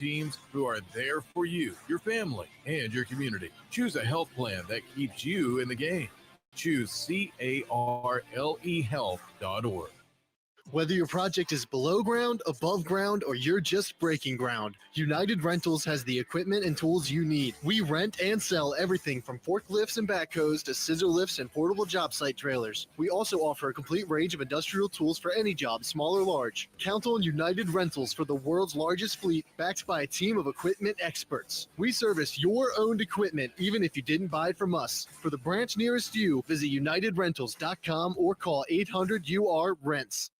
teams who are there for you, your family, and your community. Choose a health plan that keeps you in the game. Choose CARLEhealth.org. Whether your project is below ground, above ground, or you're just breaking ground, United Rentals has the equipment and tools you need. We rent and sell everything from forklifts and backhoes to scissor lifts and portable job site trailers. We also offer a complete range of industrial tools for any job, small or large. Count on United Rentals for the world's largest fleet, backed by a team of equipment experts. We service your owned equipment, even if you didn't buy it from us. For the branch nearest you, visit UnitedRentals.com or call 800-UR-RENTS.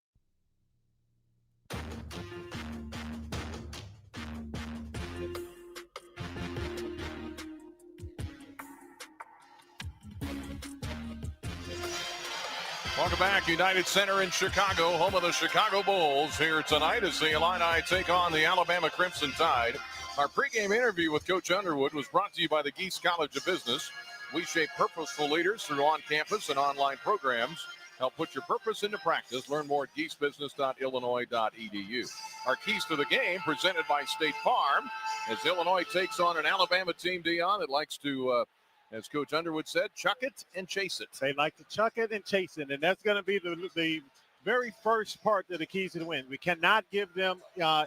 Welcome back. United Center in Chicago, home of the Chicago Bulls. Here tonight as the Illini take on the Alabama Crimson Tide. Our pregame interview with Coach Underwood was brought to you by the Geese College of Business. We shape purposeful leaders through on-campus and online programs. Help put your purpose into practice. Learn more at geesebusiness.illinois.edu. Our keys to the game presented by State Farm as Illinois takes on an Alabama team, Dion, that likes to as Coach Underwood said, chuck it and chase it. They like to chuck it and chase it, and that's going to be the very first part of the keys to the win. We cannot give them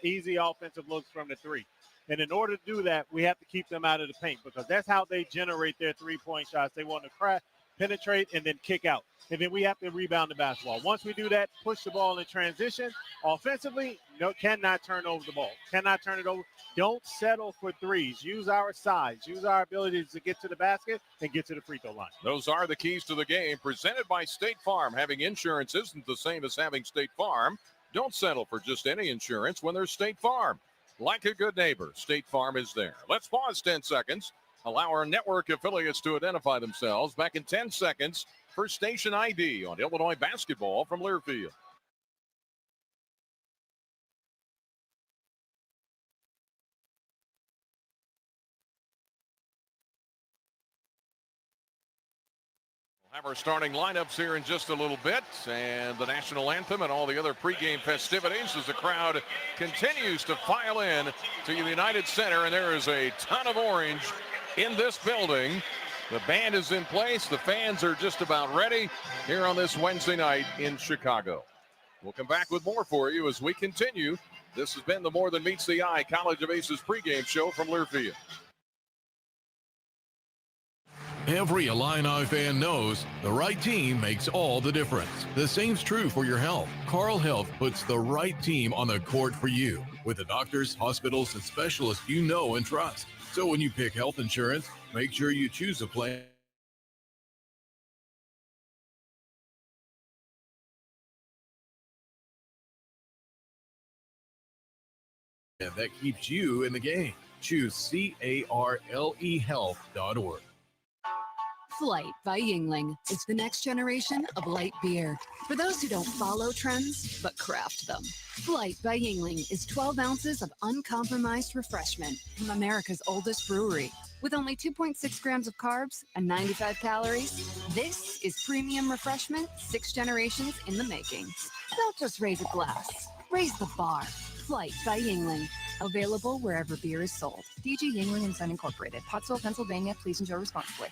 easy offensive looks from the three. And in order to do that, we have to keep them out of the paint because that's how they generate their three-point shots. They want to penetrate and then kick out. And then we have to rebound the basketball. Once we do that, push the ball in transition. Offensively, cannot turn over the ball. Cannot turn it over. Don't settle for threes. Use our size. Use our ability to get to the basket and get to the free throw line. Those are the keys to the game presented by State Farm. Having insurance isn't the same as having State Farm. Don't settle for just any insurance when there's State Farm. Like a good neighbor, State Farm is there. Let's pause 10 seconds. Allow our network affiliates to identify themselves. Back in 10 seconds for Station ID on Illinois basketball from Learfield. We'll have our starting lineups here in just a little bit, and the national anthem and all the other pregame festivities as the crowd continues to file in to the United Center, and there is a ton of orange in this building. The band is in place. The fans are just about ready here on this Wednesday night in Chicago. We'll come back with more for you as we continue. This has been the More Than Meets the Eye College of Aces pregame show from Learfield. Every Illini fan knows the right team makes all the difference. The same's true for your health. Carle Health puts the right team on the court for you with the doctors, hospitals, and specialists you know and trust. So when you pick health insurance, make sure you choose a plan that keeps you in the game. Choose CARLEhealth.org. Flight by Yuengling is the next generation of light beer. For those who don't follow trends, but craft them. Flight by Yuengling is 12 ounces of uncompromised refreshment from America's oldest brewery. With only 2.6 grams of carbs and 95 calories, this is premium refreshment 6 generations in the making. Don't just raise a glass, raise the bar. Flight by Yuengling. Available wherever beer is sold. DG Yuengling and Son Incorporated. Pottsville, Pennsylvania. Please enjoy responsibly.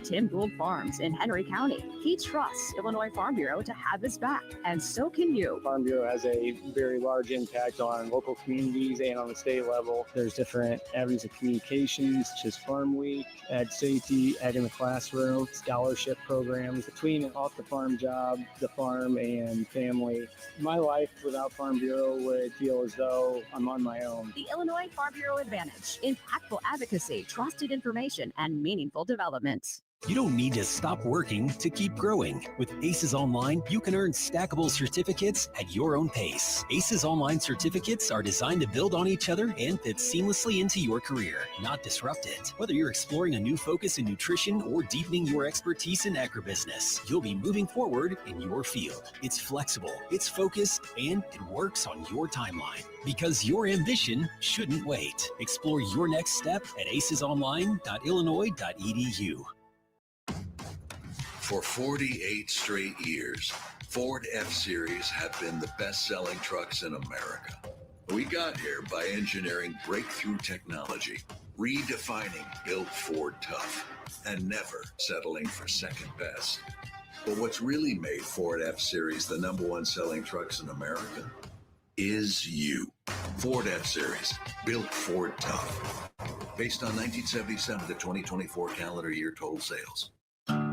Tim Gould Farms in Henry County. He trusts Illinois Farm Bureau to have his back, and so can you. Farm Bureau has a very large impact on local communities and on the state level. There's different avenues of communications, such as Farm Week, Ag Safety, Ag in the Classroom, scholarship programs. Between off the farm job, the farm, and family, my life without Farm Bureau would feel as though I'm on my own. The Illinois Farm Bureau Advantage. Impactful advocacy, trusted information, and meaningful development. You don't need to stop working to keep growing. With ACES Online, you can earn stackable certificates at your own pace. ACES Online certificates are designed to build on each other and fit seamlessly into your career, not disrupt it. Whether you're exploring a new focus in nutrition or deepening your expertise in agribusiness, you'll be moving forward in your field. It's flexible, it's focused, and it works on your timeline. Because your ambition shouldn't wait. Explore your next step at acesonline.illinois.edu. For 48 straight years, Ford F-Series have been the best-selling trucks in America. We got here by engineering breakthrough technology, redefining Built Ford Tough, and never settling for second best. But what's really made Ford F-Series the #1 selling trucks in America is you. Ford F-Series, Built Ford Tough. Based on 1977 to 2024 calendar year total sales.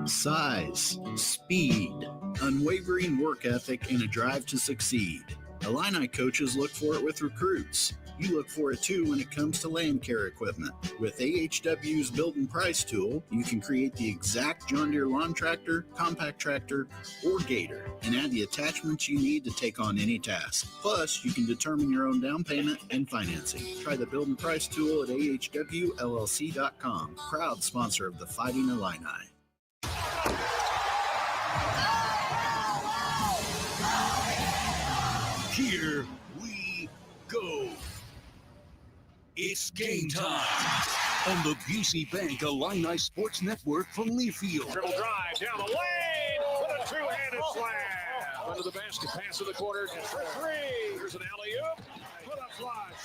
Size, speed, unwavering work ethic, and a drive to succeed. Illini coaches look for it with recruits. You look for it too when it comes to land care equipment. With AHW's Build and Price tool, you can create the exact John Deere lawn tractor, compact tractor, or gator, and add the attachments you need to take on any task. Plus, you can determine your own down payment and financing. Try the Build and Price tool at ahwllc.com. Proud sponsor of the Fighting Illini. Here we go. It's game time on the BC Bank Illini Sports Network from Leafield. Dribble drive down the lane with a two-handed slam. Under the basket, pass in the corner for three. Here's an alley-oop. Put up flush.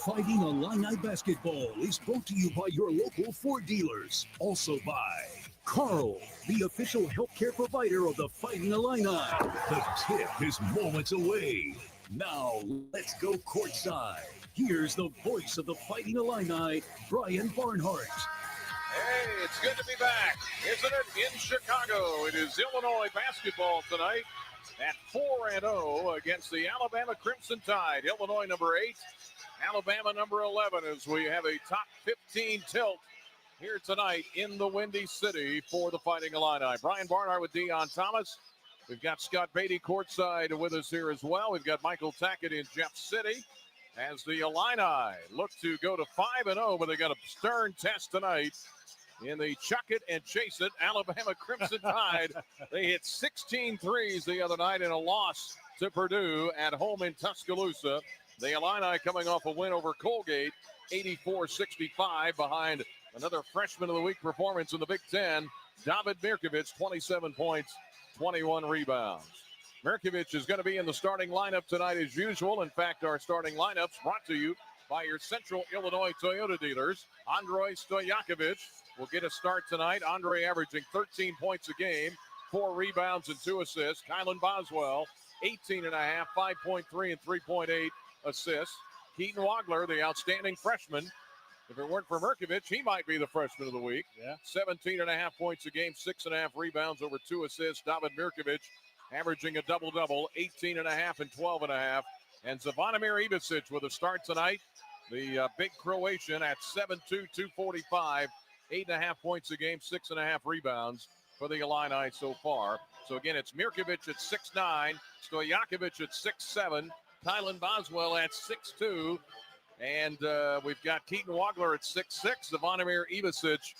Fighting Illini basketball is brought to you by your local Ford dealers. Also by Carl, the official healthcare provider of the Fighting Illini. The tip is moments away. Now, let's go courtside. Here's the voice of the Fighting Illini, Brian Barnhart. Hey, it's good to be back, isn't it? In Chicago, it is Illinois basketball tonight at 4-0 against the Alabama Crimson Tide. Illinois number 8, Alabama number 11, as we have a top 15 tilt here tonight in the Windy City for the Fighting Illini. Brian Barnhart with Dion Thomas. We've got Scott Beatty courtside with us here as well. We've got Michael Tackett in Jeff City as the Illini look to go to 5-0, but they got a stern test tonight in the Chuck It and Chase It Alabama Crimson Tide. They hit 16 threes the other night in a loss to Purdue at home in Tuscaloosa. The Illini coming off a win over Colgate, 84-65, behind another Freshman of the Week performance in the Big Ten, David Mirkovic, 27 points, 21 rebounds. Mirkovic is going to be in the starting lineup tonight as usual. In fact, our starting lineups brought to you by your Central Illinois Toyota dealers. Andrei Stojakovic will get a start tonight. Andre averaging 13 points a game, 4 rebounds and 2 assists. Kylan Boswell, 18.5, 5.3 and 3.8 assists. Keaton Wagler, the outstanding freshman. If it weren't for Mirkovic, he might be the freshman of the week. Yeah. 17.5 points a game, 6.5 rebounds, over 2 assists. David Mirkovic averaging a double-double, 18.5 and 12.5. And Zvonimir Ivicic with a start tonight. The big Croatian at 7'2", 245, 8.5 points a game, 6.5 rebounds for the Illini so far. So again, it's Mirkovic at 6'9", Stojakovic at 6'7", Kylan Boswell at 6'2", and we've got Keaton Wagler at 6'6", Zvonimir Ivicic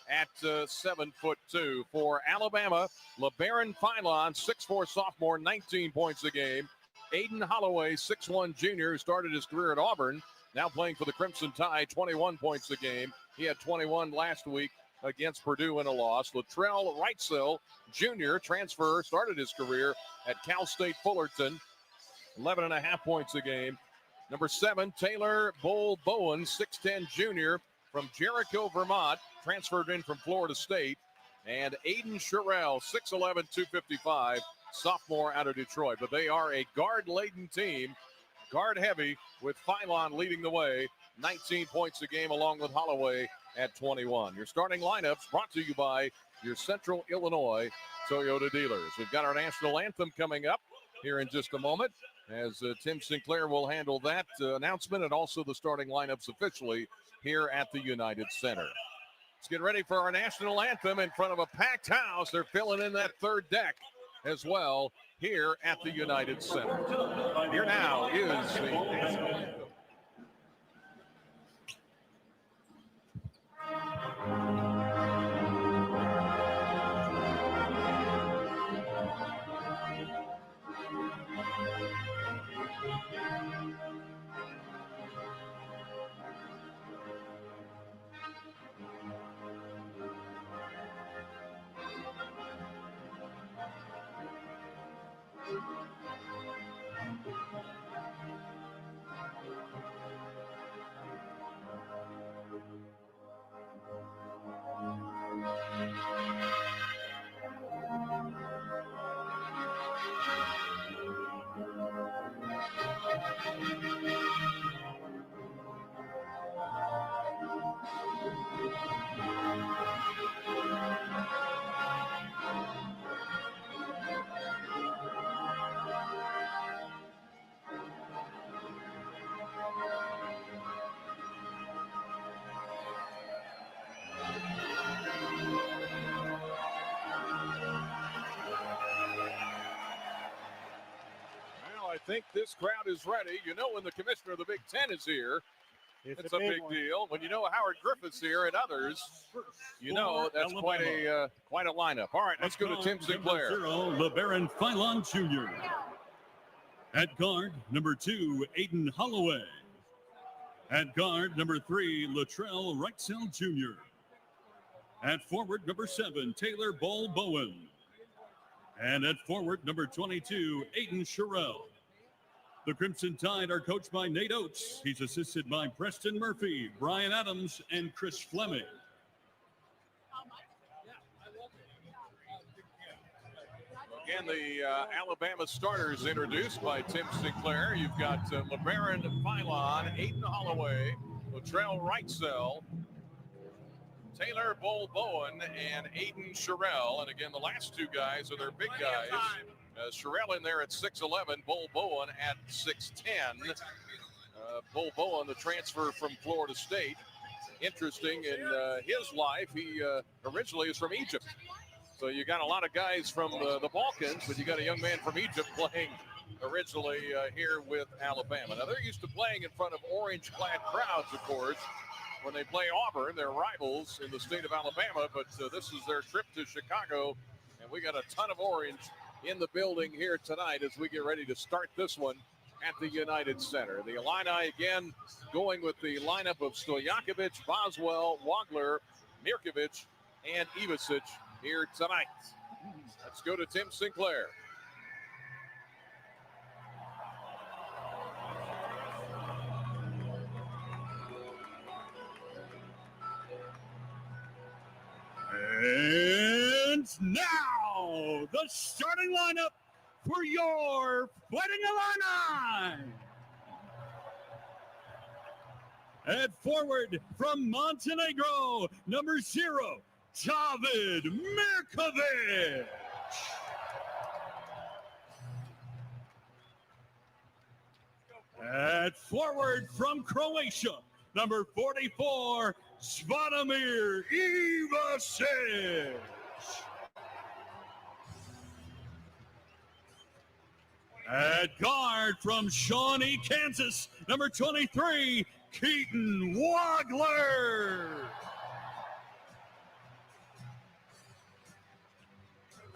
at 7'2". For Alabama, LeBaron Philon, 6'4" sophomore, 19 points a game. Aiden Holloway, 6'1" junior, who started his career at Auburn, now playing for the Crimson Tide, 21 points a game. He had 21 last week against Purdue in a loss. Latrell Wrightsell, junior, transfer, started his career at Cal State Fullerton, 11.5 points a game. Number 7, Taylor Bull Bowen, 6'10", junior from Jericho, Vermont, transferred in from Florida State. And Aiden Sherrill, 6'11", 255, sophomore out of Detroit. But they are a guard-laden team, guard-heavy, with Philon leading the way, 19 points a game, along with Holloway at 21. Your starting lineups brought to you by your Central Illinois Toyota dealers. We've got our national anthem coming up here in just a moment, as Tim Sinclair will handle that announcement and also the starting lineups officially here at the United Center. Let's get ready for our national anthem in front of a packed house. They're filling in that third deck as well here at the United Center. Here now is the national anthem. think this crowd is ready. You know when the commissioner of the Big Ten is here, it's a big deal. When you know Howard Griffith's here and others, you know that's quite a lineup. All right, let's go to Tim Sinclair. LeBaron Philon Jr. At guard, number 2, Aiden Holloway. At guard, number 3, Latrell Wrightsell Jr. At forward, number 7, Taylor Ball Bowen. And at forward, number 22, Aiden Sherrill. The Crimson Tide are coached by Nate Oates. He's assisted by Preston Murphy, Brian Adams, and Chris Fleming. Again, the Alabama starters introduced by Tim Sinclair. You've got LeBaron Philon, Aiden Holloway, Latrell Wrightsell, Taylor Bol Bowen, and Aiden Sherrill. And again, the last two guys are their big guys. Sherrill in there at 6'11", Bol Bowen at 6'10". Bol Bowen, the transfer from Florida State. Interesting in his life, he originally is from Egypt. So you got a lot of guys from the Balkans, but you got a young man from Egypt playing originally here with Alabama. Now they're used to playing in front of orange-clad crowds, of course, when they play Auburn. They're rivals in the state of Alabama, but this is their trip to Chicago, and we got a ton of orange in the building here tonight as we get ready to start this one at the United Center. The Illini again going with the lineup of Stojakovic, Boswell, Wagler, Mirkovic, and Ivicic here tonight. Let's go to Tim Sinclair. And now, the starting lineup for your Fighting Illini. At forward from Montenegro, number 0, David Mirkovic. At forward from Croatia, number 44, Zvonimir Ivicic. At guard from Shawnee, Kansas, number 23, Keaton Wagler.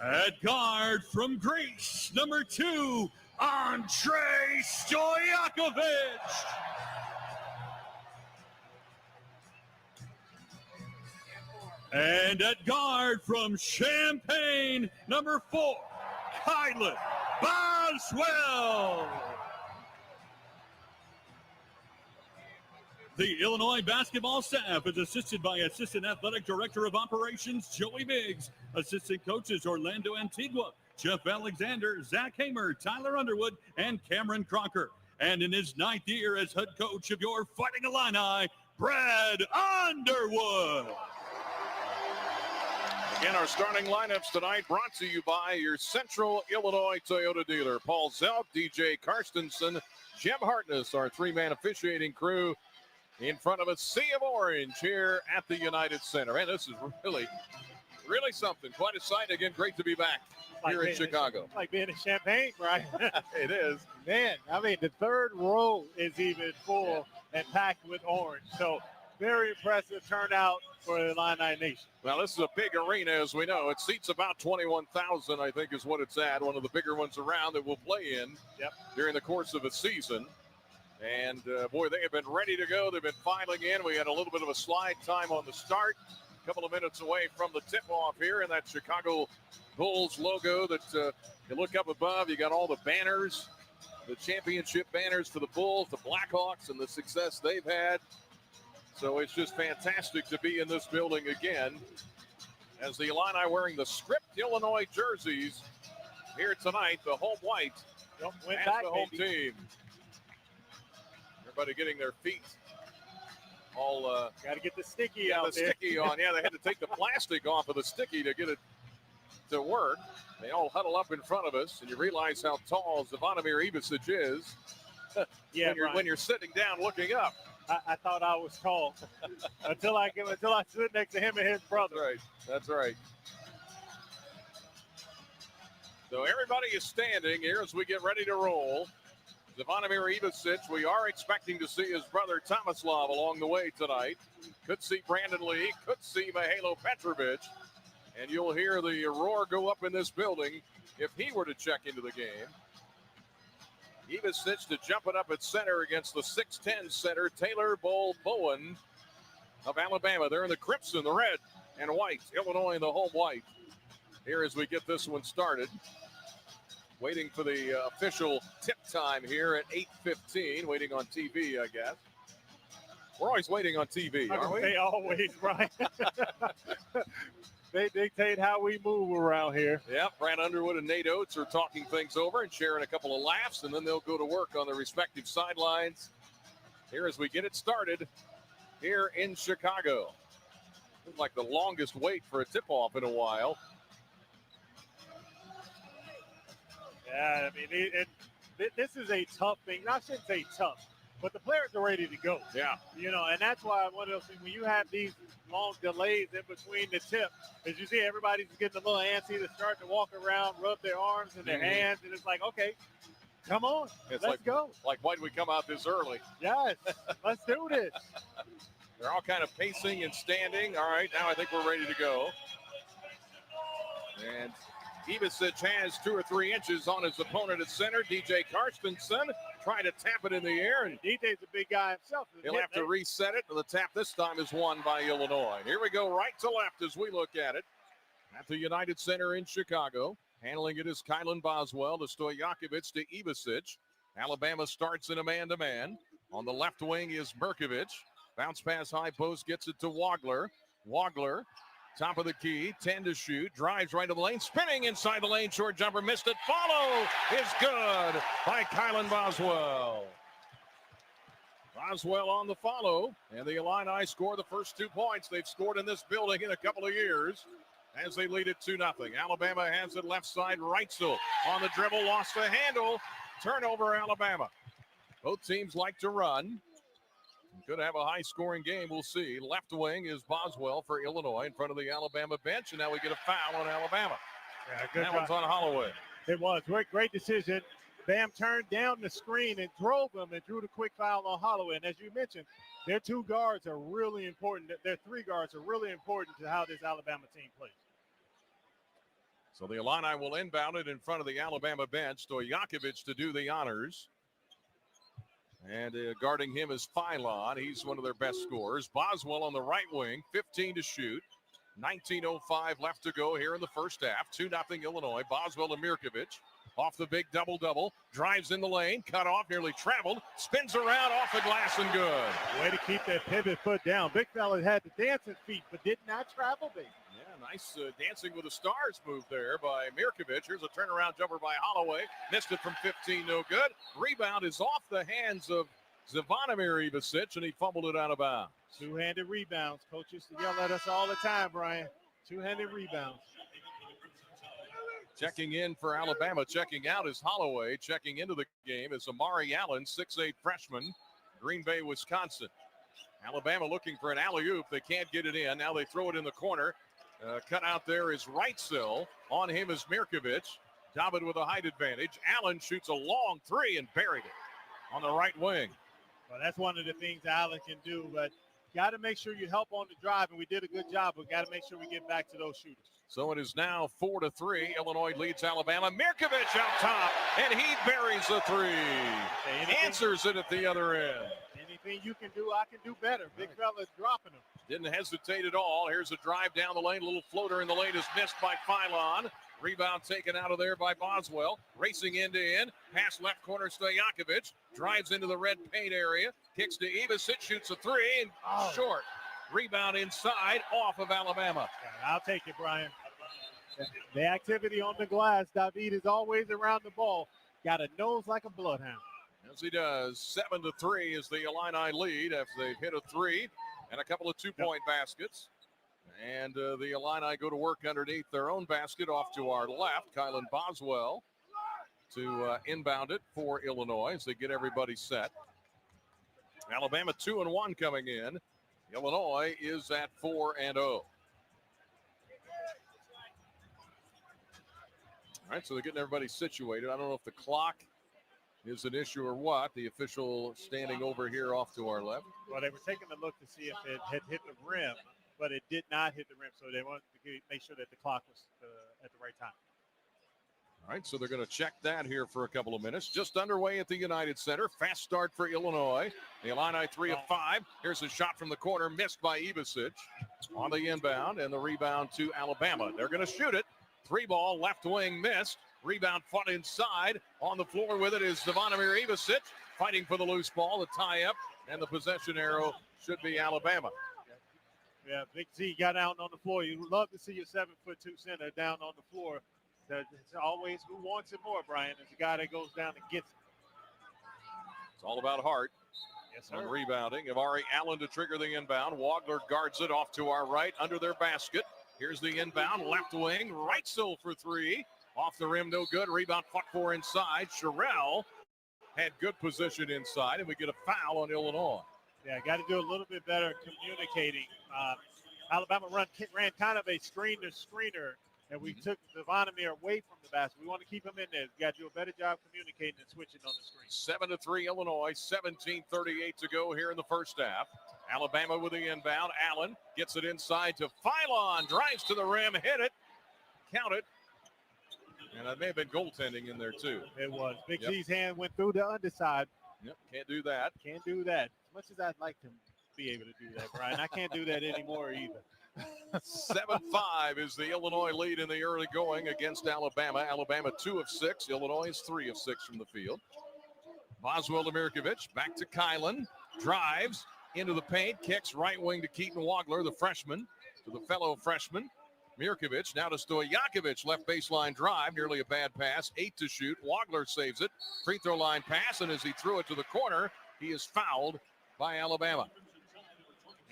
At guard from Greece, number 2, Andrei Stojakovic. And at guard from Champaign, number 4, Kylan Boswell. The Illinois basketball staff is assisted by Assistant Athletic Director of Operations Joey Biggs, Assistant Coaches Orlando Antigua, Jeff Alexander, Zach Hamer, Tyler Underwood, and Cameron Crocker. And in his 9th year as head coach of your Fighting Illini, Brad Underwood. Again, our starting lineups tonight brought to you by your Central Illinois Toyota dealer. Paul Zelk, DJ Karstensen, Jim Hartness, our 3-man officiating crew in front of a sea of orange here at the United Center. And this is really something. Quite a sight. Again, great to be back here in Chicago. Like being in Champaign, right? It is. Man, I mean, the third row is even full and packed with orange. So very impressive turnout for the Illini Nation. Well, this is a big arena, as we know. It seats about 21,000, I think, is what it's at. One of the bigger ones around that we'll play in during the course of a season. And, boy, they have been ready to go. They've been filing in. We had a little bit of a slide time on the start. A couple of minutes away from the tip-off here, and that Chicago Bulls logo that you look up above. You got all the banners, the championship banners for the Bulls, the Blackhawks, and the success they've had. So it's just fantastic to be in this building again as the Illini wearing the Script Illinois jerseys here tonight, the home white as the home team. Everybody getting their feet all got to get the sticky out the there. sticky on. Yeah, they had to take the plastic off of the sticky to get it to work. They all huddle up in front of us, and you realize how tall Zvonimir Ivicic is when you're sitting down looking up. I thought I was tall until I stood next to him and his brother. That's right. So everybody is standing here as we get ready to roll. Zvonimir Ivicic, we are expecting to see his brother Tomislav along the way tonight. Could see Brandon Lee, could see Mihajlo Petrovic. And you'll hear the roar go up in this building if he were to check into the game. Ivicic to jump it up at center against the 6'10 center, Taylor Bowen of Alabama. They're in the crimson, the red, and white. Illinois in the home white. Here as we get this one started. Waiting for the official tip time here at 8:15. Waiting on TV, I guess. We're always waiting on TV, aren't we? They always, right? They dictate how we move around here. Yeah, Brad Underwood and Nate Oates are talking things over and sharing a couple of laughs, and then they'll go to work on their respective sidelines. Here as we get it started here in Chicago. Seems like the longest wait for a tip-off in a while. Yeah, I mean, this is a tough thing. I shouldn't say tough, but the players are ready to go. Yeah. You know, and that's why one of those things, when you have these long delays in between the tip, as you see, everybody's getting a little antsy. They're starting to walk around, rub their arms and their hands, and it's like, okay, come on, let's go. Like, why did we come out this early? Yes, let's do this. They're all kind of pacing and standing. All right, now I think we're ready to go. And Ivicic has 2 or 3 inches on his opponent at center. DJ Carstensen trying to tap it in the air. And DJ's a big guy himself. He'll have to reset it. The tap this time is won by Illinois. Here we go, right to left as we look at it. At the United Center in Chicago. Handling it is Kylan Boswell to Stojakovic to Ivicic. Alabama starts in a man-to-man. On the left wing is Mirkovic. Bounce pass high post, gets it to Wagler. Wagler, top of the key, 10 to shoot, drives right to the lane, spinning inside the lane, short jumper, missed it. Follow is good by Kylan Boswell. Boswell on the follow, and the Illini score the first 2 points they've scored in this building in a couple of years as they lead it 2-0. Alabama has it left side, Reitzel on the dribble, lost the handle, turnover Alabama. Both teams like to run. Could have a high-scoring game. We'll see. Left wing is Boswell for Illinois in front of the Alabama bench, and now we get a foul on Alabama. Yeah, good that one's on Holloway. It was. Great decision. Bam turned down the screen and drove him and drew the quick foul on Holloway. And as you mentioned, their 2 guards are really important. Their 3 guards are really important to how this Alabama team plays. So the Illini will inbound it in front of the Alabama bench. Stojakovic to do the honors. And guarding him is Philon. He's one of their best scorers. Boswell on the right wing, 15 to shoot. 19:05 left to go here in the first half. 2-0 Illinois. Boswell to Mirkovic. Off the big double-double. Drives in the lane. Cut off, nearly traveled. Spins around off the glass and good. Way to keep that pivot foot down. Big fella had the dancing feet, but did not travel big. Yeah, nice dancing with the stars move there by Mirkovic. Here's a turnaround jumper by Holloway. Missed it from 15, no good. Rebound is off the hands of Zvonimir Ivicic, and he fumbled it out of bounds. 2-handed rebounds. Coaches yell at us all the time, Brian. 2-handed rebounds. Checking in for Alabama. Checking out is Holloway. Checking into the game is Amari Allen, 6'8 freshman, Green Bay, Wisconsin. Alabama looking for an alley-oop. They can't get it in. Now they throw it in the corner. Cut out there is Reitzel. On him is Mirkovic. David with a height advantage. Allen shoots a long 3 and buried it on the right wing. Well, that's one of the things Allen can do, but got to make sure you help on the drive, and we did a good job, but got to make sure we get back to those shooters. So it is now 4-3. Illinois leads Alabama. Mirkovic out top, and he buries a 3. Answers it at the other end. Anything you can do, I can do better. Big fella's dropping them. Didn't hesitate at all. Here's a drive down the lane. A little floater in the lane is missed by Philon. Rebound taken out of there by Boswell. Racing end-to-end. Pass left corner, Stojakovic. Drives into the red paint area. Kicks to Ivicic. Shoots a 3 and short. Rebound inside off of Alabama. I'll take it, Brian. The activity on the glass. David is always around the ball. Got a nose like a bloodhound. As he does. 7-3 is the Illini lead after they've hit a 3 and a couple of 2-point baskets. And the Illini go to work underneath their own basket off to our left. Kylan Boswell to inbound it for Illinois as they get everybody set. Alabama 2-1 coming in. Illinois is at 4-0. All right, so they're getting everybody situated. I don't know if the clock is an issue or what. The official standing over here off to our left. Well, they were taking a look to see if it had hit the rim, but it did not hit the rim, so they wanted to make sure that the clock was at the right time. All right, so they're going to check that here for a couple of minutes. Just underway at the United Center. Fast start for Illinois. The Illini 3 of 5. Here's a shot from the corner, missed by Ivasic on the inbound, and the rebound to Alabama. They're going to shoot it. 3-ball, left wing missed. Rebound fought inside. On the floor with it is Zvonimir Ivasic, fighting for the loose ball, the tie-up, and the possession arrow should be Alabama. Yeah, Big Z got out on the floor. You love to see your 7'2" center down on the floor. It's always who wants it more, Brian, is the guy that goes down and gets it. It's all about heart. Yes, sir. On rebounding. Avari Allen to trigger the inbound. Wagler guards it off to our right under their basket. Here's the inbound, left wing, right sill for 3. Off the rim, no good. Rebound fought for inside. Sherrill had good position inside, and we get a foul on Illinois. Yeah, got to do a little bit better communicating. Alabama ran kind of a screener, and we took Zvonimir away from the basket. We want to keep him in there. Got to do a better job communicating and switching on the screen. 7-3 Illinois, 17:38 to go here in the first half. Alabama with the inbound. Allen gets it inside to Philon. Drives to the rim, hit it, count it. And it may have been goaltending in there too. It was. Big Z's hand went through the underside. Yep, can't do that. Can't do that. As much as I'd like to be able to do that, Brian, I can't do that anymore either. 7-5 is the Illinois lead in the early going against Alabama. Alabama 2 of 6. Illinois is 3 of 6 from the field. Boswell to Mirkovic. Back to Kylan. Drives into the paint. Kicks right wing to Keaton Wagler, the freshman, to the fellow freshman. Mirkovic now to Stojakovic. Left baseline drive. Nearly a bad pass. 8 to shoot. Wagler saves it. Free throw line pass. And as he threw it to the corner, he is fouled by Alabama.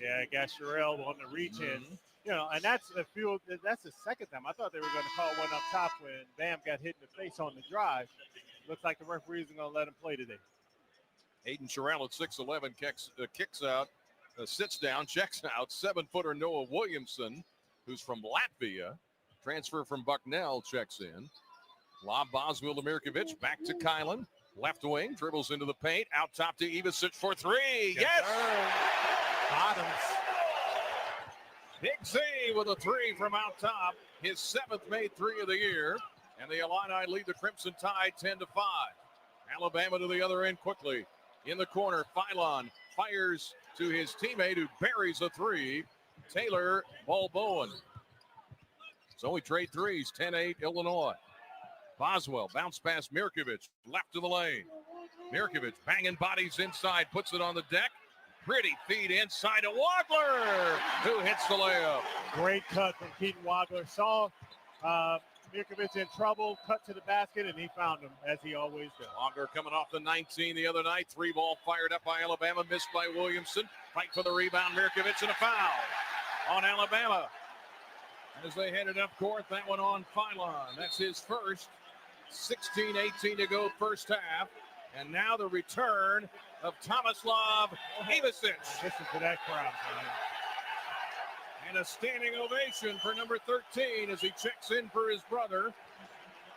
Yeah, I got Sherrill on the reach in. You know, and that's the second time. I thought they were going to call one up top when Bam got hit in the face on the drive. Looks like the referees are going to let him play today. Aiden Sherrill at 6'11" kicks out, sits down, checks out. 7-footer Noah Williamson, who's from Latvia, transfer from Bucknell, checks in. Lob Boswell to Mirkovic, back to Kylan. Left wing, dribbles into the paint, out top to Ivasic for 3. Yes! Bottoms. Big Z with a 3 from out top. His 7th made 3 of the year. And the Illini lead the Crimson Tide 10-5. Alabama to the other end quickly. In the corner, Philon fires to his teammate who buries a 3. Taylor Balboen. So we trade threes, 10-8 Illinois. Boswell bounce past Mirkovic, left to the lane. Mirkovic banging bodies inside, puts it on the deck. Pretty feed inside to Wagler, who hits the layup. Great cut from Keaton Wagler. Saw Mirkovic in trouble, cut to the basket, and he found him, as he always does. Wagler coming off the 19 the other night. 3-ball fired up by Alabama, missed by Williamson. Fight for the rebound, Mirkovic, and a foul on Alabama. As they headed up court, that one on Philon. That's his first. 16-18 to go first half. And now the return of Tomislav Ivasic. Listen to that crowd, man. And a standing ovation for number 13 as he checks in for his brother.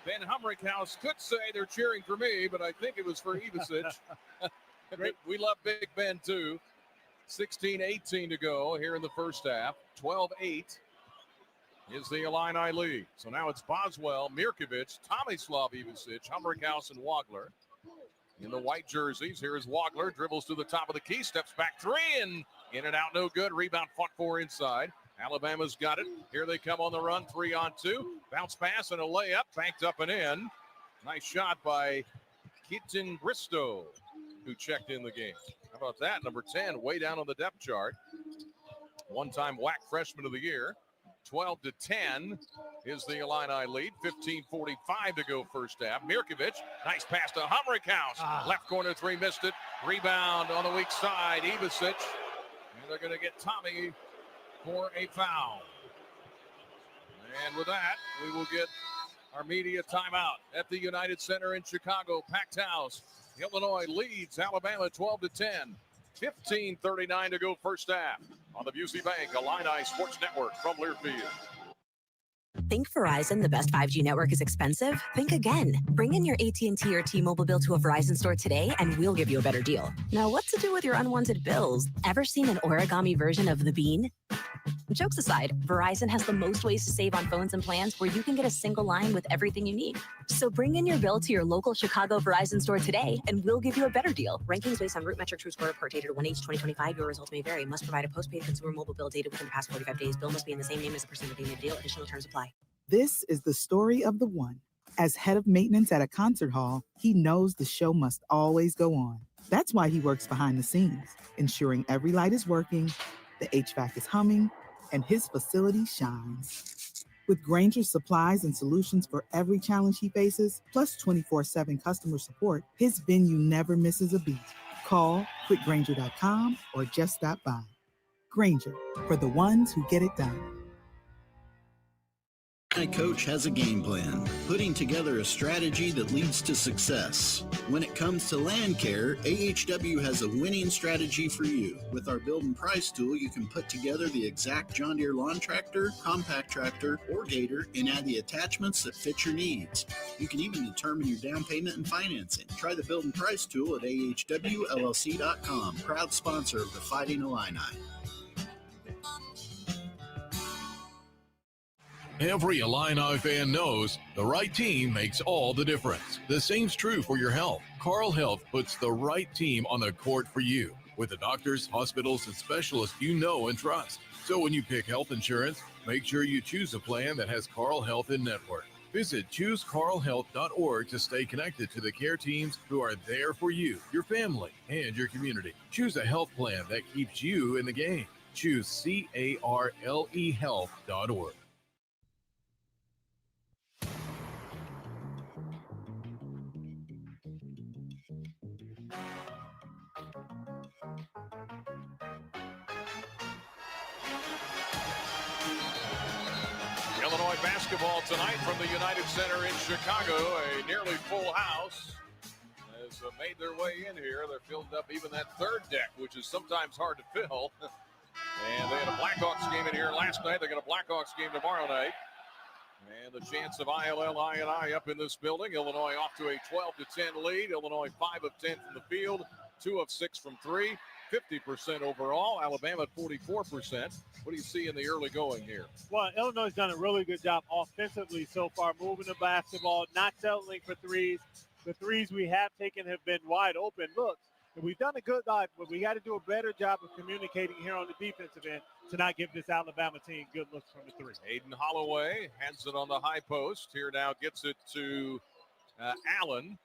Ben Humrickhouse could say they're cheering for me, but I think it was for Ivasic. We love Big Ben too. 16-18 to go here in the first half. 12-8 is the Illini lead. So now it's Boswell, Mirkovic, Tomislav Ivasic, Humrickhouse, and Wagler in the white jerseys. Here is Wagler, dribbles to the top of the key, steps back 3, and in and out, no good. Rebound fought for inside. Alabama's got it. Here they come on the run, 3-on-2. Bounce pass and a layup, banked up and in. Nice shot by Keaton Bristow, who checked in the game. How about that? Number 10, way down on the depth chart. One-time WAC freshman of the year. 12-10 is the Illini lead. 15:45 to go first half. Mirkovic, nice pass to Humrickhouse. Left corner 3, missed it. Rebound on the weak side, Ivasic. And they're going to get Tommy for a foul. And with that, we will get our media timeout at the United Center in Chicago. Packed house. Illinois leads Alabama 12-10. 15:39 to go first half on the Busey Bank Illini Sports Network from Learfield. Think Verizon, the best 5G network, is expensive? Think again. Bring in your AT&T or T-Mobile bill to a Verizon store today and we'll give you a better deal. Now, what to do with your unwanted bills? Ever seen an origami version of the bean? Jokes aside, Verizon has the most ways to save on phones and plans where you can get a single line with everything you need. So bring in your bill to your local Chicago Verizon store today and we'll give you a better deal. Rankings based on Root Metric True Score report dated 1H 2025. Your results may vary. Must provide a postpaid consumer mobile bill dated within the past 45 days. Bill must be in the same name as the person redeeming the deal. Additional terms apply. This is the story of the one. As head of maintenance at a concert hall, he knows the show must always go on. That's why he works behind the scenes, ensuring every light is working, the HVAC is humming, and his facility shines. With Grainger's supplies and solutions for every challenge he faces, plus 24/7 customer support, his venue never misses a beat. Call quickgrainger.com or just stop by. Grainger, for the ones who get it done. My coach has a game plan, putting together a strategy that leads to success. When it comes to land care, AHW has a winning strategy for you. With our build and price tool, you can put together the exact John Deere lawn tractor, compact tractor, or gator and add the attachments that fit your needs. You can even determine your down payment and financing. Try the build and price tool at ahwllc.com, proud sponsor of the Fighting Illini. Every Illini fan knows the right team makes all the difference. The same's true for your health. Carl Health puts the right team on the court for you with the doctors, hospitals, and specialists you know and trust. So when you pick health insurance, make sure you choose a plan that has Carl Health in network. Visit choosecarlhealth.org to stay connected to the care teams who are there for you, your family, and your community. Choose a health plan that keeps you in the game. Choose CARLE health.org. Illinois basketball tonight from the United Center in Chicago. A nearly full house has made their way in here. They're filled up even that third deck, which is sometimes hard to fill. And they had a Blackhawks game in here last night. They got a Blackhawks game tomorrow night. And the chance of ILL-INI up in this building. Illinois off to a 12-10 lead. Illinois 5 of 10 from the field, 2 of 6 from 3. 50% overall. Alabama at 44%. What do you see in the early going here? Well, Illinois has done a really good job offensively so far, moving the basketball, not settling for threes. The threes we have taken have been wide open looks. And we've done a good job, but we got to do a better job of communicating here on the defensive end to not give this Alabama team good looks from the three. Aiden Holloway hands it on the high post. Here now gets it to Allen.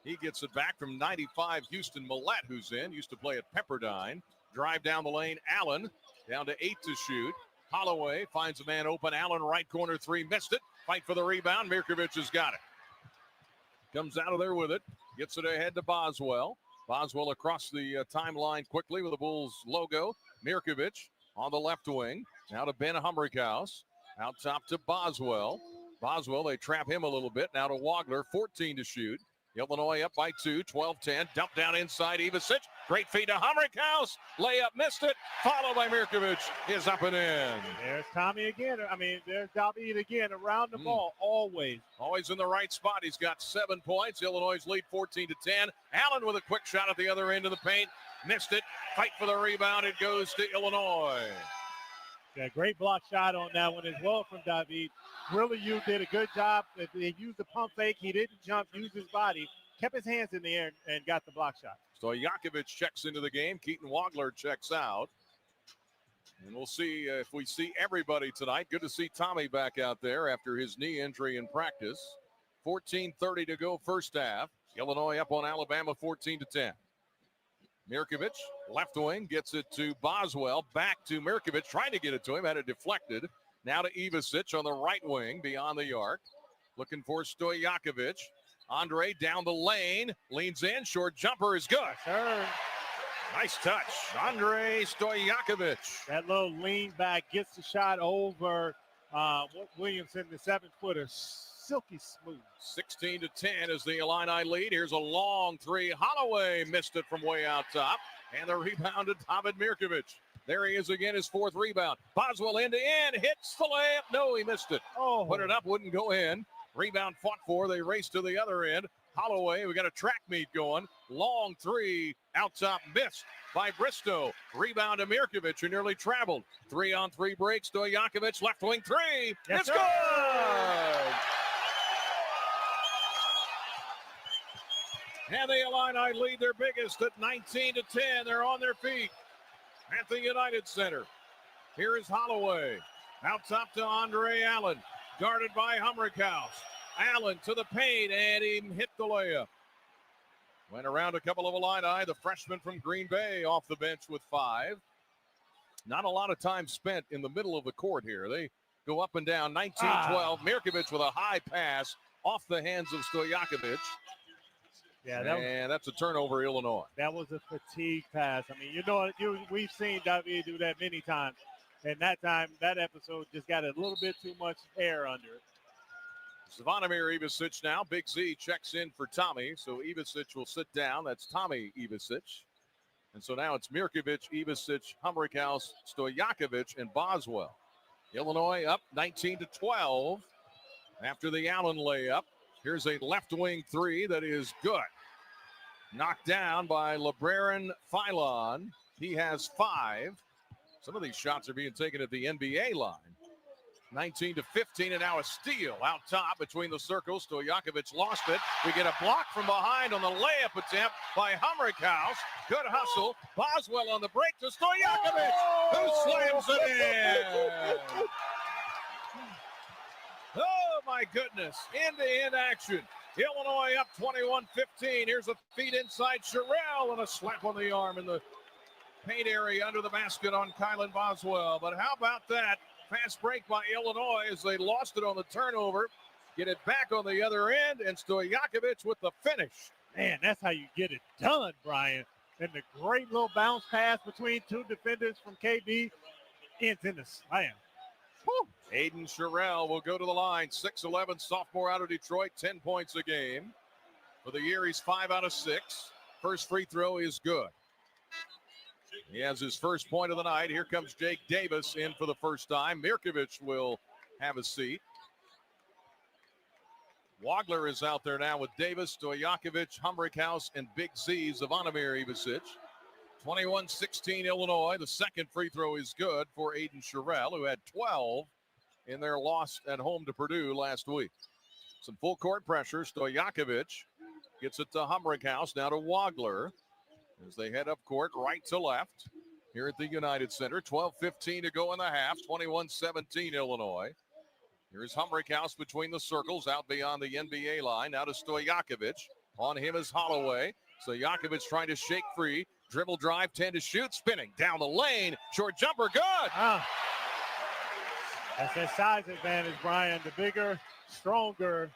He gets it back from 95, Houston Millette, who's in. Used to play at Pepperdine. Drive down the lane. Allen down to 8 to shoot. Holloway finds a man open. Allen right corner three. Missed it. Fight for the rebound. Mirkovic has got it. Comes out of there with it. Gets it ahead to Boswell. Boswell across the timeline quickly with the Bulls logo. Mirkovic on the left wing. Now to Ben Humrichhaus. Out top to Boswell. Boswell, they trap him a little bit. Now to Wagler. 14 to shoot. Illinois up by 2, 12-10. Dump down inside Ivisic. Great feed to Humrichhaus. Layup missed it. Followed by Mirkovic is up and in. There's Tommy again. There's David again around the ball always. Always in the right spot. He's got 7 points. Illinois lead 14-10. Allen with a quick shot at the other end of the paint. Missed it. Fight for the rebound. It goes to Illinois. Yeah, great block shot on that one as well from David. Really, you did a good job. They used the pump fake. He didn't jump, used his body, kept his hands in the air, and got the block shot. Stojakovic checks into the game. Keaton Wagler checks out. And we'll see if we see everybody tonight. Good to see Tommy back out there after his knee injury in practice. 14:30 to go first half. Illinois up on Alabama 14-10. Mirkovic, left wing, gets it to Boswell. Back to Mirkovic, trying to get it to him, had it deflected. Now to Ivisic on the right wing, beyond the arc. Looking for Stojakovic. Andre down the lane, leans in, short jumper is good. Nice touch, Andre Stojakovic. That little lean back gets the shot over Williamson, the 7-footer. Silky smooth. 16-10 is the Illini lead. Here's a long three. Holloway missed it from way out top. And the rebound to David Mirkovic. There he is again, his 4th rebound. Boswell end to end, hits the layup. No, he missed it. Oh, Put it up, wouldn't go in. Rebound fought for. They race to the other end. Holloway, we got a track meet going. Long 3, out top, missed by Bristow. Rebound to Mirkovic, who nearly traveled. 3-on-3 break. Stojakovic, left wing 3. Yes, It's sir. good! And the Illini lead their biggest at 19-10. They're on their feet at the United Center. Here is Holloway. Out top to Andre Allen. Guarded by Humrickhouse. Allen to the paint, and he hit the layup. Went around a couple of Illini. The freshman from Green Bay off the bench with 5. Not a lot of time spent in the middle of the court here. They go up and down, 19-12. Mirkovic with a high pass off the hands of Stojakovic. Yeah, that's a turnover, Illinois. That was a fatigue pass. I mean, we've seen David do that many times. And that episode just got a little bit too much air under it. Zvonimir Ivicic now. Big Z checks in for Tommy. So Ivicic will sit down. That's Tommy Ivicic. And so now it's Mirkovic, Ivicic, Humrickhouse, Stojakovic, and Boswell. Illinois up 19-12 after the Allen layup. Here's a left wing 3 that is good. Knocked down by LeBaron Philon. He has 5. Some of these shots are being taken at the NBA line. 19-15, and now a steal out top between the circles. Stojakovic lost it. We get a block from behind on the layup attempt by Humrickhouse. Good hustle. Boswell on the break to Stojakovic, who slams it in. Oh, my goodness. End-to-end action. Illinois up 21-15. Here's a feed inside Sherrill and a slap on the arm in the paint area under the basket on Kylan Boswell. But how about that? Fast break by Illinois as they lost it on the turnover. Get it back on the other end, and Stojakovic with the finish. Man, that's how you get it done, Brian. And the great little bounce pass between 2 defenders from KB ends in the slam. Whew. Aiden Sherrill will go to the line. 6'11", sophomore out of Detroit, 10 points a game. For the year, he's 5 out of 6. First free throw is good. He has his first point of the night. Here comes Jake Davis in for the first time. Mirkovic will have a seat. Wagler is out there now with Davis, Stojakovic, Humrickhouse, and Big Z, Zvonimir Ivicic. 21-16 Illinois. The second free throw is good for Aiden Sherrill, who had 12 in their loss at home to Purdue last week. Some full court pressure. Stojakovic gets it to Humrickhouse, now to Wagler as they head up court right to left here at the United Center. 12:15 to go in the half. 21-17 Illinois. Here's Humrickhouse between the circles out beyond the NBA line. Now to Stojakovic. On him is Holloway. Stojakovic trying to shake free. Dribble drive, 10 to shoot. Spinning down the lane. Short jumper, good. That's that size advantage, Brian. The bigger, stronger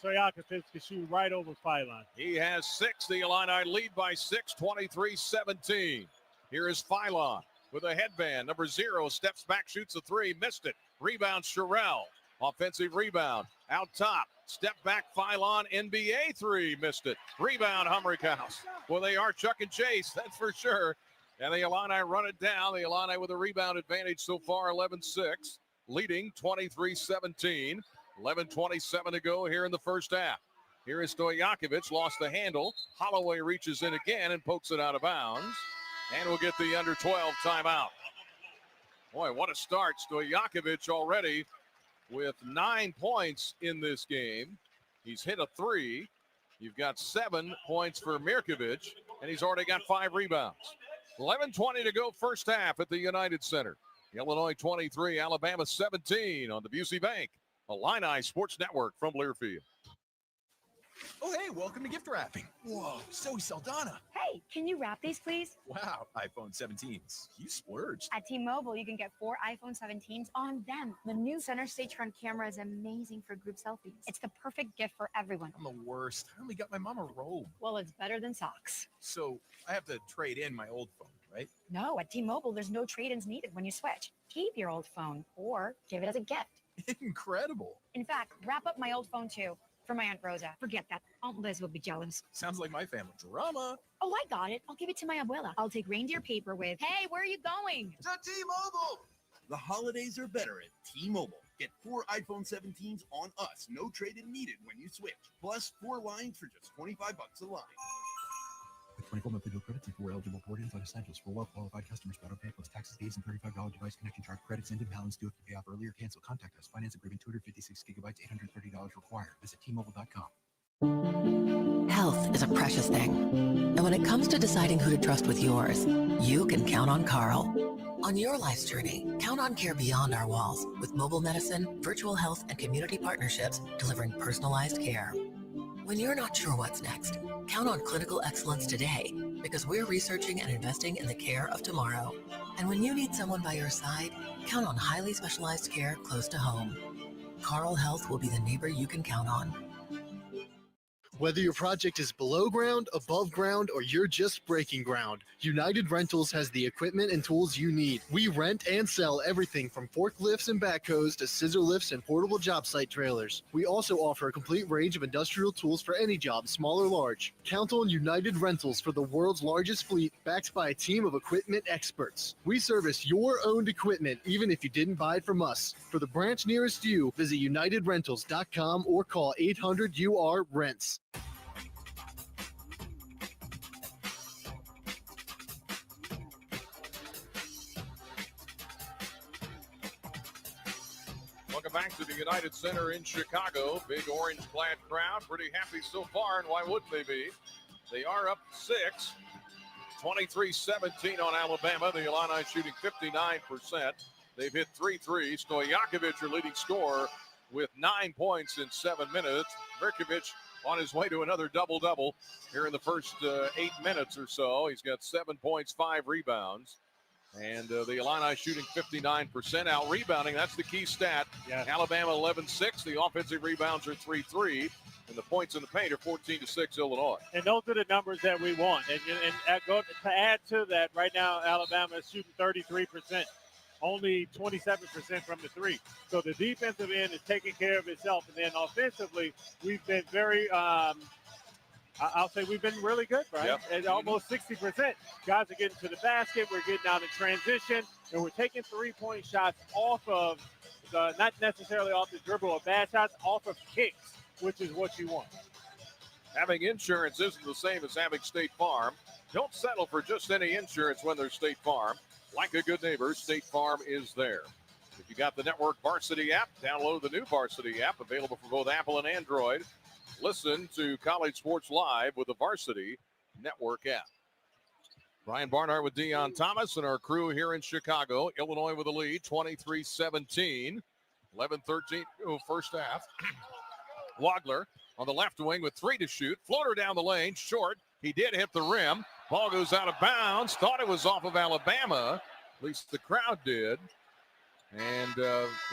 Stojakovic can shoot right over Philon. He has 6. The Illini lead by 6, 23-17. Here is Philon with a headband. Number 0 steps back, shoots a 3, missed it. Rebound Sherrill. Offensive rebound. Out top. Step back Philon. NBA 3, missed it. Rebound Humrickhouse. Well, they are Chuck and Chase, that's for sure. And the Illini run it down. The Illini with a rebound advantage so far, 11-6. Leading 23-17. 11:27 to go here in the first half. Here is Stojakovic, lost the handle. Holloway reaches in again and pokes it out of bounds. And we'll get the under 12 timeout. Boy, what a start. Stojakovic already with 9 points in this game. He's hit a 3. You've got 7 points for Mirkovic, and he's already got 5 rebounds. 11:20 to go first half at the United Center. Illinois 23, Alabama 17 on the Busey Bank Illini Sports Network from Learfield. Oh, hey, welcome to gift wrapping. Whoa, Zoe Saldana. Hey, can you wrap these, please? Wow, iPhone 17s. You splurged. At T-Mobile, you can get 4 iPhone 17s on them. The new center stage front camera is amazing for group selfies. It's the perfect gift for everyone. I'm the worst. I only got my mom a robe. Well, it's better than socks. So I have to trade in my old phone, right? No, at T-Mobile, there's no trade-ins needed when you switch. Keep your old phone or give it as a gift. Incredible. In fact, wrap up my old phone too. for my Aunt Rosa. Forget that. Aunt Liz will be jealous. Sounds like my family. Drama. Oh, I got it. I'll give it to my abuela. I'll take reindeer paper with, hey, where are you going? To T-Mobile. The holidays are better at T-Mobile. Get 4 iPhone 17s on us. No trade-in needed when you switch. Plus 4 lines for just $25 a line. With 24 monthly bill credits and 4 eligible port-ins on essentials for well-qualified customers. Auto pay plus taxes, fees, and $35 device connection charge. Credits end in balance due if you pay off early or cancel. Contact us. Finance agreement 256 gigabytes, $830 required. Visit T-Mobile.com. Health is a precious thing. And when it comes to deciding who to trust with yours, you can count on Carl. On your life's journey, count on care beyond our walls with mobile medicine, virtual health, and community partnerships delivering personalized care. When you're not sure what's next, count on clinical excellence today because we're researching and investing in the care of tomorrow. And when you need someone by your side, count on highly specialized care close to home. Carl Health will be the neighbor you can count on. Whether your project is below ground, above ground, or you're just breaking ground, United Rentals has the equipment and tools you need. We rent and sell everything from forklifts and backhoes to scissor lifts and portable job site trailers. We also offer a complete range of industrial tools for any job, small or large. Count on United Rentals for the world's largest fleet, backed by a team of equipment experts. We service your owned equipment, even if you didn't buy it from us. For the branch nearest you, visit UnitedRentals.com or call 800-UR-RENTS. Welcome back to the United Center in Chicago. Big orange-clad crowd. Pretty happy so far, and why wouldn't they be? They are up 6. 23-17 on Alabama. The Illini shooting 59%. They've hit 3 threes. Stojakovic, your leading scorer, with 9 points in 7 minutes. Mirkovic on his way to another double-double here in the first 8 minutes or so. He's got 7 points, 5 rebounds. And the Illini shooting 59%. Out rebounding, that's the key stat. Yeah. Alabama 11-6. The offensive rebounds are 3-3. And the points in the paint are 14-6 Illinois. And those are the numbers that we want. And to add to that, right now Alabama is shooting 33%. Only 27% from the three. So the defensive end is taking care of itself. And then offensively, we've been very I'll say we've been really good, right? Yep. At almost 60%. Guys are getting to the basket. We're getting out in transition. And we're taking three-point shots off of, not necessarily off the dribble or bad shots, off of kicks, which is what you want. Having insurance isn't the same as having State Farm. Don't settle for just any insurance when there's State Farm. Like a good neighbor, State Farm is there. If you got the Network Varsity app, download the new Varsity app, available for both Apple and Android. Listen to College Sports Live with the Varsity Network app. Brian Barnhart with Deion Thomas and our crew here in Chicago. Illinois with a lead, 23-17. 11-13 first half. Wagler on the left wing with 3 to shoot. Floater down the lane, short. He did hit the rim. Ball goes out of bounds. Thought it was off of Alabama. At least the crowd did. And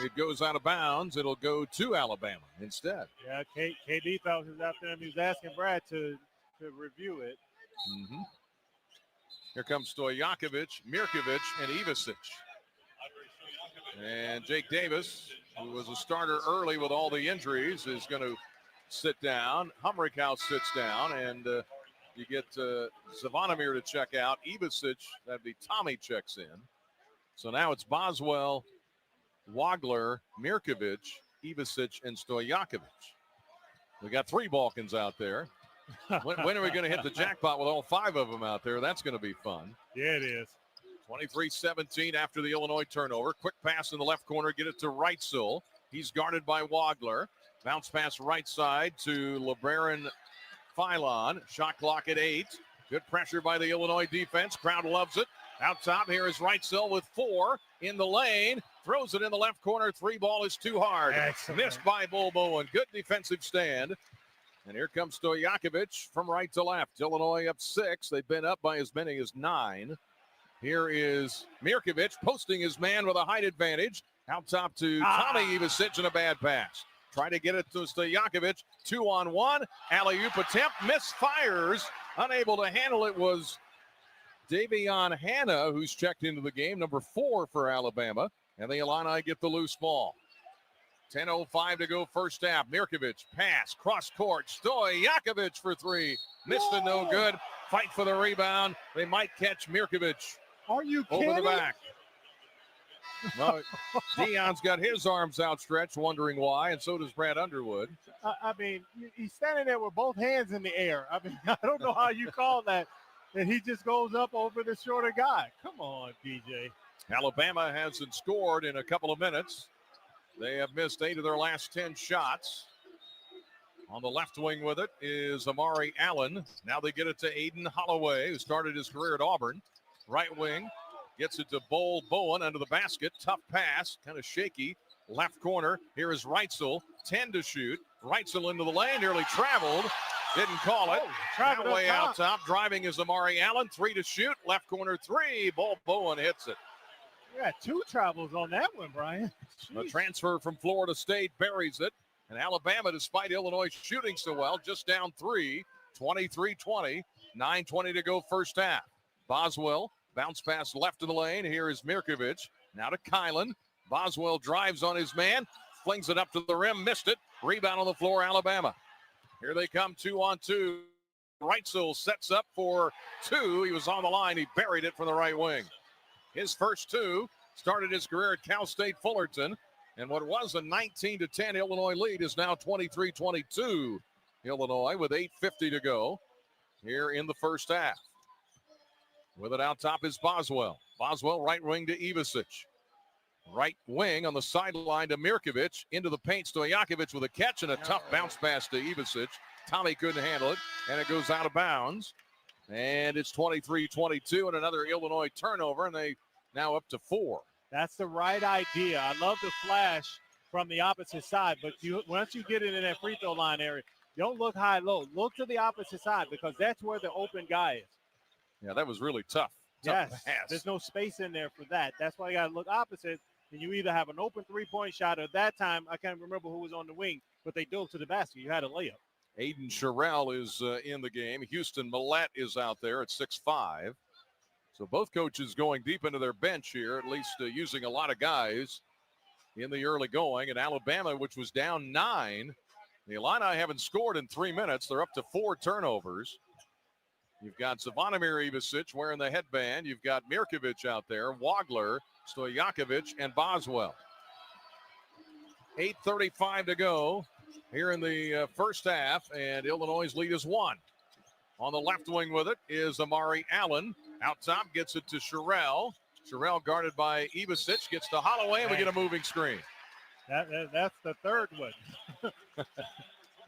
it goes out of bounds. It'll go to Alabama instead. Yeah, KD thought he was after him. He was asking Brad to review it. Mm-hmm. Here comes Stojakovic, Mirkovic, and Ivasic. And Jake Davis, who was a starter early with all the injuries, is going to sit down. Humrichhouse sits down, and you get Zvonimir to check out. Ivasic, that'd be Tommy, checks in. So now it's Boswell, Wagler, Mirkovic, Ivasic, and Stojakovic. We got 3 Balkans out there. When are we going to hit the jackpot with all 5 of them out there? That's going to be fun. Yeah, it is. 23-17 after the Illinois turnover. Quick pass in the left corner. Get it to Reitzel. He's guarded by Wagler. Bounce pass right side to LeBaron Philon. Shot clock at 8. Good pressure by the Illinois defense. Crowd loves it. Out top, here is Reitzel with 4 in the lane. Throws it in the left corner. 3 ball is too hard. Excellent. Missed by Bol Bowen. Good defensive stand. And here comes Stojakovic from right to left. Illinois up 6. They've been up by as many as 9. Here is Mirkovic posting his man with a height advantage. Out top to Tommy Ivasic and a bad pass. Try to get it to Stojakovic. 2-on-1. Alley-oop attempt. Misfires. Unable to handle it was Davion Hanna, who's checked into the game. Number 4 for Alabama. And the Illini get the loose ball. 10:05 to go first half. Mirkovic pass, cross court. Stojakovic for three. Missed it, no good. Fight for the rebound. They might catch Mirkovic. Are you over kidding? the back? Well, Dion's got his arms outstretched, wondering why, and so does Brad Underwood. I mean, he's standing there with both hands in the air. I mean, I don't know how you call that. And he just goes up over the shorter guy. Come on, DJ. Alabama hasn't scored in a couple of minutes. They have missed 8 of their last 10 shots. On the left wing with it is Amari Allen. Now they get it to Aiden Holloway, who started his career at Auburn. Right wing gets it to Bol Bowen under the basket. Tough pass, kind of shaky. Left corner, here is Reitzel. 10 to shoot. Reitzel into the lane, nearly traveled. Didn't call it. That way out top. Driving is Amari Allen. 3 to shoot. Left corner 3. Bol Bowen hits it. You got 2 travels on that one, Brian. A transfer from Florida State buries it. And Alabama, despite Illinois shooting so well, just down 3, 23-20, 9:20 to go first half. Boswell, bounce pass left of the lane. Here is Mirkovic. Now to Kylan. Boswell drives on his man, flings it up to the rim, missed it. Rebound on the floor, Alabama. Here they come 2-on-2. Reitzel sets up for 2. He was on the line. He buried it from the right wing. His first 2, started his career at Cal State Fullerton. And what was a 19-10 Illinois lead is now 23-22 Illinois with 8:50 to go here in the first half. With it out top is Boswell. Boswell right wing to Ivisic. Right wing on the sideline to Mirkovic. Into the paint, Stojakovic with a catch and a tough bounce pass to Ivisic. Tommy couldn't handle it, and it goes out of bounds. And it's 23-22 and another Illinois turnover, and they now up to 4. That's the right idea. I love the flash from the opposite side, but once you get it in that free throw line area, don't look high-low. Look to the opposite side because that's where the open guy is. Yeah, that was really tough. Yes, pass. There's no space in there for that. That's why you got to look opposite, and you either have an open three-point shot, or at that time, I can't remember who was on the wing, but they dove to the basket. You had a layup. Aiden Sherrell is in the game. Houston Millette is out there at 6'5". So both coaches going deep into their bench here, at least using a lot of guys in the early going. And Alabama, which was down 9, the Illini haven't scored in 3 minutes. They're up to 4 turnovers. You've got Zvonimir Ivisic wearing the headband. You've got Mirkovic out there, Wagler, Stojakovic, and Boswell. 8:35 to go here in the first half, and Illinois' lead is 1. On the left wing with it is Amari Allen. Out top, gets it to Sherrell. Sherrell guarded by Ivisic, gets to Holloway, and we get a moving screen. That's the third one.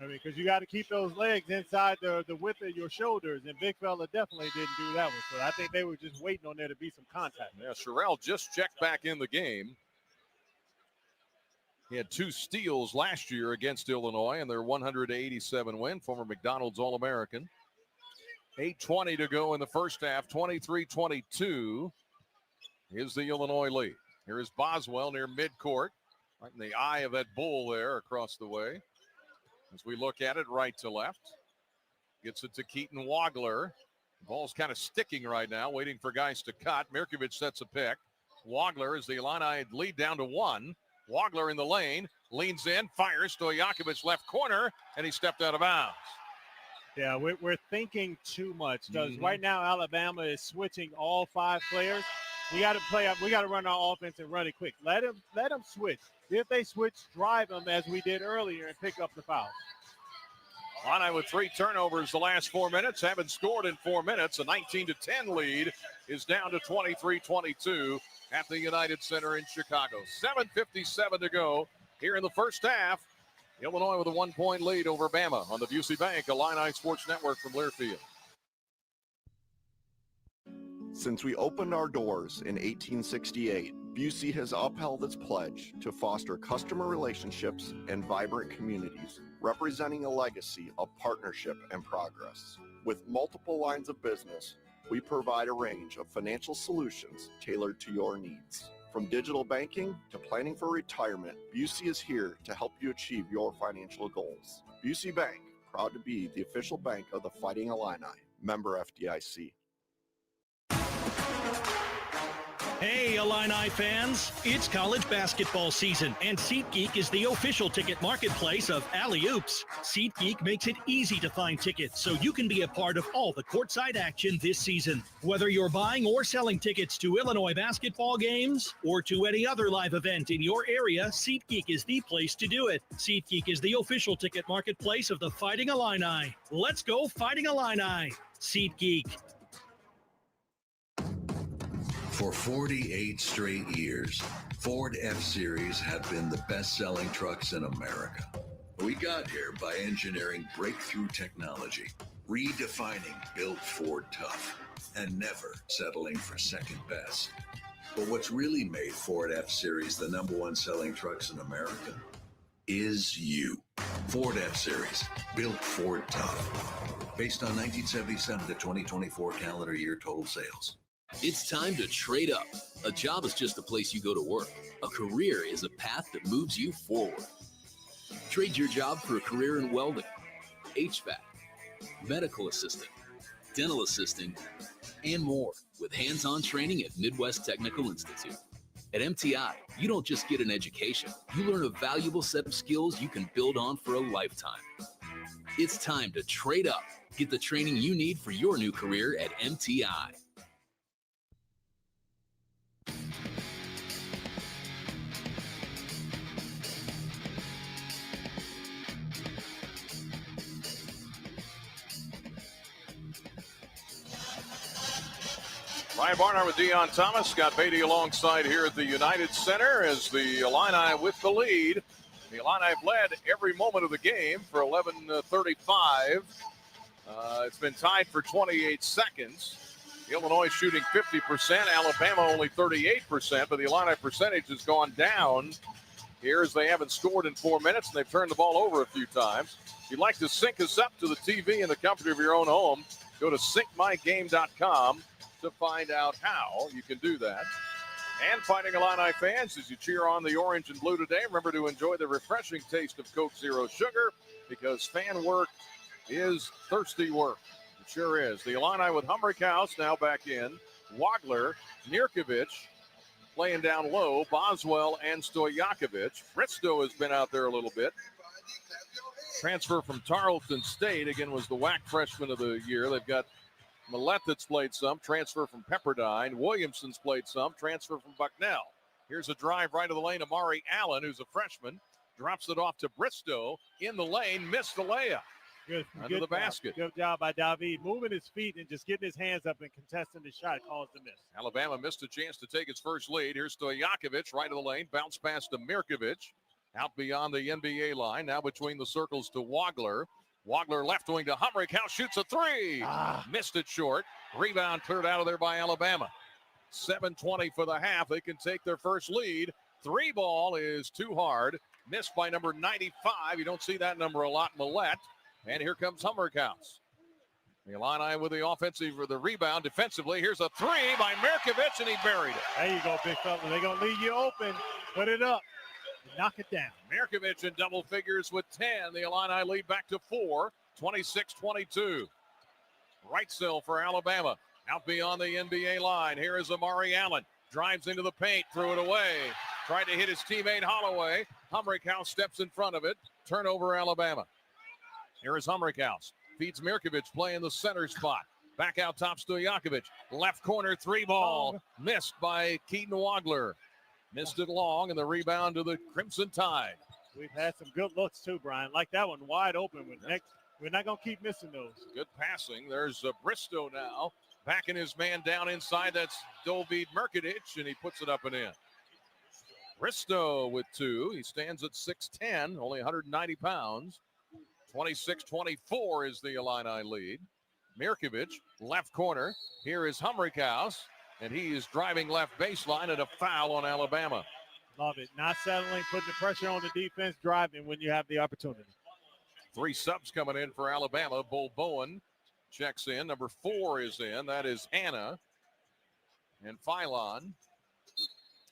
I mean, because you got to keep those legs inside the width of your shoulders, and big fella definitely didn't do that one. So I think they were just waiting on there to be some contact. Yeah, Sherrell just checked back in the game. He had 2 steals last year against Illinois in their 187 win, former McDonald's All-American. 8:20 to go in the first half, 23-22 is the Illinois lead. Here is Boswell near midcourt, right in the eye of that bull there across the way. As we look at it, right to left. Gets it to Keaton Wagler. The ball's kind of sticking right now, waiting for guys to cut. Mirkovic sets a pick. Wagler is the Illini lead down to 1. Wagler in the lane, leans in, fires. Stojakovic left corner, and he stepped out of bounds. Yeah, we're thinking too much because right now Alabama is switching all 5 players. We got to play up. We got to run our offense and run it quick. Let them switch. If they switch, drive them as we did earlier and pick up the foul. Illini with 3 turnovers the last 4 minutes. Haven't scored in 4 minutes. A 19-10 lead is down to 23-22 at the United Center in Chicago. 7:57 to go here in the first half. Illinois with a 1-point lead over Bama on the Busey Bank Illini Sports Network from Learfield. Since we opened our doors in 1868, Busey has upheld its pledge to foster customer relationships and vibrant communities, representing a legacy of partnership and progress. With multiple lines of business, we provide a range of financial solutions tailored to your needs. From digital banking to planning for retirement, Busey is here to help you achieve your financial goals. Busey Bank, proud to be the official bank of the Fighting Illini. Member FDIC. Hey, Illini fans, it's college basketball season, and SeatGeek is the official ticket marketplace of Alley Oops. SeatGeek makes it easy to find tickets so you can be a part of all the courtside action this season. Whether you're buying or selling tickets to Illinois basketball games or to any other live event in your area, SeatGeek is the place to do it. SeatGeek is the official ticket marketplace of the Fighting Illini. Let's go Fighting Illini. SeatGeek. For 48 straight years, Ford F-Series have been the best-selling trucks in America. We got here by engineering breakthrough technology, redefining Built Ford Tough, and never settling for second best. But what's really made Ford F-Series the #1 selling trucks in America is you. Ford F-Series, Built Ford Tough. Based on 1977 to 2024 calendar year total sales. It's time to trade up. A job is just a place you go to work. A career is a path that moves you forward. Trade your job for a career in welding, HVAC, medical assistant, dental assistant, and more with hands-on training at Midwest Technical Institute. At MTI, you don't just get an education. You learn a valuable set of skills you can build on for a lifetime. It's time to trade up. Get the training you need for your new career at MTI. Ryan Barnhart with Deion Thomas. Scott Beatty alongside here at the United Center as the Illini with the lead. The Illini have led every moment of the game for 11:35. It's been tied for 28 seconds. Illinois shooting 50%, Alabama only 38%, but the Illini percentage has gone down here as they haven't scored in 4 minutes, and they've turned the ball over a few times. If you'd like to sync us up to the TV in the comfort of your own home, go to syncmygame.com to find out how you can do that. And Fighting Illini fans, as you cheer on the orange and blue today, remember to enjoy the refreshing taste of Coke Zero Sugar, because fan work is thirsty work. It sure is. The Illini with Humrickhouse now back in. Wagler, Nurkovic playing down low. Boswell and Stojakovic. Bristow has been out there a little bit. Transfer from Tarleton State, again, was the WAC freshman of the year. They've got Millette that's played some, transfer from Pepperdine. Williamson's played some, transfer from Bucknell. Here's a drive right of the lane. Amari Allen, who's a freshman, drops it off to Bristow in the lane, missed the layup. Under the basket. Good job by David, moving his feet and just getting his hands up and contesting the shot caused the miss. Alabama missed a chance to take its first lead. Here's Stojakovic right of the lane, bounce pass to Mirkovic, out beyond the NBA line, now between the circles to Wagler. Wagler left wing to Humrickhouse, shoots a three. Missed it short. Rebound cleared out of there by Alabama. 7:20 for the half. They can take their first lead. Three ball is too hard. Missed by number 95. You don't see that number a lot, Millette. And here comes Humrickhouse. The Illini with the offensive or the rebound defensively. Here's a three by Mirkovic, and he buried it. There you go, big fella. They're going to leave you open. Put it up. Knock it down. Mirkovic in double figures with 10. The Illini lead back to 4, 26-22. Wrightsell for Alabama. Out beyond the NBA line. Here is Amari Allen. Drives into the paint, threw it away. Tried to hit his teammate Holloway. Humrickhouse steps in front of it. Turnover Alabama. Here is Humrickhouse. Feeds Mirkovic, playing the center spot. Back out top, Stojakovic. Left corner, three ball. Missed by Keaton Wagler. Missed it long, and the rebound to the Crimson Tide. We've had some good looks too, Brian. Like that one wide open. We're not going to keep missing those. Good passing. There's Bristow now. Backing his man down inside. That's Dovid Mirkovic, and he puts it up and in. Bristow with two. He stands at 6'10", only 190 pounds. 26-24 is the Illini lead. Mirkovic, left corner. Here is Humrickhouse, and he is driving left baseline, and a foul on Alabama. Love it. Not settling, putting the pressure on the defense, driving when you have the opportunity. Three subs coming in for Alabama. Bull Bowen checks in. Number 4 is in. That is Hannah and Philon.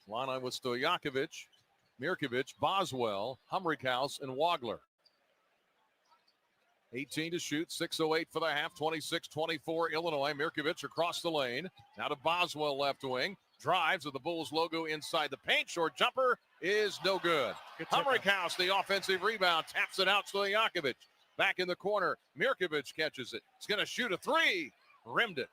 Illini with Stojakovic, Mirkovic, Boswell, Humrickhouse, and Wagler. 18 to shoot, 6:08 for the half, 26-24 Illinois. Mirkovic across the lane. Now to Boswell left wing. Drives with the Bulls logo inside the paint. Short jumper is no good. Humrick House, the offensive rebound, taps it out. Stojakovic back in the corner. Mirkovic catches it. He's going to shoot a three. Rimmed it.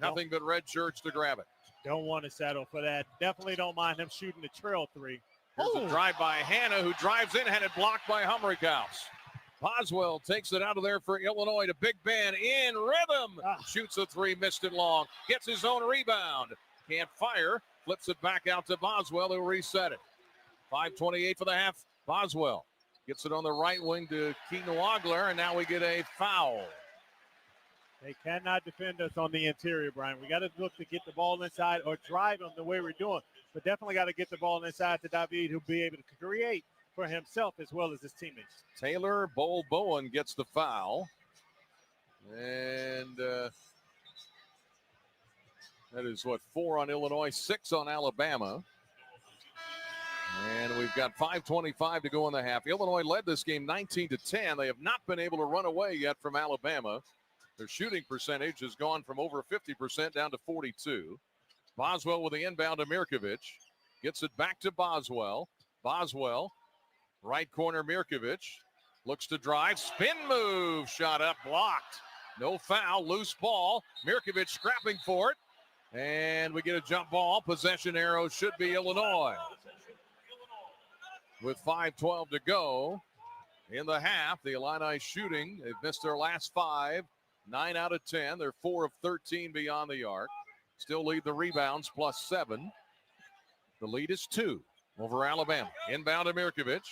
Nothing but red shirts to grab it. Don't want to settle for that. Definitely don't mind him shooting the trail three. Here's a drive by Hannah, who drives in, had it blocked by Humrick House. Boswell takes it out of there for Illinois to Big Ben in rhythm. Shoots a three, missed it long. Gets his own rebound. Can't fire. Flips it back out to Boswell, who reset it. 5:28 for the half. Boswell gets it on the right wing to Keaton Wagler, and now we get a foul. They cannot defend us on the interior, Brian. We got to look to get the ball inside or drive them the way we're doing. But definitely got to get the ball inside to David, who'll be able to create for himself as well as his teammates. Taylor Bowen gets the foul. And that is, 4 on Illinois, 6 on Alabama. And we've got 5:25 to go in the half. Illinois led this game 19-10. They have not been able to run away yet from Alabama. Their shooting percentage has gone from over 50% down to 42. Boswell with the inbound to Mirkovic. Gets it back to Boswell. Boswell, right corner Mirkovic. Looks to drive. Spin move. Shot up, blocked. No foul. Loose ball. Mirkovic scrapping for it. And we get a jump ball. Possession arrow should be Illinois. With 5:12 to go in the half, the Illini shooting. They've missed their last 5. 9 out of 10. They're 4 of 13 beyond the arc. Still lead the rebounds +7. The lead is 2 over Alabama. Inbound to Mirkovic.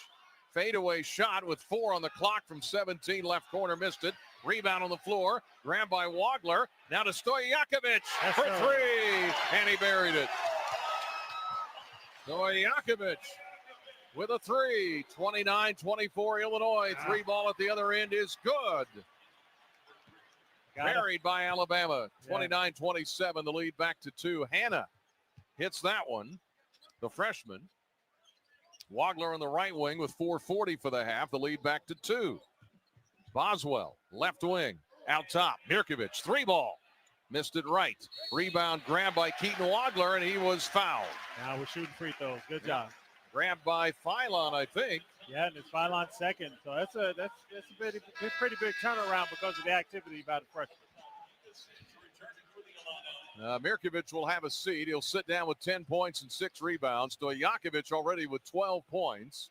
Fadeaway shot with 4 on the clock from 17. Left corner, missed it. Rebound on the floor. Grabbed by Wagler. Now to Stojakovic for 3. And he buried it. Stojakovic with a 3. 29-24 Illinois. 3 ball at the other end is good. Buried by Alabama. 29-27, the lead back to 2. Hannah hits that one, the freshman. Wagler on the right wing with 4:40 for the half, the lead back to 2. Boswell, left wing, out top. Mirkovic, 3 ball. Missed it right. Rebound grabbed by Keaton Wagler, and he was fouled. Now we're shooting free throws. Good job. Grabbed by Philon, I think. Yeah, and it's Philon second. So that's a pretty big turnaround because of the activity by the freshman. Mirkovic will have a seat. He'll sit down with 10 points and 6 rebounds. Stojakovic already with 12 points.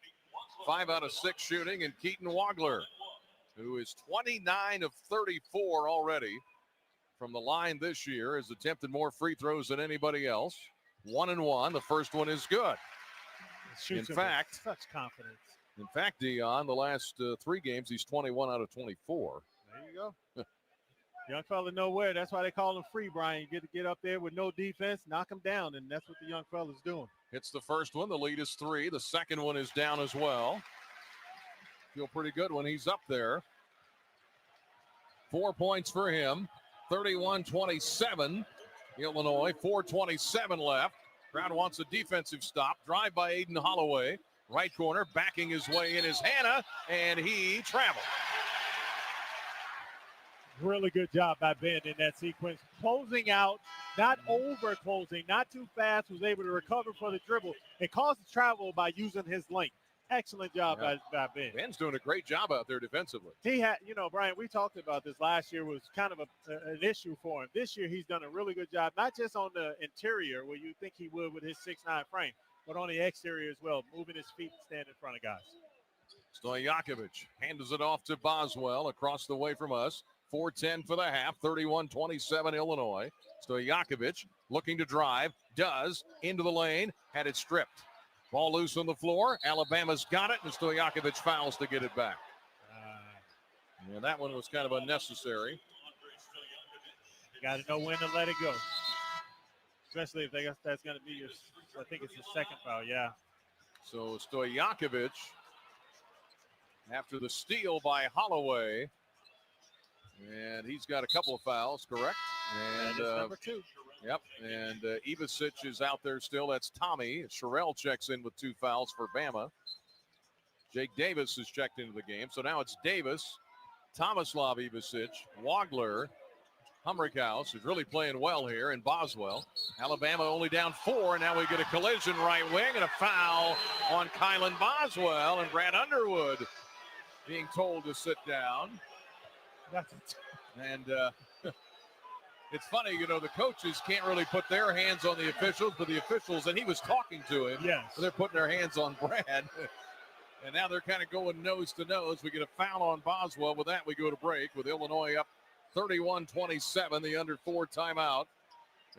5 out of 6 shooting. And Keaton Wagler, who is 29 of 34 already from the line this year, has attempted more free throws than anybody else. 1-1. The first one is good. In fact, such confidence. In fact, Dion, the last 3 games, he's 21 out of 24. There you go. Young fella nowhere. That's why they call him free, Brian. You get to get up there with no defense, knock him down, and that's what the young fella's doing. Hits the first one. The lead is 3. The second one is down as well. Feel pretty good when he's up there. 4 points for him. 31-27. Illinois, 4:27 left. Crowd wants a defensive stop. Drive by Aiden Holloway. Right corner, backing his way in is Hannah, and he traveled. Really good job by Ben in that sequence. Closing out, not over closing, not too fast, was able to recover for the dribble and caused the travel by using his length. Excellent job by Ben. Ben's doing a great job out there defensively. He had, Brian, we talked about this last year was kind of an issue for him. This year he's done a really good job, not just on the interior where you think he would with his 6'9" frame, but on the exterior as well, moving his feet and standing in front of guys. Stojakovic hands it off to Boswell across the way from us. 4:10 for the half, 31-27 Illinois. Stojakovic looking to drive, does, into the lane, had it stripped. Ball loose on the floor. Alabama's got it, and Stojakovic fouls to get it back. And that one was kind of unnecessary. You got to know when to let it go. Especially if that's going to be your, I think it's his second foul, yeah. So Stojakovic, after the steal by Holloway, and he's got a couple of fouls, correct? And number 2. Yep, and Ivasic is out there still. That's Tommy. Sherrell checks in with 2 fouls for Bama. Jake Davis has checked into the game. So now it's Davis, Tomislav Ivasic, Wagler, Humrick House, who's really playing well here, and Boswell. Alabama only down 4, and now we get a collision right wing and a foul on Kylan Boswell, and Brad Underwood being told to sit down. And it's funny, you know, the coaches can't really put their hands on the officials, but the officials, and he was talking to him, yes, they're putting their hands on Brad. And now they're kind of going nose to nose. We get a foul on Boswell. With that, we go to break with Illinois up 31-27, the under 4 timeout.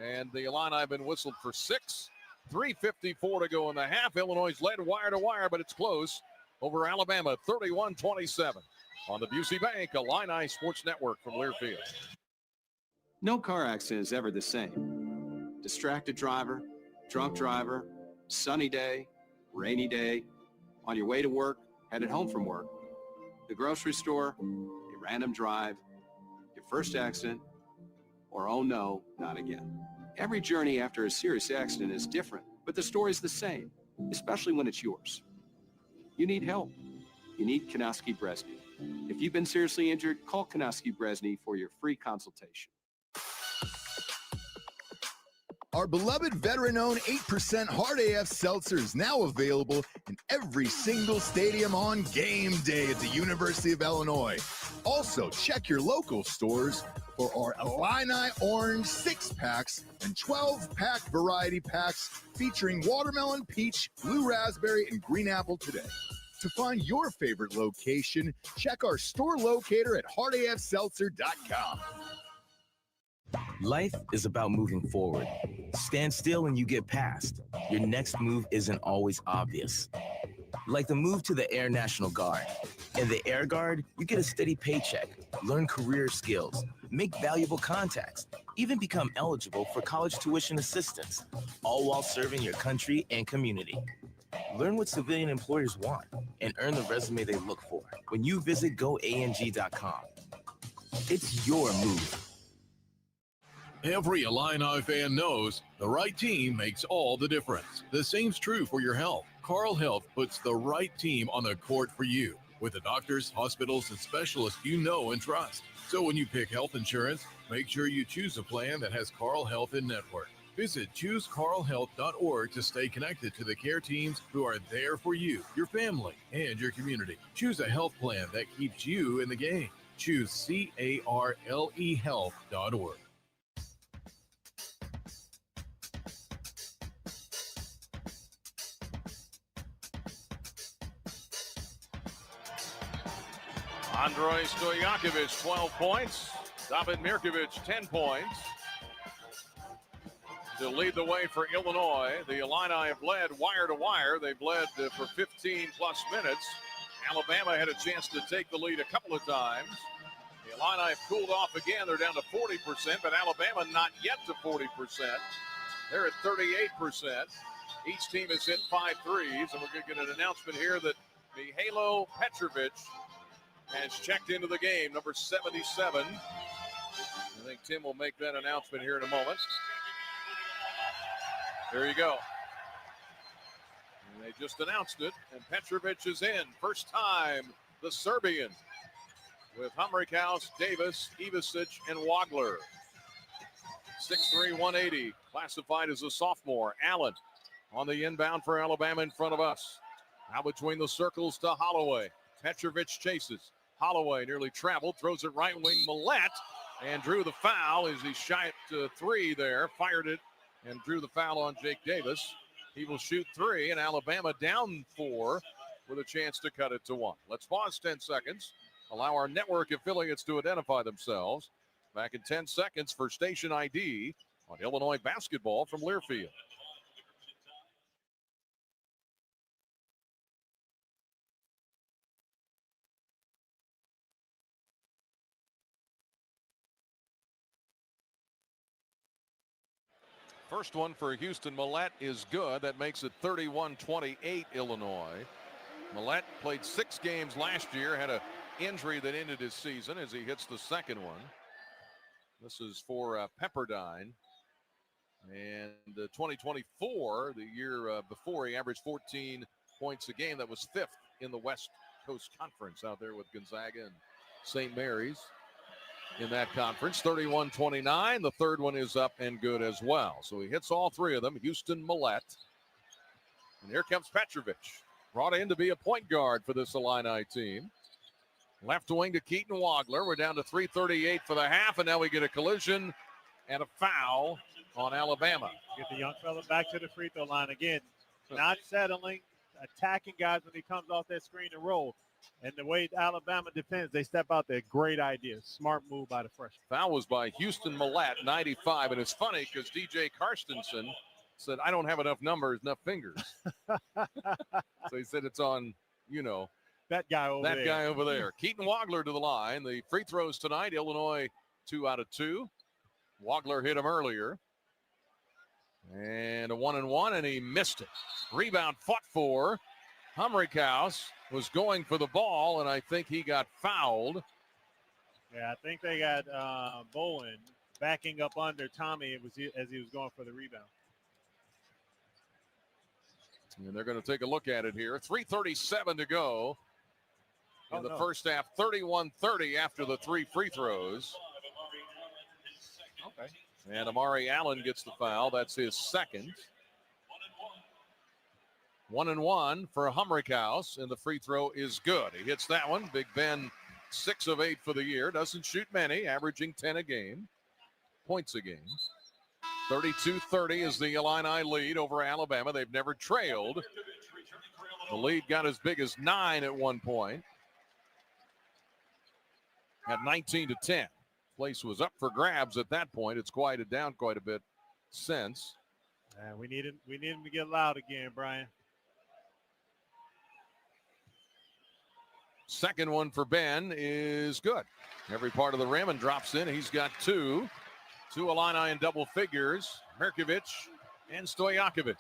And the Illini have been whistled for 6. 3:54 to go in the half. Illinois led wire to wire, but it's close over Alabama, 31-27 on the Busey Bank Illini Sports Network from Learfield. No car accident is ever the same. Distracted driver, drunk driver, sunny day, rainy day, on your way to work, headed home from work, the grocery store, a random drive, your first accident, or oh no, not again. Every journey after a serious accident is different, but the story's the same, especially when it's yours. You need help. You need Kanowski Bresney. If you've been seriously injured, call Kanowski Bresney for your free consultation. Our beloved veteran-owned 8% Hard AF Seltzer is now available in every single stadium on game day at the University of Illinois. Also, check your local stores for our Illini Orange 6-packs and 12-pack variety packs featuring watermelon, peach, blue raspberry, and green apple today. To find your favorite location, check our store locator at hardafseltzer.com. Life is about moving forward. Stand still and you get past. Your next move isn't always obvious. Like the move to the Air National Guard. In the Air Guard, you get a steady paycheck, learn career skills, make valuable contacts, even become eligible for college tuition assistance, all while serving your country and community. Learn what civilian employers want and earn the resume they look for when you visit goang.com. It's your move. Every Illini fan knows the right team makes all the difference. The same's true for your health. Carl Health puts the right team on the court for you with the doctors, hospitals, and specialists you know and trust. So when you pick health insurance, make sure you choose a plan that has Carl Health in network. Visit choosecarlhealth.org to stay connected to the care teams who are there for you, your family, and your community. Choose a health plan that keeps you in the game. Choose CARLE health.org. Andrei Stojakovic, 12 points. David Mirkovic, 10 points. To lead the way for Illinois, the Illini have led wire to wire. They've led for 15-plus minutes. Alabama had a chance to take the lead a couple of times. The Illini have cooled off again. They're down to 40%, but Alabama not yet to 40%. They're at 38%. Each team has hit 5 threes, and we're going to get an announcement here that Mihailo Petrovic has checked into the game, number 77. I think Tim will make that announcement here in a moment. There you go. And they just announced it, and Petrovic is in. First time, the Serbian, with Humrick House, Davis, Ivisic, and Wagler. 6'3", 180, classified as a sophomore. Allen on the inbound for Alabama in front of us. Now between the circles to Holloway. Petrovic chases. Holloway nearly traveled, throws it right wing. Millett, and drew the foul as he shot 3 there, fired it, and drew the foul on Jake Davis. He will shoot 3, and Alabama down 4 with a chance to cut it to 1. Let's pause 10 seconds. Allow our network affiliates to identify themselves. Back in 10 seconds for station ID on Illinois basketball from Learfield. First one for Houston Millett is good. That makes it 31-28 Illinois. Millett played 6 games last year, had an injury that ended his season as he hits the second one. This is for Pepperdine. And 2024, the year before, he averaged 14 points a game. That was 5th in the West Coast Conference out there with Gonzaga and St. Mary's. in that conference, 31-29. The third one is up and good as well. So he hits all three of them. Houston Millette. And here comes Petrovic, brought in to be a point guard for this Illini team. Left wing to Keaton Wagler. We're down to 3:38 for the half, and now we get a collision and a foul on Alabama. Get the young fella back to the free throw line again. Not settling, attacking guys when he comes off that screen and roll. And the way Alabama defends, they step out there. Great idea. Smart move by the freshman. Foul was by Houston Millette, 95. And it's funny because DJ Karstensen said, I don't have enough numbers, enough fingers. So he said it's on, that guy over there. Keaton Wagler to the line. The free throws tonight, Illinois 2 out of 2. Wagler hit him earlier. And a 1-and-1, and he missed it. Rebound fought for. Humrichhaus was going for the ball, and I think he got fouled. Yeah, I think they got Bowen backing up under Tommy as he was going for the rebound. And they're going to take a look at it here. 3:37 to go in the first half. 31-30 after the 3 free throws. Okay. And Amari Allen gets the foul. That's his second. 1-and-1 for Humrichhaus, and the free throw is good. He hits that one. Big Ben, 6 of 8 for the year. Doesn't shoot many, averaging 10 a game. Points a game. 32-30 is the Illini lead over Alabama. They've never trailed. The lead got as big as 9 at one point. At 19-10. Place was up for grabs at that point. It's quieted down quite a bit since. We need him to get loud again, Brian. Second one for Ben is good. Every part of the rim and drops in. He's got 2. 2 Illini in double figures. Mirkovic and Stojakovic.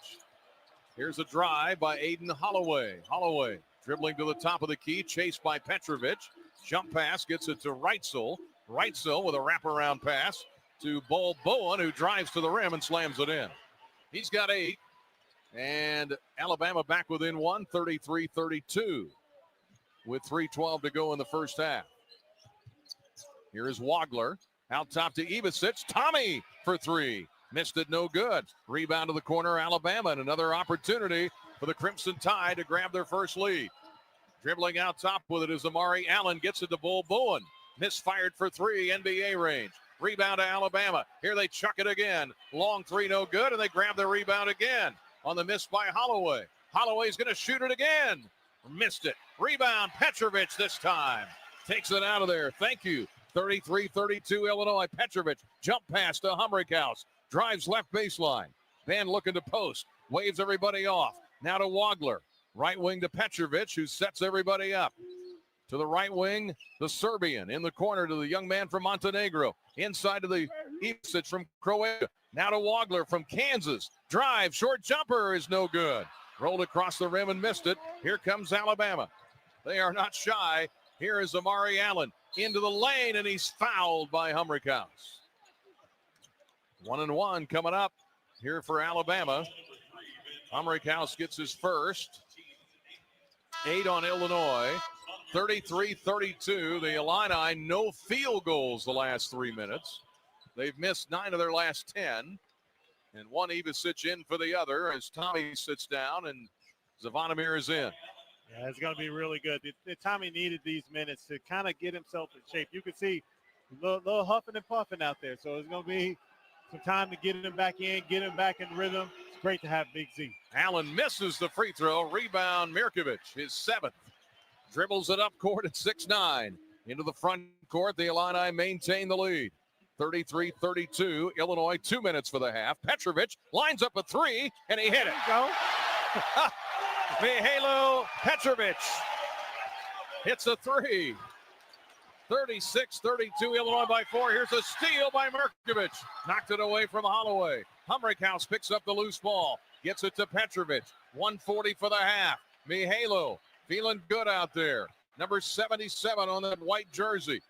Here's a drive by Aiden Holloway. Holloway dribbling to the top of the key, chased by Petrovic. Jump pass gets it to Reitzel. Reitzel with a wraparound pass to Bol Bowen, who drives to the rim and slams it in. He's got 8. And Alabama back within 1, 33-32. With 3:12 to go in the first half. Here is Wagler. Out top to Ivicic. Tommy for 3. Missed it, no good. Rebound to the corner, Alabama. And another opportunity for the Crimson Tide to grab their first lead. Dribbling out top with it is Amari Allen. Gets it to Bol Bowen. Misfired for 3, NBA range. Rebound to Alabama. Here they chuck it again. Long 3, no good. And they grab the rebound again on the miss by Holloway. Holloway's going to shoot it again. Missed it. Rebound, Petrovic this time. Takes it out of there. Thank you. 33-32 Illinois. Petrovic. Jump pass to Humrichhaus. Drives left baseline. Ben looking to post. Waves everybody off. Now to Wagler. Right wing to Petrovic, who sets everybody up. To the right wing, the Serbian. In the corner to the young man from Montenegro. Inside to the Ivicic from Croatia. Now to Wagler from Kansas. Drive. Short jumper is no good. Rolled across the rim and missed it. Here comes Alabama. They are not shy. Here is Amari Allen into the lane, and he's fouled by Humrichhaus. 1-and-1 coming up here for Alabama. Humrichhaus gets his first. 8 on Illinois. 33-32. The Illini, no field goals the last 3 minutes. They've missed 9 of their last 10. And one Ivicic in for the other as Tommy sits down and Zavonimir is in. Yeah, it's going to be really good. Tommy needed these minutes to kind of get himself in shape. You can see a little huffing and puffing out there. So it's going to be some time to get him back in, get him back in rhythm. It's great to have Big Z. Allen misses the free throw. Rebound, Mirkovic, his 7th. Dribbles it up court at 6'9". Into the front court, the Illini maintain the lead. 33-32, Illinois, 2 minutes for the half. Petrovic lines up a 3, and he hit it. Go. Mihailo Petrovic hits a 3. 36-32, Illinois by 4. Here's a steal by Mirkovic. Knocked it away from Holloway. Humrichhaus picks up the loose ball. Gets it to Petrovic. 1:40 for the half. Mihailo feeling good out there. Number 77 on that white jersey.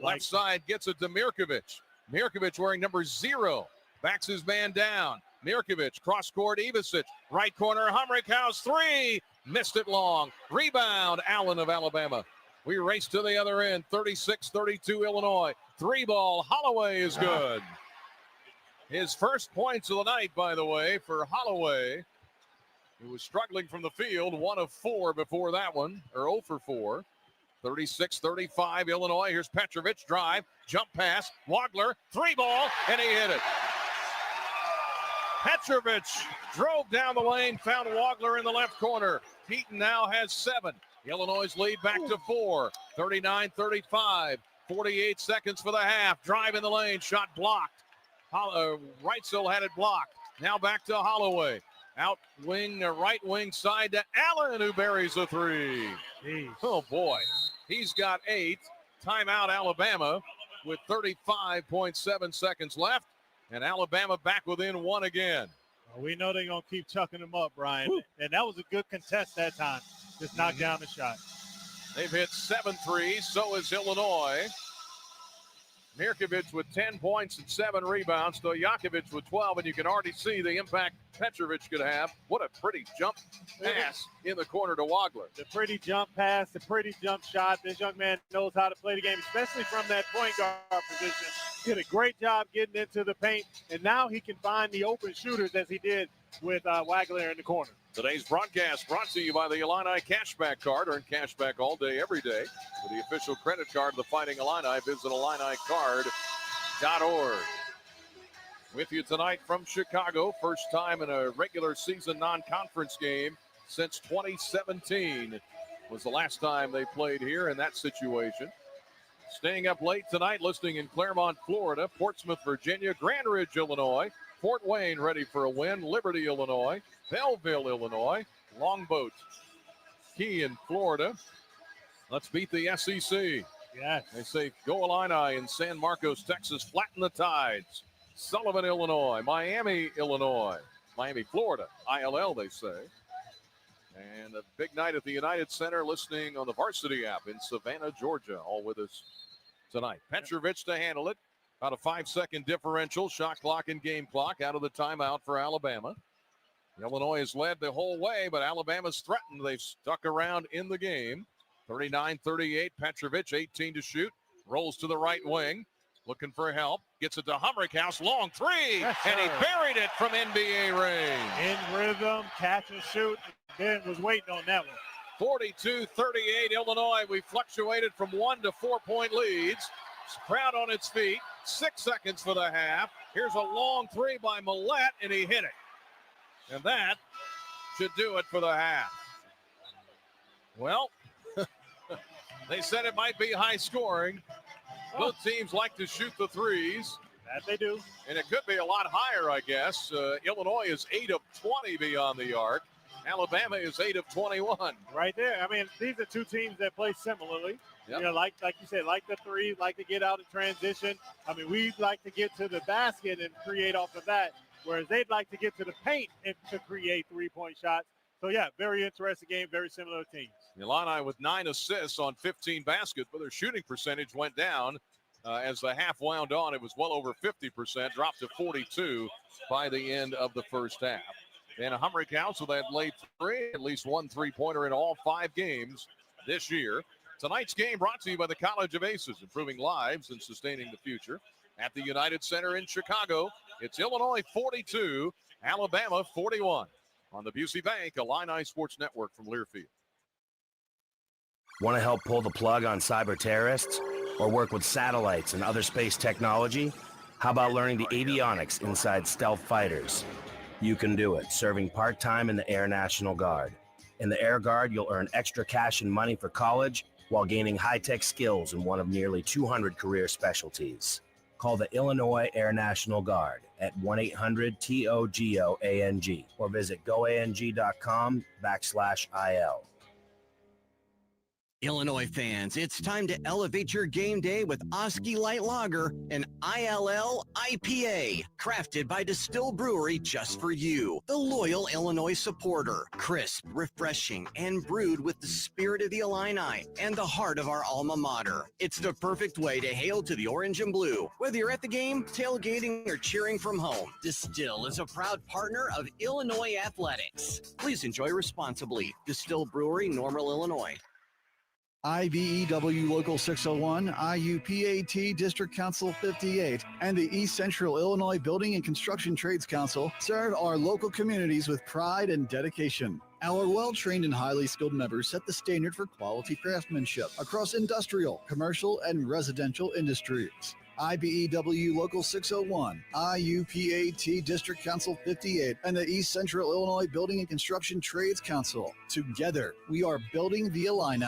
Left side gets it to Mirkovic. Mirkovic wearing number 0. Backs his man down. Mirkovic, cross court, Ivicic. Right corner, Humrichhaus, 3. Missed it long. Rebound, Allen of Alabama. We race to the other end. 36-32 Illinois. 3-ball. Holloway is good. His first points of the night, by the way, for Holloway, who was struggling from the field. 1 of 4 before that one, or 0 for 4. 36-35 Illinois. Here's Petrovic. Drive. Jump pass. Wagler. 3-ball. And he hit it. Petrovic drove down the lane, found Wagler in the left corner. Heaton now has 7. Illinois' lead back to 4. 39-35. 48 seconds for the half. Drive in the lane. Shot blocked. Reitzel had it blocked. Now back to Holloway. Out wing, right wing side to Allen, who buries the 3. Jeez. Oh, boy. He's got 8. Timeout, Alabama, with 35.7 seconds left. And Alabama back within 1 again. Well, we know they're going to keep chucking them up, Brian. Woo. And that was a good contest that time. Just knocked down the shot. They've hit 7 threes. So is Illinois. Mirkovic with 10 points and 7 rebounds. Stojakovic with 12. And you can already see the impact Petrovic could have. What a pretty jump pass in the corner to Wagler. The pretty jump pass, the pretty jump shot. This young man knows how to play the game, especially from that point guard position. Did a great job getting into the paint, and now he can find the open shooters as he did with Wagler in the corner. Today's broadcast brought to you by the Illini Cashback Card. Earn cashback all day, every day. For the official credit card of the Fighting Illini, visit IlliniCard.org. With you tonight from Chicago. First time in a regular season non-conference game since 2017 was the last time they played here in that situation. Staying up late tonight, listening in Claremont, Florida, Portsmouth, Virginia, Grand Ridge, Illinois, Fort Wayne ready for a win, Liberty, Illinois, Belleville, Illinois, Longboat Key in Florida. Let's beat the SEC. Yes. They say go Illini in San Marcos, Texas, flatten the tides. Sullivan, Illinois, Miami, Illinois, Miami, Florida, ILL, they say. And a big night at the United Center, listening on the Varsity app in Savannah, Georgia, all with us tonight. Petrovic to handle it. About a 5-second differential, shot clock and game clock out of the timeout for Alabama. Illinois has led the whole way, but Alabama's threatened. They've stuck around in the game. 39-38, Petrovic, 18 to shoot, rolls to the right wing. Looking for help. Gets it to Humrickhouse. Long 3. Yes, and he buried it from NBA range. In rhythm, catch and shoot. Ben was waiting on that one. 42-38 Illinois. We fluctuated from 1 to 4-point leads. Crowd on its feet. 6 seconds for the half. Here's a long 3 by Millette, and he hit it. And that should do it for the half. Well, they said it might be high scoring. Both teams like to shoot the threes. That they do. And it could be a lot higher, I guess. Illinois is 8 of 20 beyond the arc. Alabama is 8 of 21. Right there. I mean, these are two teams that play similarly. Yep. You know, like you said, like the three, like to get out of transition. I mean, we'd like to get to the basket and create off of that, whereas they'd like to get to the paint and to create three-point shots. So, yeah, very interesting game, very similar teams. Illini with 9 assists on 15 baskets, but their shooting percentage went down as the half wound on. It was well over 50%, dropped to 42 by the end of the first half. And Humrickhouse with that late 3, at least 1 3-pointer in all 5 games this year. Tonight's game brought to you by the College of Aces, improving lives and sustaining the future. At the United Center in Chicago, it's Illinois 42, Alabama 41. On the Busey Bank, Illini Sports Network from Learfield. Want to help pull the plug on cyber terrorists or work with satellites and other space technology? How about learning the avionics inside stealth fighters? You can do it, serving part-time in the Air National Guard. In the Air Guard, you'll earn extra cash and money for college while gaining high-tech skills in one of nearly 200 career specialties. Call the Illinois Air National Guard at 1-800-TOGOANG or visit goang.com/IL. Illinois fans, it's time to elevate your game day with Oski Light Lager, an ILL IPA, crafted by Distill Brewery just for you, the loyal Illinois supporter. Crisp, refreshing, and brewed with the spirit of the Illini and the heart of our alma mater. It's the perfect way to hail to the orange and blue. Whether you're at the game, tailgating, or cheering from home, Distill is a proud partner of Illinois Athletics. Please enjoy responsibly. Distill Brewery, Normal, Illinois. IBEW Local 601, IUPAT District Council 58, and the East Central Illinois Building and Construction Trades Council serve our local communities with pride and dedication. Our well-trained and highly skilled members set the standard for quality craftsmanship across industrial, commercial, and residential industries. IBEW Local 601, IUPAT District Council 58, and the East Central Illinois Building and Construction Trades Council. Together, we are building the Illini.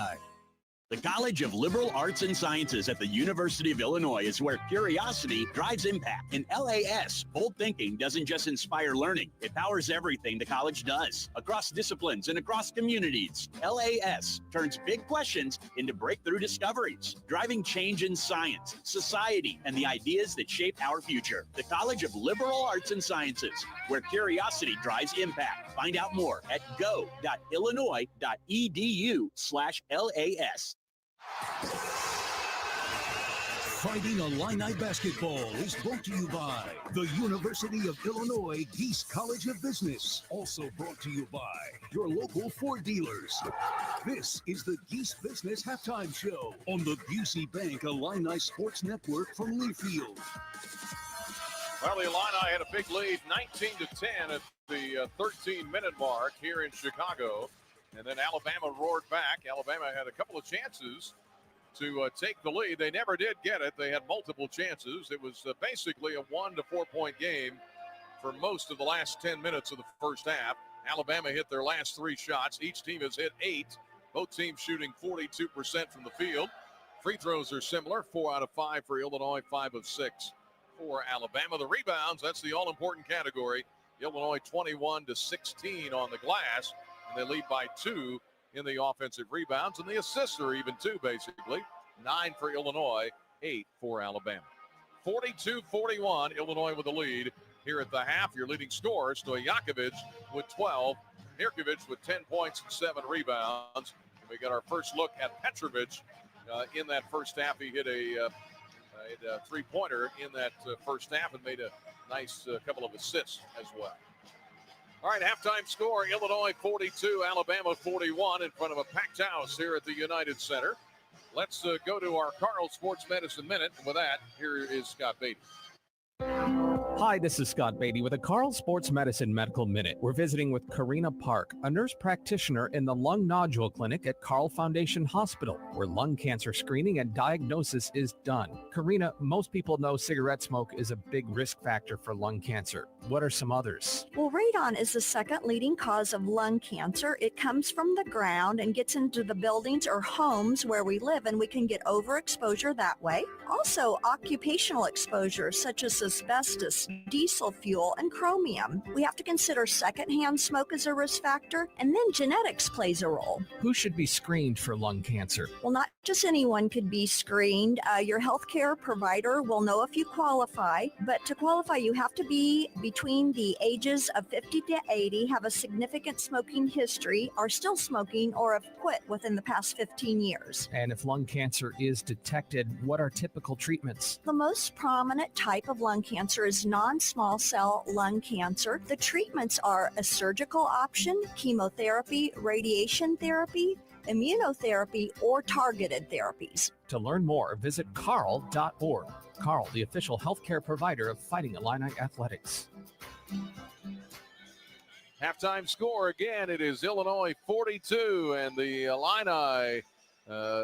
The College of Liberal Arts and Sciences at the University of Illinois is where curiosity drives impact. In LAS, bold thinking doesn't just inspire learning, it powers everything the college does, across disciplines and across communities. LAS turns big questions into breakthrough discoveries, driving change in science, society, and the ideas that shape our future. The College of Liberal Arts and Sciences, where curiosity drives impact. Find out more at go.illinois.edu/LAS. Fighting Illini basketball is brought to you by the University of Illinois Geese College of Business. Also brought to you by your local Ford dealers. This is the Geese Business Halftime Show on the Busey Bank Illini Sports Network from Learfield. Well, the Illini had a big lead, 19-10 at the 13-minute mark here in Chicago. And then Alabama roared back. Alabama had a couple of chances to take the lead. They never did get it. They had multiple chances. It was basically a 1 to 4 point game for most of the last 10 minutes of the first half. Alabama hit their last 3 shots. Each team has hit 8. Both teams shooting 42% from the field. Free throws are similar. 4 out of 5 for Illinois, 5 of 6 for Alabama. The rebounds, that's the all-important category. Illinois 21-16 on the glass. And they lead by 2 in the offensive rebounds. And the assists are even 2, basically. 9 for Illinois, 8 for Alabama. 42-41, Illinois with the lead here at the half. Your leading scorer, Stojakovic with 12. Mirkovic with 10 points and 7 rebounds. And we got our first look at Petrovic in that first half. He hit a three-pointer in that first half and made a nice couple of assists as well. All right, halftime score, Illinois 42, Alabama 41 in front of a packed house here at the United Center. Let's go to our Carl Sports Medicine Minute. And with that, here is Scott Beatty. Hi, this is Scott Beatty with a Carl Sports Medicine Medical Minute. We're visiting with Karina Park, a nurse practitioner in the Lung Nodule Clinic at Carl Foundation Hospital, where lung cancer screening and diagnosis is done. Karina, most people know cigarette smoke is a big risk factor for lung cancer. What are some others? Well, radon is the second leading cause of lung cancer. It comes from the ground and gets into the buildings or homes where we live, and we can get overexposure that way. Also, occupational exposure, such as asbestos, diesel fuel, and chromium. We have to consider secondhand smoke as a risk factor, and then genetics plays a role. Who should be screened for lung cancer? Well, not just anyone could be screened. Your healthcare provider will know if you qualify, but to qualify, you have to be between the ages of 50 to 80, have a significant smoking history, are still smoking, or have quit within the past 15 years. And if lung cancer is detected, what are typical treatments? The most prominent type of lung cancer is non-small cell lung cancer. The treatments are a surgical option, chemotherapy, radiation therapy, immunotherapy, or targeted therapies. To learn more, visit carl.org. Carl, the official healthcare provider of Fighting Illini Athletics. Halftime score again, it is Illinois 42 and the Illini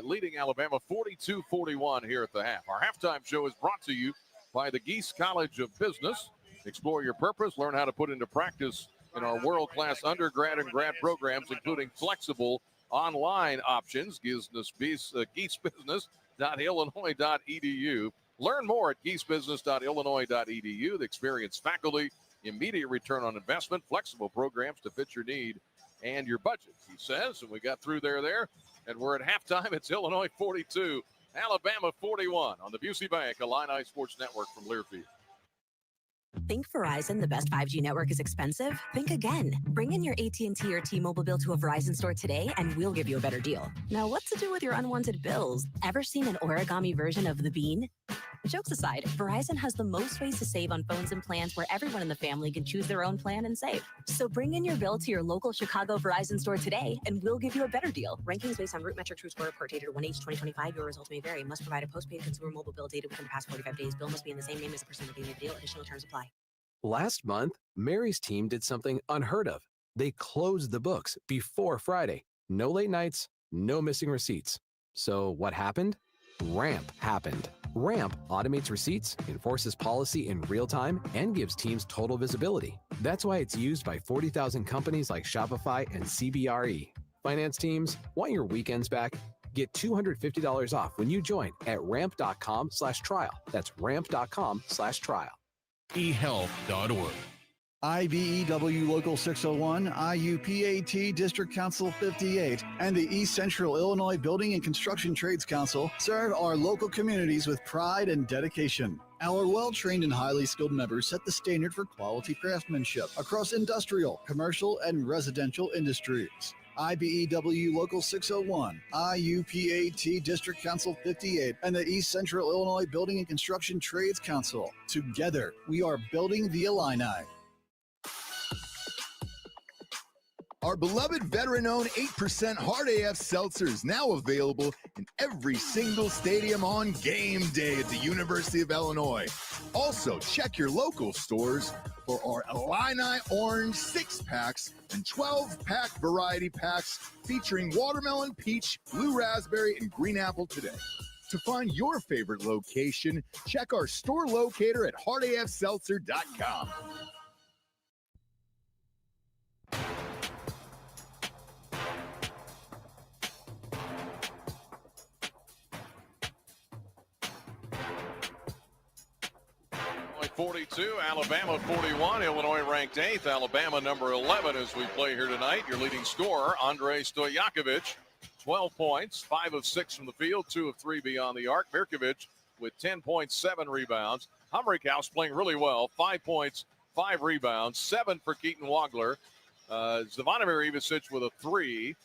leading Alabama 42-41 here at the half. Our halftime show is brought to you by the Geese College of Business. Explore your purpose, learn how to put into practice in our world-class undergrad and grad programs, including flexible online options. geesebusiness.illinois.edu. Learn more at geesebusiness.illinois.edu. The experienced faculty, immediate return on investment, flexible programs to fit your need and your budget, he says. And we got through there, and we're at halftime. It's Illinois 42, Alabama 41 on the Busey Bank Illini Sports Network from Learfield. Think Verizon, the best 5G network, is expensive? Think again. Bring in your AT&T or T-Mobile bill to a Verizon store today and we'll give you a better deal. Now, what to do with your unwanted bills? Ever seen an origami version of the bean? Jokes aside, Verizon has the most ways to save on phones and plans where everyone in the family can choose their own plan and save. So bring in your bill to your local Chicago Verizon store today, and we'll give you a better deal. Rankings based on Root Metric True Score report dated 1H2025. Your results may vary. Must provide a postpaid consumer mobile bill dated within the past 45 days. Bill must be in the same name as the person looking at the deal. Additional terms apply. Last month, Mary's team did something unheard of. They closed the books before Friday. No late nights, no missing receipts. So what happened? RAMP happened. RAMP automates receipts, enforces policy in real time, and gives teams total visibility. That's why it's used by 40,000 companies like Shopify and CBRE. Finance teams, want your weekends back? Get $250 off when you join at ramp.com/trial. That's ramp.com/trial. eHealth.org. IBEW Local 601, IUPAT District Council 58, and the East Central Illinois Building and Construction Trades Council serve our local communities with pride and dedication. Our well-trained and highly skilled members set the standard for quality craftsmanship across industrial, commercial, and residential industries. IBEW Local 601, IUPAT District Council 58, and the East Central Illinois Building and Construction Trades Council. Together, we are building the Illini. Our beloved veteran-owned 8% Hard AF Seltzers now available in every single stadium on game day at the University of Illinois. Also, check your local stores for our Illini Orange 6-packs and 12-pack variety packs featuring watermelon, peach, blue raspberry, and green apple today. To find your favorite location, check our store locator at hardafseltzer.com. Illinois 42, Alabama 41. Illinois ranked 8th. Alabama number 11 as we play here tonight. Your leading scorer, Andrei Stojakovic, 12 points, 5 of 6 from the field, 2 of 3 beyond the arc. Mirkovic with 10.7 rebounds. Humrichhouse playing really well, 5 points, 5 rebounds, 7 for Keaton Wagler. Zvonimir Ivicic with a 3.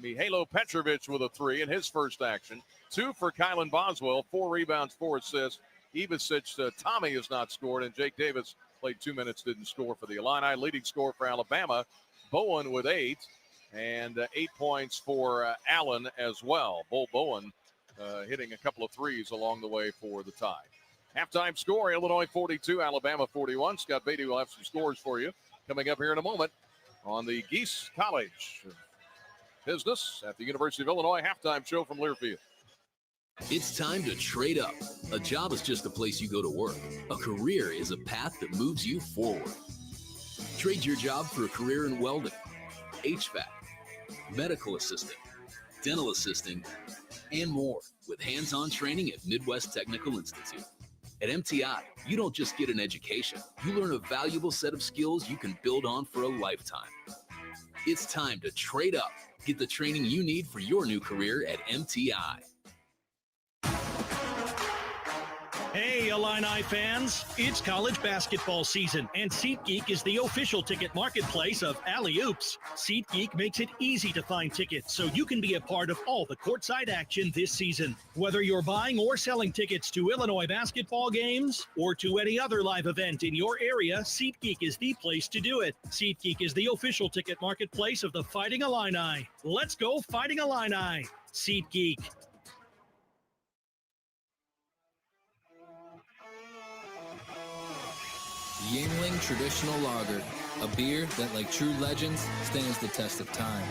Mihailo Petrovic with a 3 in his first action. 2 for Kylan Boswell, 4 rebounds, 4 assists. Ivicic, Tommy has not scored, and Jake Davis played 2 minutes, didn't score for the Illini. Leading scorer for Alabama, Bowen with 8, and 8 points for Allen as well. Bull Bowen hitting a couple of threes along the way for the tie. Halftime score, Illinois 42, Alabama 41. Scott Beatty will have some scores for you coming up here in a moment on the Geese College Business at the University of Illinois halftime show from Learfield. It's time to trade up. A job is just a place you go to work. A career is a path that moves you forward. Trade your job for a career in welding, HVAC, medical assistant, dental assisting, and more with hands-on training at Midwest Technical Institute. At MTI, you don't just get an education. You learn a valuable set of skills you can build on for a lifetime. It's time to trade up. Get the training you need for your new career at MTI. Hey, Illini fans, it's college basketball season, and SeatGeek is the official ticket marketplace of Alley Oops. SeatGeek makes it easy to find tickets so you can be a part of all the courtside action this season. Whether you're buying or selling tickets to Illinois basketball games or to any other live event in your area, SeatGeek is the place to do it. SeatGeek is the official ticket marketplace of the Fighting Illini. Let's go Fighting Illini. SeatGeek. Yuengling Traditional Lager, a beer that, like true legends, stands the test of time.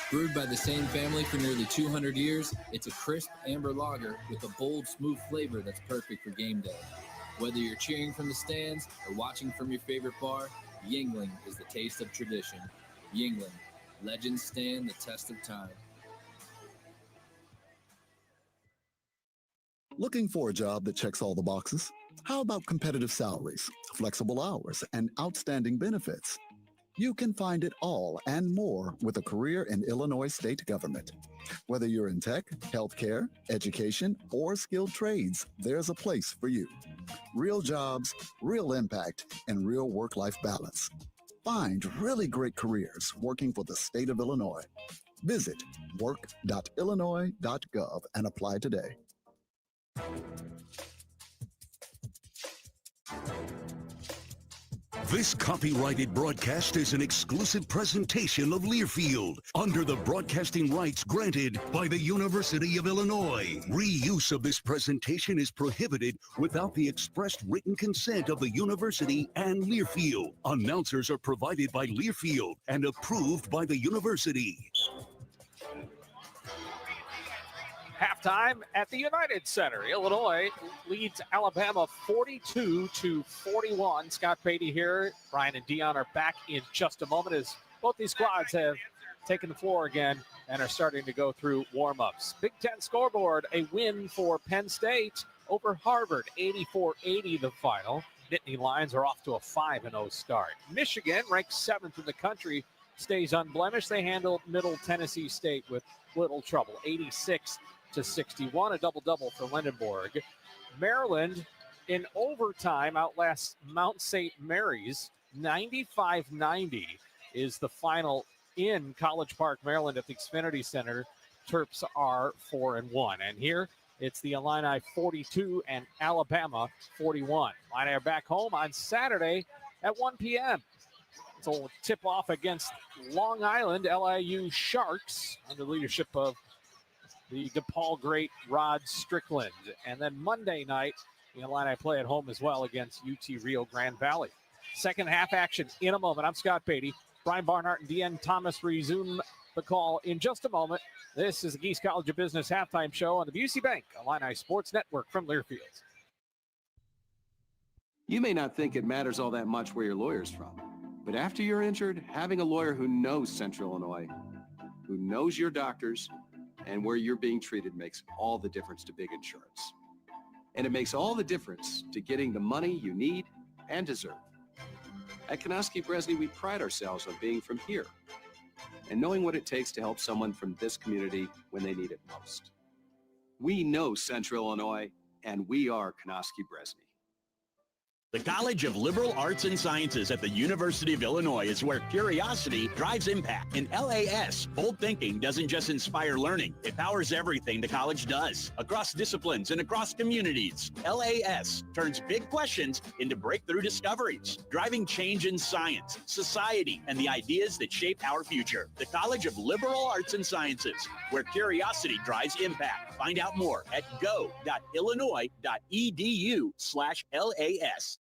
Brewed by the same family for nearly 200 years, it's a crisp amber lager with a bold, smooth flavor that's perfect for game day. Whether you're cheering from the stands or watching from your favorite bar, Yuengling is the taste of tradition. Yuengling, legends stand the test of time. Looking for a job that checks all the boxes? How about competitive salaries, flexible hours, and outstanding benefits? You can find it all and more with a career in Illinois state government. Whether you're in tech, healthcare, education, or skilled trades, there's a place for you. Real jobs, real impact, and real work-life balance. Find really great careers working for the state of Illinois. Visit work.illinois.gov and apply today. This copyrighted broadcast is an exclusive presentation of Learfield under the broadcasting rights granted by the University of Illinois. Reuse of this presentation is prohibited without the expressed written consent of the university and Learfield. Announcers are provided by Learfield and approved by the university. Halftime at the United Center. Illinois leads Alabama 42-41. Scott Beatty here. Brian and Dion are back in just a moment as both these squads have taken the floor again and are starting to go through warm-ups. Big Ten scoreboard, a win for Penn State over Harvard, 84-80 the final. Nittany Lions are off to a 5-0 start. Michigan, ranked 7th in the country, stays unblemished. They handled Middle Tennessee State with little trouble, 86-61, a double-double for Lindenborg. Maryland, in overtime, outlasts Mount St. Mary's. 95-90 is the final in College Park, Maryland at the Xfinity Center. Terps are 4-1. And here, it's the Illini 42 and Alabama 41. Illini are back home on Saturday at 1 p.m. It's a tip-off against Long Island LIU Sharks under the leadership of the DePaul great Rod Strickland. And then Monday night, the Illini play at home as well against UT Rio Grande Valley. Second half action in a moment. I'm Scott Beatty. Brian Barnhart and Deanne Thomas resume the call in just a moment. This is the Geese College of Business halftime show on the Busey Bank Illini Sports Network from Learfield. You may not think it matters all that much where your lawyer's from, but after you're injured, having a lawyer who knows Central Illinois, who knows your doctors, and where you're being treated makes all the difference to big insurance. And it makes all the difference to getting the money you need and deserve. At Konoski Bresney, we pride ourselves on being from here and knowing what it takes to help someone from this community when they need it most. We know Central Illinois, and we are Konoski Bresney. The College of Liberal Arts and Sciences at the University of Illinois is where curiosity drives impact. In LAS, bold thinking doesn't just inspire learning, it powers everything the college does, across disciplines and across communities. LAS turns big questions into breakthrough discoveries, driving change in science, society, and the ideas that shape our future. The College of Liberal Arts and Sciences, where curiosity drives impact. Find out more at go.illinois.edu/LAS.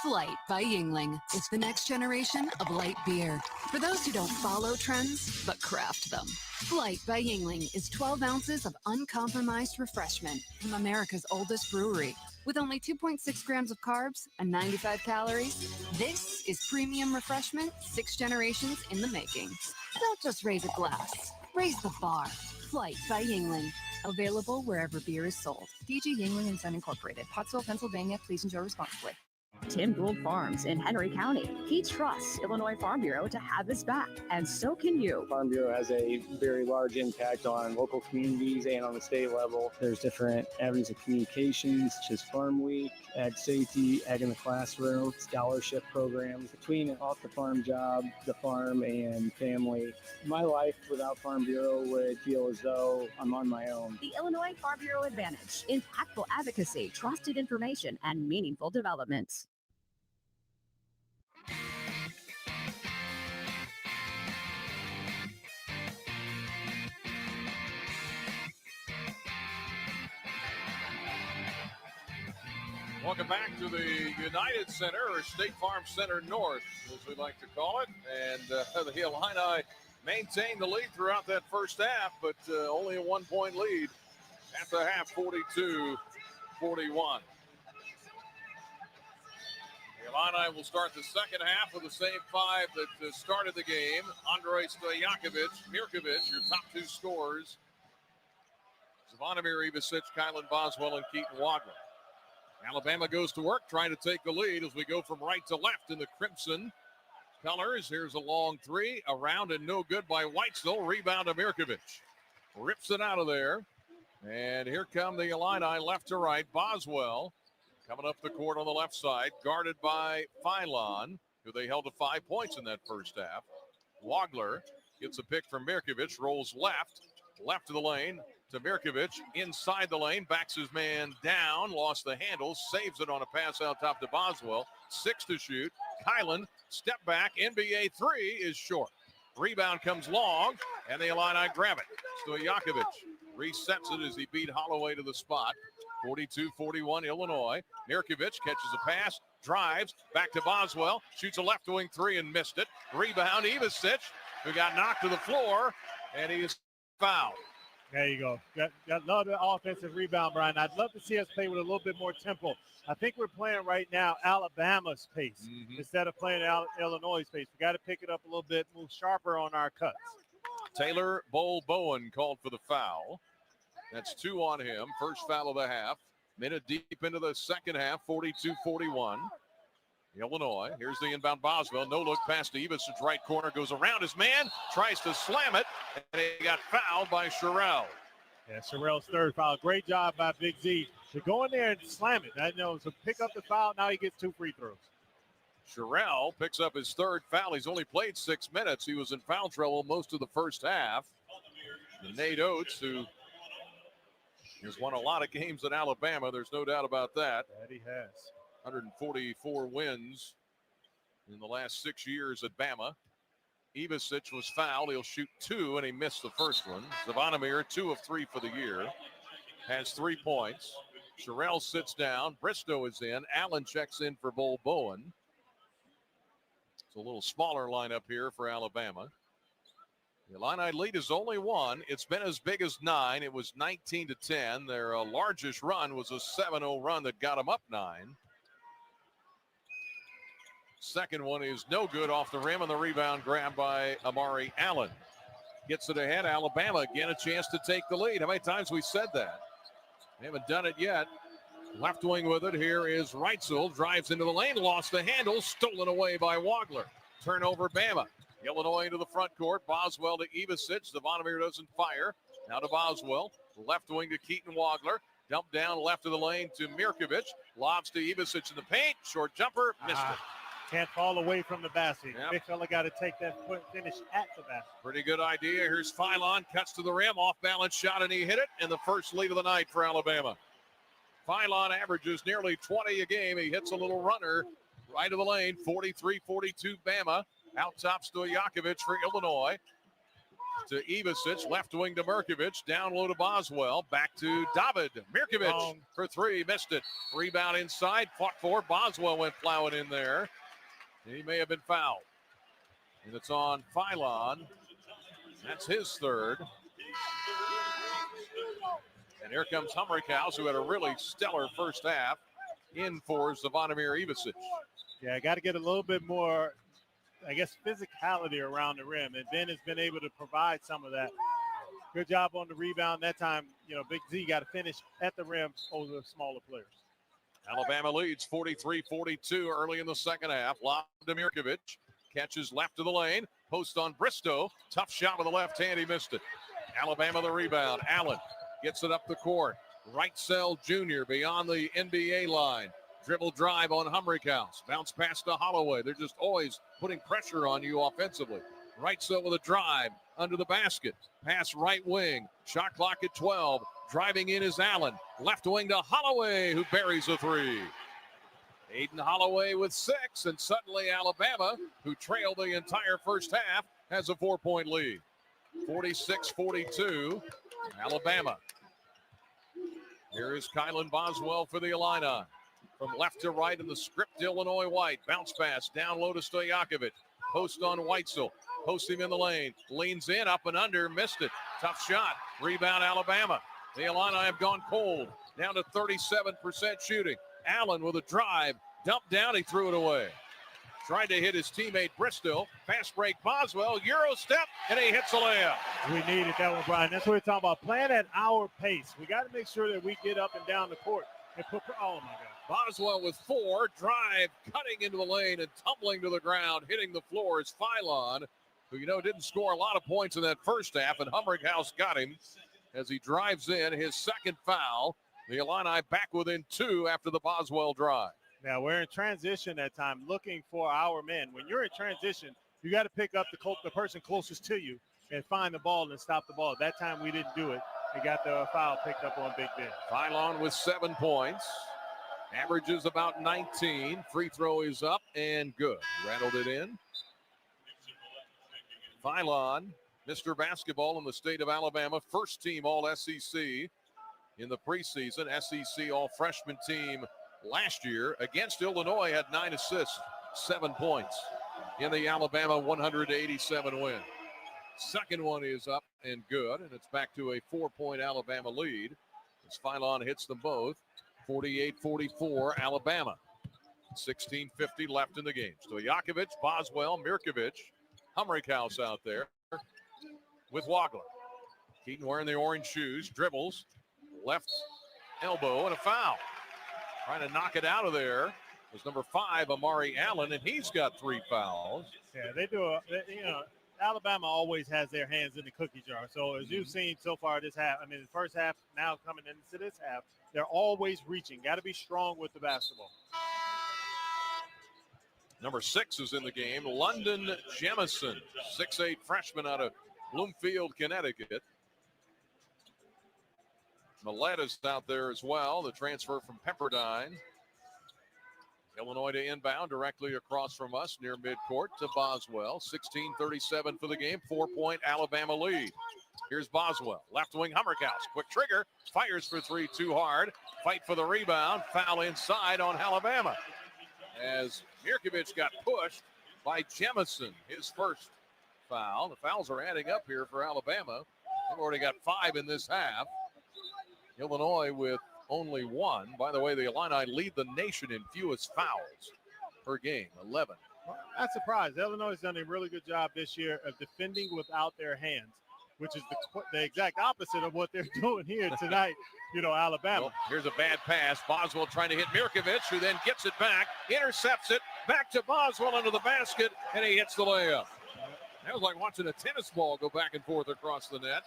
Flight by Yuengling is the next generation of light beer. For those who don't follow trends, but craft them. Flight by Yuengling is 12 ounces of uncompromised refreshment from America's oldest brewery. With only 2.6 grams of carbs and 95 calories, this is premium refreshment 6 generations in the making. Don't just raise a glass, raise the bar. Flight by Yuengling. Available wherever beer is sold. DG Yuengling and Son Incorporated, Pottsville, Pennsylvania. Please enjoy responsibly. Tim Gould Farms in Henry County. He trusts Illinois Farm Bureau to have his back, and so can you. Farm Bureau has a very large impact on local communities and on the state level. There's different avenues of communications, such as Farm Week, Ag Safety, Ag in the Classroom, scholarship programs. Between an off-the-farm job, the farm, and family, my life without Farm Bureau would feel as though I'm on my own. The Illinois Farm Bureau Advantage. Impactful advocacy, trusted information, and meaningful developments. Welcome back to the United Center, or State Farm Center North, as we like to call it. And the Illini maintained the lead throughout that first half, but only a 1-point lead at the half, 42-41. The Illini will start the second half with the same five that started the game. Andrei Stojakovic, Mirkovic, your top two scorers. Zvonimir Ivicic, Kylan Boswell, and Keaton Wagner. Alabama goes to work trying to take the lead as we go from right to left in the crimson colors. Here's a long three, around and no good by Weitzel. Rebound to Mirkovic. Rips it out of there. And here come the Illini left to right. Boswell coming up the court on the left side, guarded by Philon, who they held to 5 points in that first half. Wagler gets a pick from Mirkovic, rolls left, left of the lane to Mirkovic. Inside the lane, backs his man down, lost the handle, saves it on a pass out top to Boswell. 6 to shoot. Kylan, step back, NBA three is short. Rebound comes long, and the Illini grab it. Stojakovic resets it as he beat Holloway to the spot. 42-41 Illinois. Mirkovic catches a pass, drives, back to Boswell, shoots a left wing three and missed it. Rebound, Ivasic, who got knocked to the floor, and he is fouled. There you go. Got love the offensive rebound, Brian. I'd love to see us play with a little bit more tempo. I think we're playing right now Alabama's pace instead of playing Illinois' pace. We got to pick it up a little bit, move sharper on our cuts. Taylor Bowen called for the foul. That's 2 on him. First foul of the half. Minute deep into the second half, 42-41. Illinois. Here's the inbound Boswell. No look pass to Ivasic, right corner, goes around his man, tries to slam it, and he got fouled by Sherrill. Yeah, Sherrill's third foul. Great job by Big Z to go in there and slam it. I know, so pick up the foul. Now he gets 2 free throws. Sherrill picks up his third foul. He's only played 6 minutes. He was in foul trouble most of the first half. And Nate Oates, who has won a lot of games in Alabama, there's no doubt about that. That he has. 144 wins in the last 6 years at Bama. Ivasic was fouled. He'll shoot 2, and he missed the first one. Zavonimir, 2 of 3 for the year, has 3 points. Sherrill sits down. Bristow is in. Allen checks in for Bowen. It's a little smaller lineup here for Alabama. The Illini lead is only 1. It's been as big as 9. It was 19-10. Their largest run was a 7-0 run that got them up 9. Second one is no good off the rim, and the rebound grabbed by Amari Allen. Gets it ahead. Alabama again a chance to take the lead. How many times we said that? They haven't done it yet. Left wing with it. Here is Reitzel. Drives into the lane. Lost the handle. Stolen away by Wagler. Turnover Bama. Illinois into the front court. Boswell to Ivasic. Zavonimir doesn't fire. Now to Boswell. Left wing to Keaton Wagler. Dump down left of the lane to Mirkovic. Lobs to Ivasic in the paint. Short jumper. Missed it. Can't fall away from the basket. Yep. Big fella got to take that finish at the basket. Pretty good idea. Here's Philon. Cuts to the rim. Off balance shot, and he hit it. And the first lead of the night for Alabama. Philon averages nearly 20 a game. He hits a little runner right of the lane. 43-42 Bama. Out top Stojakovic for Illinois. To Ivasic. Left wing to Mirkovic. Down low to Boswell. Back to David. Mirkovic for 3. Missed it. Rebound inside. Fought for. Boswell went plowing in there. He may have been fouled. And it's on Philon. That's his third. And here comes Humrickhouse, who had a really stellar first half, in for Zavonimir Ivasic. Yeah, I got to get a little bit more, I guess, physicality around the rim. And Ben has been able to provide some of that. Good job on the rebound. That time, Big Z got to finish at the rim over the smaller players. Alabama leads 43-42 early in the second half. Lob to Mirkovic. Catches left of the lane. Post on Bristow. Tough shot with the left hand. He missed it. Alabama the rebound. Allen gets it up the court. Reitzel Jr. beyond the NBA line. Dribble drive on Humrickhouse. Bounce pass to Holloway. They're just always putting pressure on you offensively. Reitzel with a drive under the basket. Pass right wing. Shot clock at 12. Driving in is Allen. Left wing to Holloway, who buries a 3. Aiden Holloway with 6, and suddenly Alabama, who trailed the entire first half, has a 4-point lead. 46-42, Alabama. Here is Kylan Boswell for the Illini. From left to right in the script, Illinois white. Bounce pass down low to Stojakovic. Post on Weitzel. Post him in the lane. Leans in, up and under, missed it. Tough shot. Rebound Alabama. The Illini have gone cold, down to 37% shooting. Allen with a drive, dumped down, he threw it away. Tried to hit his teammate Bristow. Fast break Boswell, Euro step, and he hits a layup. We needed that one, Brian. That's what we're talking about. Playing at our pace. We got to make sure that we get up and down the court and put. Oh my God. Boswell with 4, drive, cutting into the lane and tumbling to the ground, hitting the floor is Philon, who didn't score a lot of points in that first half, and Humrickhouse got him as he drives in his second foul. The Illini back within 2 after the Boswell drive. Now we're in transition that time, looking for our men. When you're in transition, you got to pick up the person closest to you and find the ball and stop the ball. That time we didn't do it. We got the foul picked up on Big Ben. Phylon with 7 points. Averages about 19. Free throw is up and good. Rattled it in. Phylon, Mr. Basketball in the state of Alabama. First team All-SEC in the preseason. SEC All-Freshman team last year. Against Illinois had 9 assists, 7 points in the Alabama 187 win. Second one is up and good, and it's back to a 4-point Alabama lead as Phylon hits them both. 48-44 Alabama. 16:50 left in the game. Stojakovic, Boswell, Mirkovic, Humrichhouse out there with Wagler. Keaton wearing the orange shoes, dribbles, left elbow, and a foul. Trying to knock it out of there was number 5, Amari Allen, and he's got 3 fouls. Yeah, they do. Alabama always has their hands in the cookie jar. So as you've seen so far this half, the first half, now coming into this half, they're always reaching. Got to be strong with the basketball. Number 6 is in the game, London Jemison, 6'8" freshman out of Bloomfield, Connecticut. Millett is out there as well, the transfer from Pepperdine. Illinois to inbound directly across from us near midcourt to Boswell. 16:37 for the game, 4-point Alabama lead. Here's Boswell, left wing Humrichhouse. Quick trigger, fires for 3 too hard. Fight for the rebound, foul inside on Alabama. As Mirkovic got pushed by Jemison, his first foul. The fouls are adding up here for Alabama. They've already got 5 in this half. Illinois with only 1. By the way, the Illini lead the nation in fewest fouls per game, 11. Well, not surprised. Illinois has done a really good job this year of defending without their hands, which is the exact opposite of what they're doing here tonight, Alabama. Well, here's a bad pass. Boswell trying to hit Mirkovic, who then gets it back, intercepts it, back to Boswell into the basket, and he hits the layup. That was like watching a tennis ball go back and forth across the net.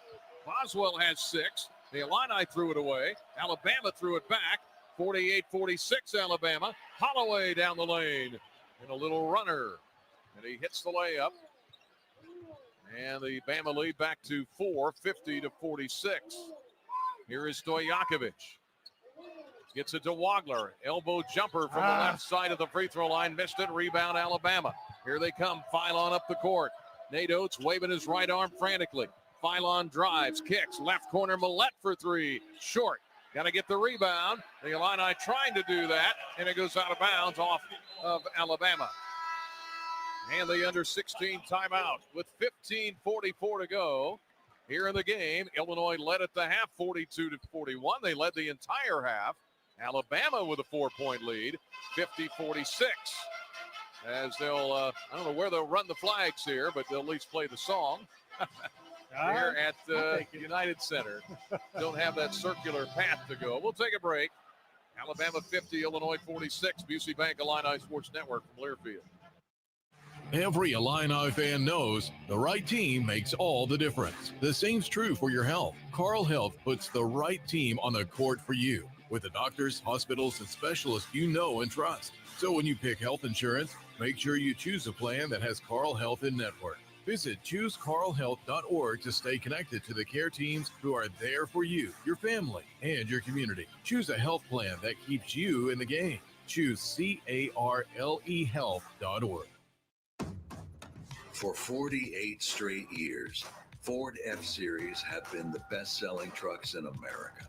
Boswell has 6. The Illini threw it away. Alabama threw it back. 48-46 Alabama. Holloway down the lane in a little runner. And he hits the layup. And the Bama lead back to 4, 50-46. Here is Stojakovic. Gets it to Wagler. Elbow jumper from the left side of the free throw line. Missed it. Rebound Alabama. Here they come. Phylon up the court. Nate Oates waving his right arm frantically. Phylon drives, kicks, left corner, Millett for 3, short. Got to get the rebound. The Illini trying to do that, and it goes out of bounds off of Alabama. And the under 16 timeout with 15:44 to go here in the game. Illinois led at the half, 42-41. They led the entire half. Alabama with a 4-point lead, 50-46. As they'll, I don't know where they'll run the flags here, but they'll at least play the song. Here at United Center. Don't have that circular path to go. We'll take a break. Alabama 50, Illinois 46. Busey Bank Illini Sports Network from Learfield. Every Illini fan knows the right team makes all the difference. The same's true for your health. Carle Health puts the right team on the court for you with the doctors, hospitals, and specialists you know and trust. So when you pick health insurance, make sure you choose a plan that has Carle Health in network. Visit ChooseCarleHealth.org to stay connected to the care teams who are there for you, your family, and your community. Choose a health plan that keeps you in the game. Choose CARLE Health.org. For 48 straight years, Ford F-Series have been the best-selling trucks in America.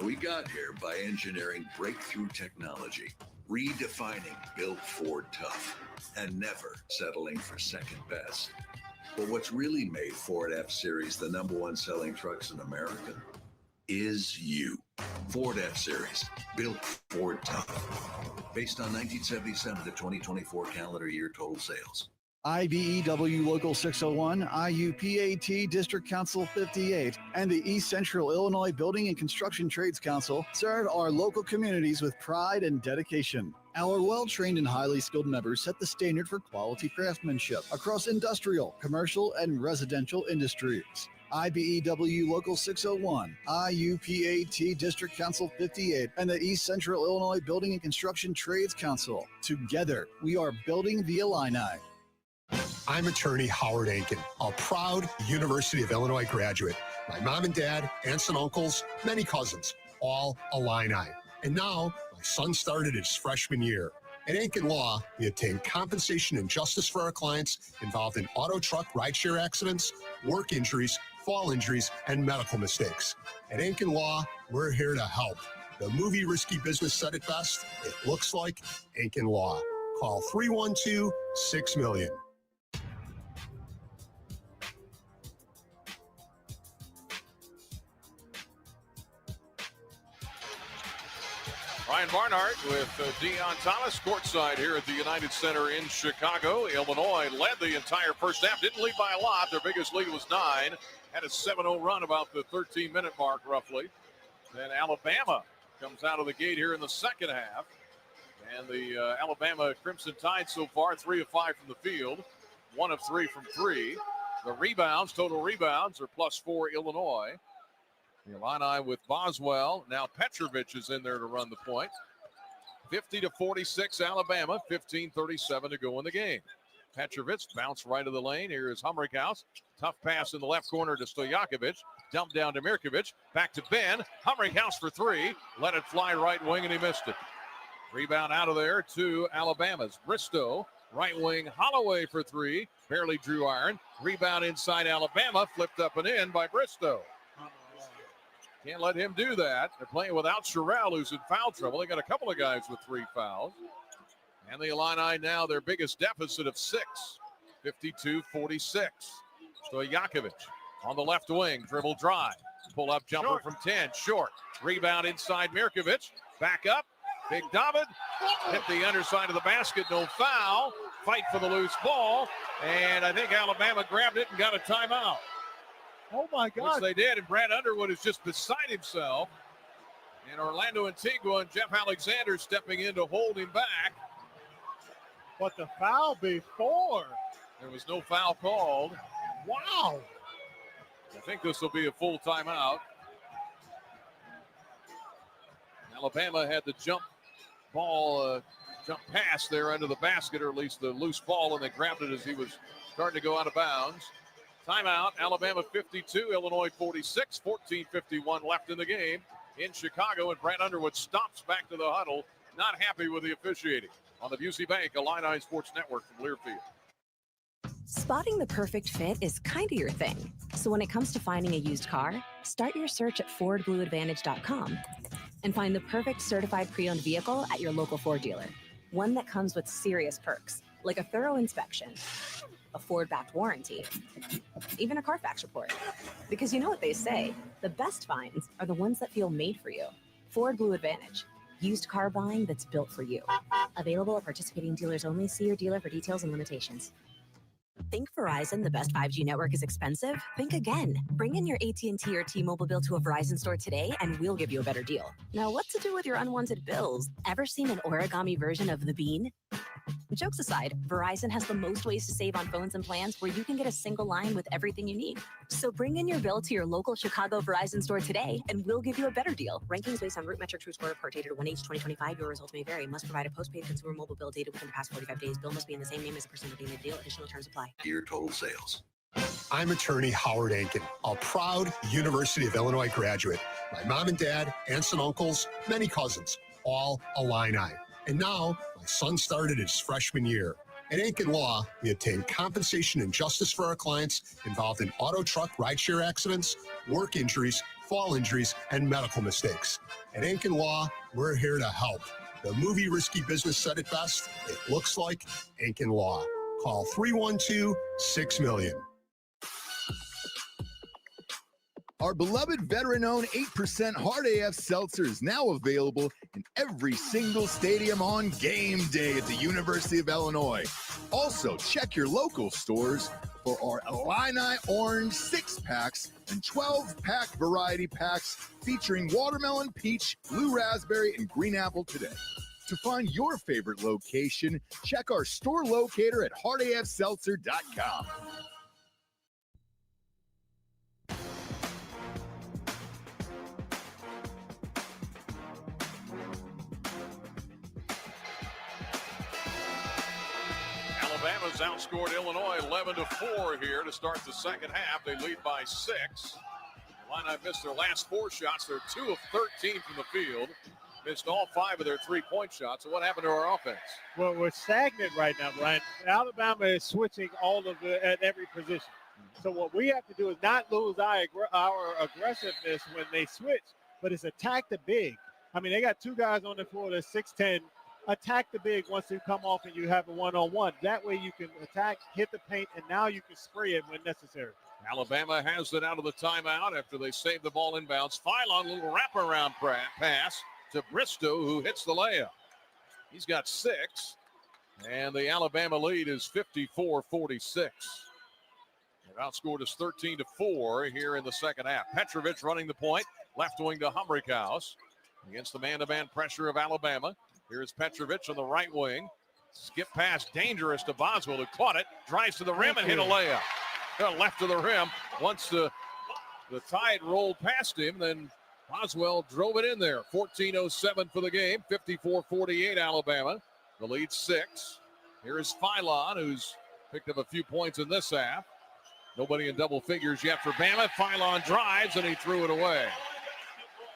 We got here by engineering breakthrough technology, redefining Built Ford Tough, and never settling for second best. But what's really made Ford F-Series the #1 selling trucks in America is you. Ford F-Series, built Ford Tough. Based on 1977 to 2024 calendar year total sales. IBEW Local 601, IUPAT District Council 58, and the East Central Illinois Building and Construction Trades Council serve our local communities with pride and dedication. Our well-trained and highly skilled members set the standard for quality craftsmanship across industrial, commercial, and residential industries. IBEW Local 601, IUPAT District Council 58, and the East Central Illinois Building and Construction Trades Council. Together, we are building the Illini. I'm attorney Howard Ankin, a proud University of Illinois graduate. My mom and dad, aunts and uncles, many cousins, all Illini. And now my son started his freshman year. At Ankin Law, we obtain compensation and justice for our clients involved in auto truck rideshare accidents, work injuries, fall injuries, and medical mistakes. At Ankin Law, we're here to help. The movie Risky Business said it best. It looks like Ankin Law. Call 312-6-million. Ryan Barnhart with Deion Thomas courtside here at the United Center in Chicago. Illinois led the entire first half. Didn't lead by a lot. Their biggest lead was 9. Had a 7-0 run about the 13-minute mark roughly. Then Alabama comes out of the gate here in the second half. And the Alabama Crimson Tide so far, 3 of 5 from the field, 1 of 3 from 3. The rebounds, total rebounds, are +4 Illinois. The Illini with Boswell. Now Petrovic is in there to run the point. 50-46 Alabama, 15:37 to go in the game. Petrovic bounce right of the lane. Here is Humrichhaus. Tough pass in the left corner to Stojakovic. Dump down to Mirkovic. Back to Ben. Humrichhaus for 3. Let it fly right wing, and he missed it. Rebound out of there to Alabama's Bristow. Right wing Holloway for 3. Barely drew iron. Rebound inside Alabama. Flipped up and in by Bristow. Can't let him do that. They're playing without Sherrell, who's in foul trouble. They got a couple of guys with 3 fouls. And the Illini now their biggest deficit of 6. 52-46. Stojakovic on the left wing. Dribble drive. Pull up jumper short from 10. Short. Rebound inside Mirkovic. Back up. Big David hit the underside of the basket. No foul. Fight for the loose ball. And I think Alabama grabbed it and got a timeout. Oh, my God. Which they did, and Brad Underwood is just beside himself. And Orlando Antigua and Jeff Alexander stepping in to hold him back. But the foul before. There was no foul called. Wow. I think this will be a full timeout. Alabama had the jump pass there under the basket, or at least the loose ball, and they grabbed it as he was starting to go out of bounds. Timeout, Alabama 52, Illinois 46, 14:51 left in the game in Chicago, and Brad Underwood stops back to the huddle, not happy with the officiating. On the Busey Bank Illini Sports Network from Learfield. Spotting the perfect fit is kind of your thing. So when it comes to finding a used car, start your search at FordBlueAdvantage.com and find the perfect certified pre-owned vehicle at your local Ford dealer. One that comes with serious perks, like a thorough inspection, a Ford-backed warranty, even a Carfax report. Because you know what they say, the best finds are the ones that feel made for you. Ford Blue Advantage. Used car buying that's built for you. Available at participating dealers only. See your dealer for details and limitations. Think Verizon, the best 5G network, is expensive? Think again. Bring in your AT&T or T-Mobile bill to a Verizon store today and we'll give you a better deal. Now, what to do with your unwanted bills? Ever seen an origami version of the bean? Jokes aside, Verizon has the most ways to save on phones and plans where you can get a single line with everything you need. So bring in your bill to your local Chicago Verizon store today and we'll give you a better deal. Rankings based on Root Metric True Score report dated 1H2025. Your results may vary. Must provide a postpaid consumer mobile bill dated within the past 45 days. Bill must be in the same name as the person redeeming the deal. Additional terms apply. Your total sales. I'm attorney Howard Ankin, a proud University of Illinois graduate. My mom and dad, aunts and uncles, many cousins, all Illini. And now my son started his freshman year. At Ankin Law, we obtain compensation and justice for our clients involved in auto truck rideshare accidents, work injuries, fall injuries, and medical mistakes. At Ankin Law, we're here to help. The movie Risky Business said it best. It looks like Ankin Law. Call 312-6-million. Our beloved veteran-owned 8% Hard AF Seltzer is now available in every single stadium on game day at the University of Illinois. Also, check your local stores for our Illini Orange 6-packs and 12-pack variety packs featuring watermelon, peach, blue raspberry, and green apple today. To find your favorite location, check our store locator at hardafseltzer.com. Alabama's outscored Illinois 11-4 here to start the second half. They lead by 6. Illini missed their last 4 shots. They're 2 of 13 from the field. Missed all 5 of their 3-point shots. So what happened to our offense? Well, we're stagnant right now, Brian. Alabama is switching at every position. So what we have to do is not lose our aggressiveness when they switch, but it's attack the big. I mean, they got 2 guys on the floor that's 6'10". Attack the big once you come off and you have a one-on-one. That way you can attack, hit the paint, and now you can spray it when necessary. Alabama has it out of the timeout after they save the ball inbounds. Philon, a little wraparound pass to Bristow, who hits the layup. He's got 6, and the Alabama lead is 54-46. They've outscored us 13-4 here in the second half. Petrovic running the point, left wing to Humrickhouse against the man-to-man pressure of Alabama. Here's Petrovic on the right wing. Skip pass, dangerous to Boswell, who caught it, drives to the rim and hit a layup. Left of the rim. Once the Tide rolled past him, then Boswell drove it in there. 14:07 for the game, 54-48 Alabama. The lead 6. Here is Philon, who's picked up a few points in this half. Nobody in double figures yet for Bama. Philon drives, and he threw it away.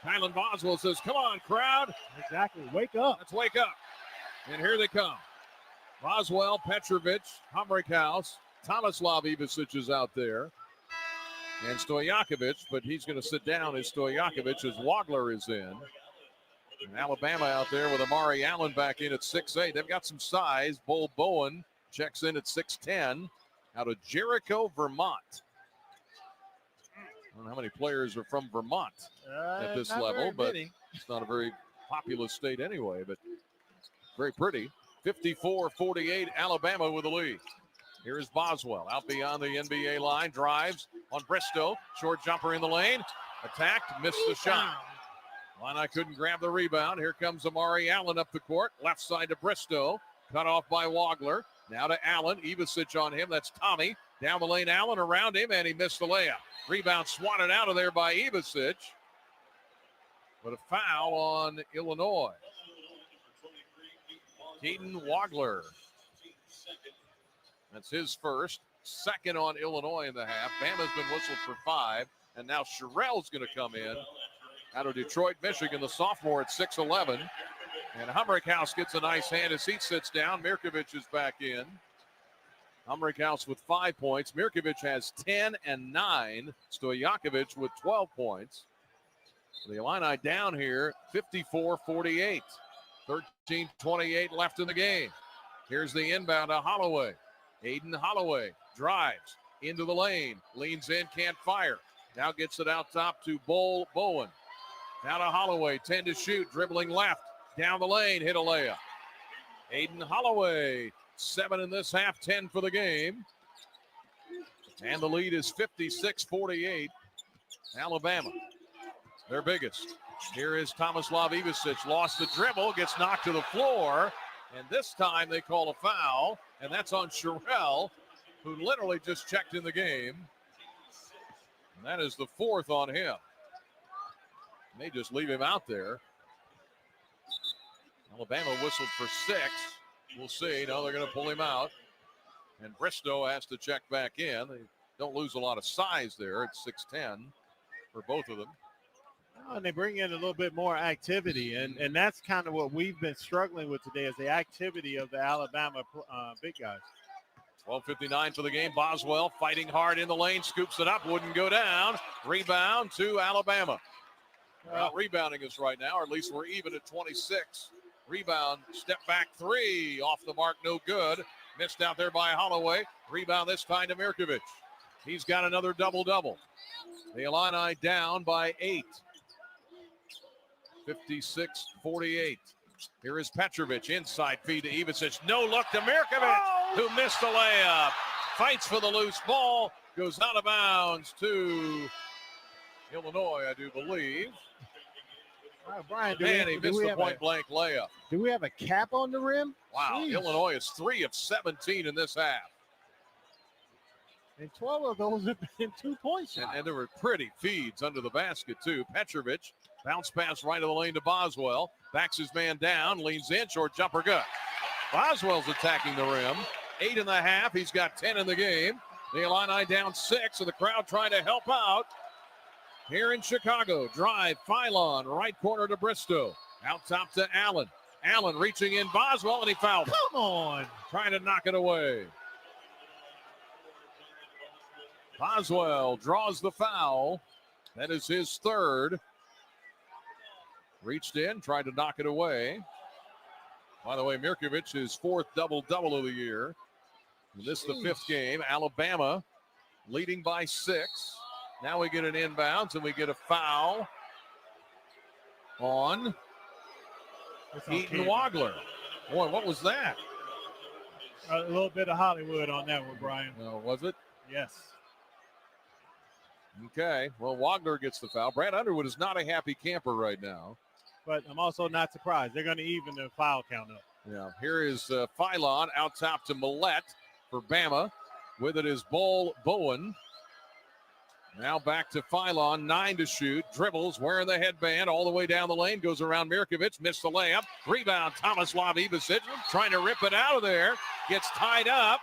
Kylan Boswell says, come on, crowd. Exactly. Wake up. Let's wake up. And here they come. Boswell, Petrovic, Humrickhouse, Tomislav Ivicic is out there. And Stojakovic, but he's going to sit down as Stojakovic as Wagler is in. And Alabama out there with Amari Allen back in at 6'8". They've got some size. Bull Bowen checks in at 6'10", out of Jericho, Vermont. I don't know how many players are from Vermont at this level, but it's not a very populous state anyway, but very pretty. 54-48, Alabama with the lead. Here's Boswell out beyond the NBA line, drives on Bristow. Short jumper in the lane, attacked, missed the shot. Illini couldn't grab the rebound. Here comes Amari Allen up the court, left side to Bristow, cut off by Wagler. Now to Allen, Ivicic on him, that's Tommy. Down the lane, Allen around him, and he missed the layup. Rebound swatted out of there by Ivicic. But a foul on Illinois. Keaton Wagler. That's his first. Second on Illinois in the half. Bama's been whistled for 5. And now Sherrell's going to come in out of Detroit, Michigan, the sophomore at 6'11". And Humrickhouse gets a nice hand as he sits down. Mirkovic is back in. Humrickhouse with 5 points. Mirkovic has 10 and 9. Stojakovic with 12 points. The Illini down here, 54-48. 13:28 left in the game. Here's the inbound to Holloway. Aiden Holloway drives into the lane. Leans in, can't fire. Now gets it out top to Bowen. Now to Holloway, 10 to shoot, dribbling left. Down the lane, hit a layup. Aiden Holloway, 7 in this half, 10 for the game. And the lead is 56-48. Alabama, their biggest. Here is Tomislav Ivicic, lost the dribble, gets knocked to the floor. And this time they call a foul, and that's on Sherrell, who literally just checked in the game. And that is the 4th on him. And they just leave him out there. Alabama whistled for 6. We'll see. No, they're going to pull him out. And Bristow has to check back in. They don't lose a lot of size there at 6'10" for both of them. And they bring in a little bit more activity, and that's kind of what we've been struggling with today is the activity of the Alabama big guys. 12:59 for the game. Boswell fighting hard in the lane, scoops it up, wouldn't go down. Rebound to Alabama. They're out rebounding us right now, or at least we're even at 26. Rebound, step back 3, off the mark, no good. Missed out there by Holloway. Rebound this time to Mirkovic. He's got another double-double. The Illini down by 8. 56-48. Here is Petrovic, inside feed to Ivicic. No look to Mirkovic, who missed the layup. Fights for the loose ball, goes out of bounds to Illinois, I do believe. Brian, Man, he missed the point-blank layup. Do we have a cap on the rim? Wow, Jeez. Illinois is 3 of 17 in this half. And 12 of those have been 2-point shots. And there were pretty feeds under the basket, too. Petrovic, bounce pass right of the lane to Boswell. Backs his man down, leans in, short jumper good. Boswell's attacking the rim. 8.5. He's got 10 in the game. The Illini down 6, and the crowd trying to help out here in Chicago. Drive, Philon, right corner to Bristow. Out top to Allen. Allen reaching in Boswell, and he fouled. Come on. Trying to knock it away. Boswell draws the foul. That is his third. Reached in, tried to knock it away. By the way, Mirkovic, his fourth double-double of the year. And this is the fifth game. Alabama leading by 6. Now we get an inbounds, and we get a foul on Keaton Wagler. Boy, what was that? A little bit of Hollywood on that one, Brian. Was it? Yes. Okay. Well, Wagner gets the foul. Brad Underwood is not a happy camper right now. But I'm also not surprised. They're going to even the foul count up. Yeah. Here is Philon out top to Millette for Bama. With it is Bowen. Now back to Philon, 9 to shoot. Dribbles, wearing the headband all the way down the lane. Goes around Mirkovic, missed the layup. Rebound, Tomislav Ivicic trying to rip it out of there. Gets tied up.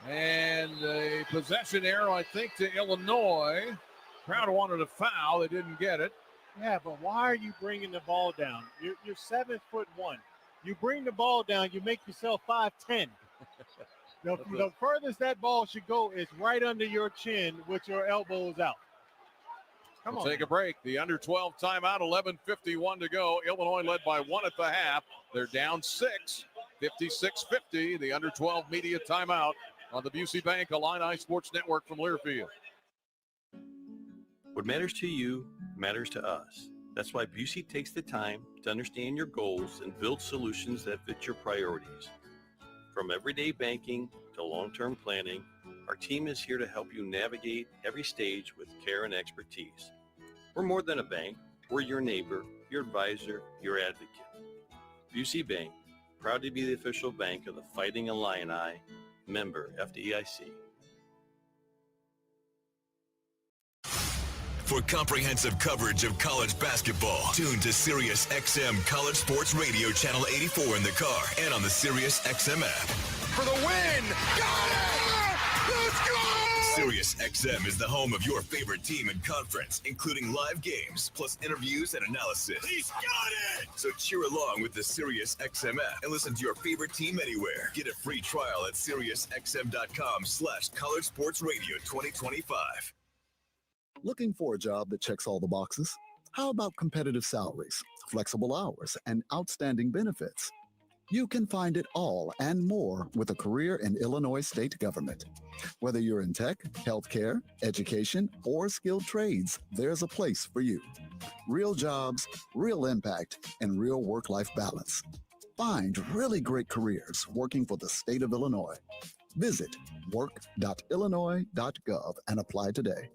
And a possession error, I think, to Illinois. Crowd wanted a foul. They didn't get it. Yeah, but why are you bringing the ball down? You're 7'1". You bring the ball down, you make yourself 5'10". The furthest that ball should go is right under your chin with your elbows out. Come on. Take a break. The under 12 timeout, 11:51 to go. Illinois led by 1 at the half. They're down 6, 56-50. The under 12 media timeout on the Busey Bank Illini Sports Network from Learfield. What matters to you matters to us. That's why Busey takes the time to understand your goals and build solutions that fit your priorities. From everyday banking to long-term planning, our team is here to help you navigate every stage with care and expertise. We're more than a bank. We're your neighbor, your advisor, your advocate. Busey Bank, proud to be the official bank of the Fighting Illini, member FDIC. For comprehensive coverage of college basketball, tune to Sirius XM College Sports Radio Channel 84 in the car and on the Sirius XM app. For the win! Got it! Let's go! Sirius XM is the home of your favorite team and conference, including live games, plus interviews and analysis. He's got it! So cheer along with the Sirius XM app and listen to your favorite team anywhere. Get a free trial at SiriusXM.com/College Sports Radio 2025. Looking for a job that checks all the boxes? How about competitive salaries, flexible hours, and outstanding benefits? You can find it all and more with a career in Illinois state government. Whether you're in tech, healthcare, education, or skilled trades, there's a place for you. Real jobs, real impact, and real work-life balance. Find really great careers working for the state of Illinois. Visit work.illinois.gov and apply today.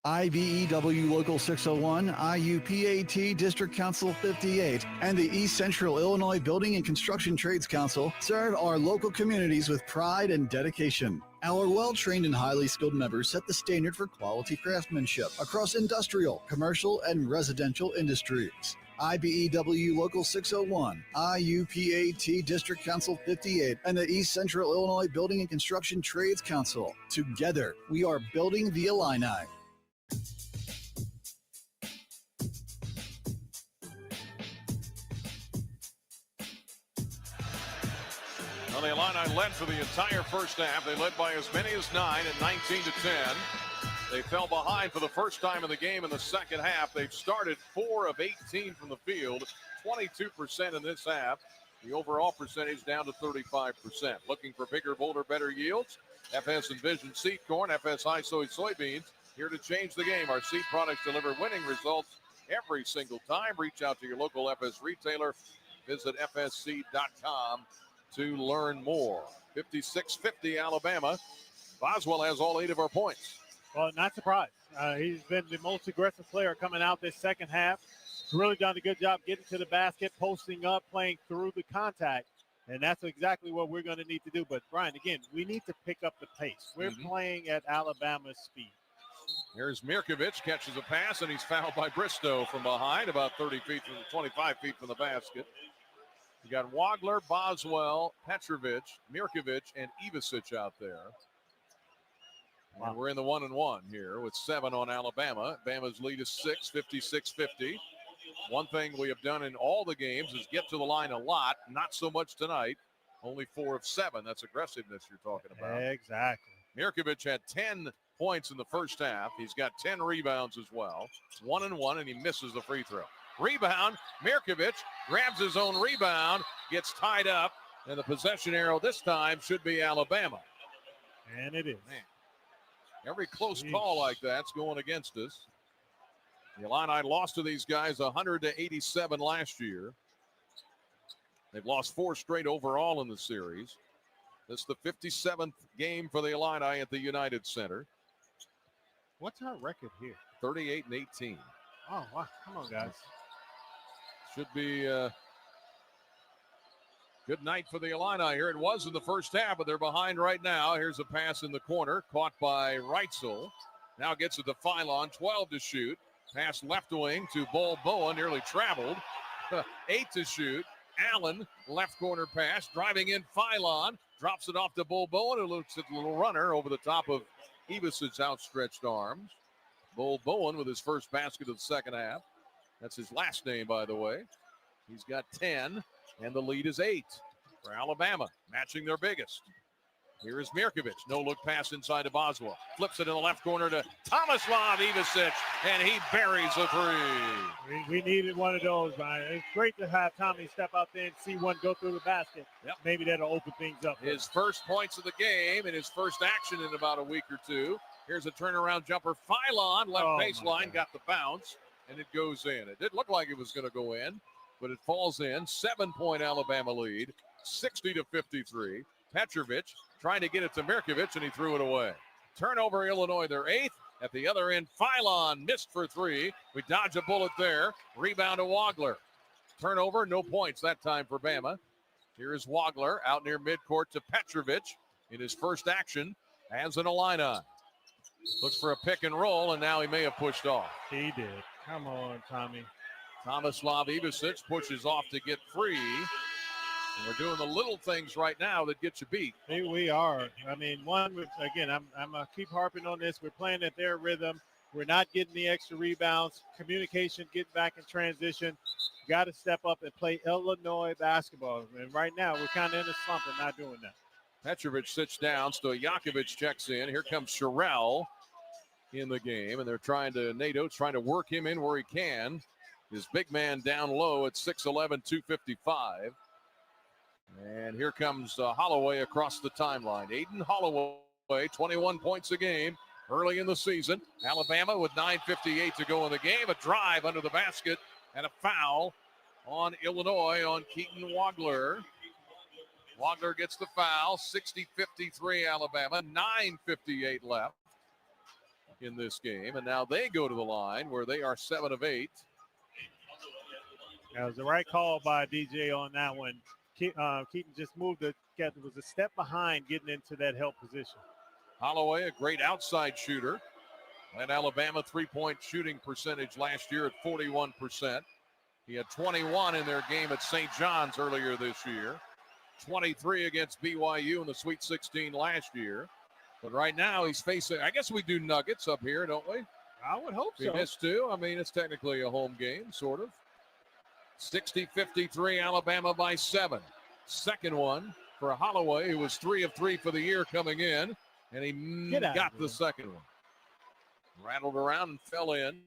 IBEW Local 601, IUPAT District Council 58, and the East Central Illinois Building and Construction Trades Council serve our local communities with pride and dedication. Our well-trained and highly skilled members set the standard for quality craftsmanship across industrial, commercial, and residential industries. IBEW Local 601, IUPAT District Council 58, and the East Central Illinois Building and Construction Trades Council. Together, we are building the Illini. Well, the Illini led for the entire first half. They led by as many as 9 at 19-10. They fell behind for the first time in the game in the second half. They've started 4 of 18 from the field, 22% in this half. The overall percentage down to 35%. Looking for bigger, bolder, better yields? FS Envision Seed Corn, FS High Soy Soybeans, here to change the game. Our seed products deliver winning results every single time. Reach out to your local FS retailer. Visit fsseed.com to learn more. 56-50 Alabama. Boswell has all 8 of our points. Well, not surprised. He's been the most aggressive player coming out this second half. He's really done a good job getting to the basket, posting up, playing through the contact. And that's exactly what we're going to need to do. But, Brian, again, we need to pick up the pace. We're playing at Alabama's speed. Here's Mirkovic, catches a pass, and he's fouled by Bristow from behind, about 30 feet from 25 feet from the basket. You got Wagler, Boswell, Petrovic, Mirkovic, and Ivasic out there. And we're in the 1-1 here with 7 on Alabama. Bama's lead is 6, 56-50. One thing we have done in all the games is get to the line a lot. Not so much tonight. Only 4 of 7. That's aggressiveness you're talking about. Exactly. Mirkovic had 10 points in the first half. He's got 10 rebounds as well. 1-1, and he misses the free throw. Rebound, Mirkovic grabs his own rebound, gets tied up, and the possession arrow this time should be Alabama. And it is. Man, every close call like that's going against us. The Illini lost to these guys 100-87 last year. They've lost 4 straight overall in the series. This is the 57th game for the Illini at the United Center. What's our record here? 38-18. Oh, wow. Come on, guys. Should be a good night for the Illini here. It was in the first half, but they're behind right now. Here's a pass in the corner, caught by Reitzel. Now gets it to Philon, 12 to shoot. Pass left wing to Bol Boa, nearly traveled. 8 to shoot. Allen, left corner pass, driving in Philon. Drops it off to Bol Boa, who looks at the little runner over the top of Ivasic's outstretched arms. Bol Bowen with his first basket of the second half. That's his last name, by the way. He's got 10, and the lead is 8 for Alabama, matching their biggest. Here is Mirkovic. No-look pass inside to Boswell. Flips it in the left corner to Tomislav Ivasic, and he buries a three. We needed one of those, Brian. It's great to have Tommy step out there and see one go through the basket. Yep. Maybe that'll open things up. His first points of the game and his first action in about a week or two. Here's a turnaround jumper. Philon, left baseline, got the bounce, and it goes in. It didn't look like it was going to go in, but it falls in. 7-point Alabama lead, 60-53. Petrovic trying to get it to Mirkovic, and he threw it away. Turnover, Illinois, their 8th. At the other end, Philon missed for 3. We dodge a bullet there. Rebound to Wagler. Turnover, no points that time for Bama. Here is Wagler out near midcourt to Petrovic in his first action as an Illini. Looks for a pick and roll, and now he may have pushed off. He did. Come on, Tommy. Tomislav Ivasic pushes off to get free. And we're doing the little things right now that get you beat. We are. I mean, again, I'm going to keep harping on this. We're playing at their rhythm. We're not getting the extra rebounds. Communication, getting back in transition. Got to step up and play Illinois basketball. And right now, we're kind of in a slump and not doing that. Petrovic sits down. Stojakovic checks in. Here comes Sherrell in the game. And they're trying to work him in where he can. His big man down low at 6'11", 255. And here comes Holloway across the timeline. Aiden Holloway, 21 points a game early in the season. Alabama with 9:58 to go in the game. A drive under the basket and a foul on Illinois on Keaton Wagler. Wagler gets the foul. 60-53 Alabama. 9:58 left in this game. And now they go to the line where they are 7 of 8. That was the right call by DJ on that one. Keaton just moved was a step behind getting into that help position. Holloway, a great outside shooter. And Alabama 3-point shooting percentage last year at 41%. He had 21 in their game at St. John's earlier this year. 23 against BYU in the Sweet 16 last year. But right now he's facing, I guess we do Nuggets up here, don't we? I would hope so. We missed 2. I mean, it's technically a home game, sort of. 60-53, Alabama by 7. Second one for Holloway, who was 3 of 3 for the year coming in, and he got the second one. Rattled around and fell in.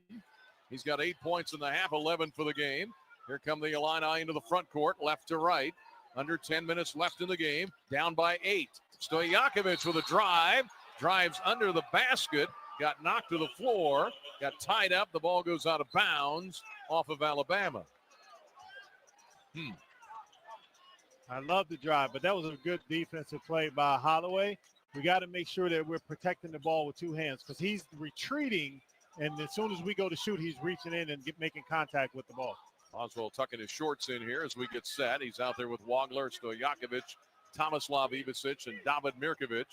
He's got 8 points in the half, 11 for the game. Here come the Illini into the front court, left to right. Under 10 minutes left in the game, down by 8. Stojakovic with a drive, drives under the basket, got knocked to the floor, got tied up. The ball goes out of bounds off of Alabama. I love the drive, but that was a good defensive play by Holloway. We got to make sure that we're protecting the ball with 2 hands because he's retreating, and as soon as we go to shoot, he's reaching in and making contact with the ball. Oswald tucking his shorts in here as we get set. He's out there with Wagler, Stojakovic, Tomislav Ivasic, and David Mirkovic.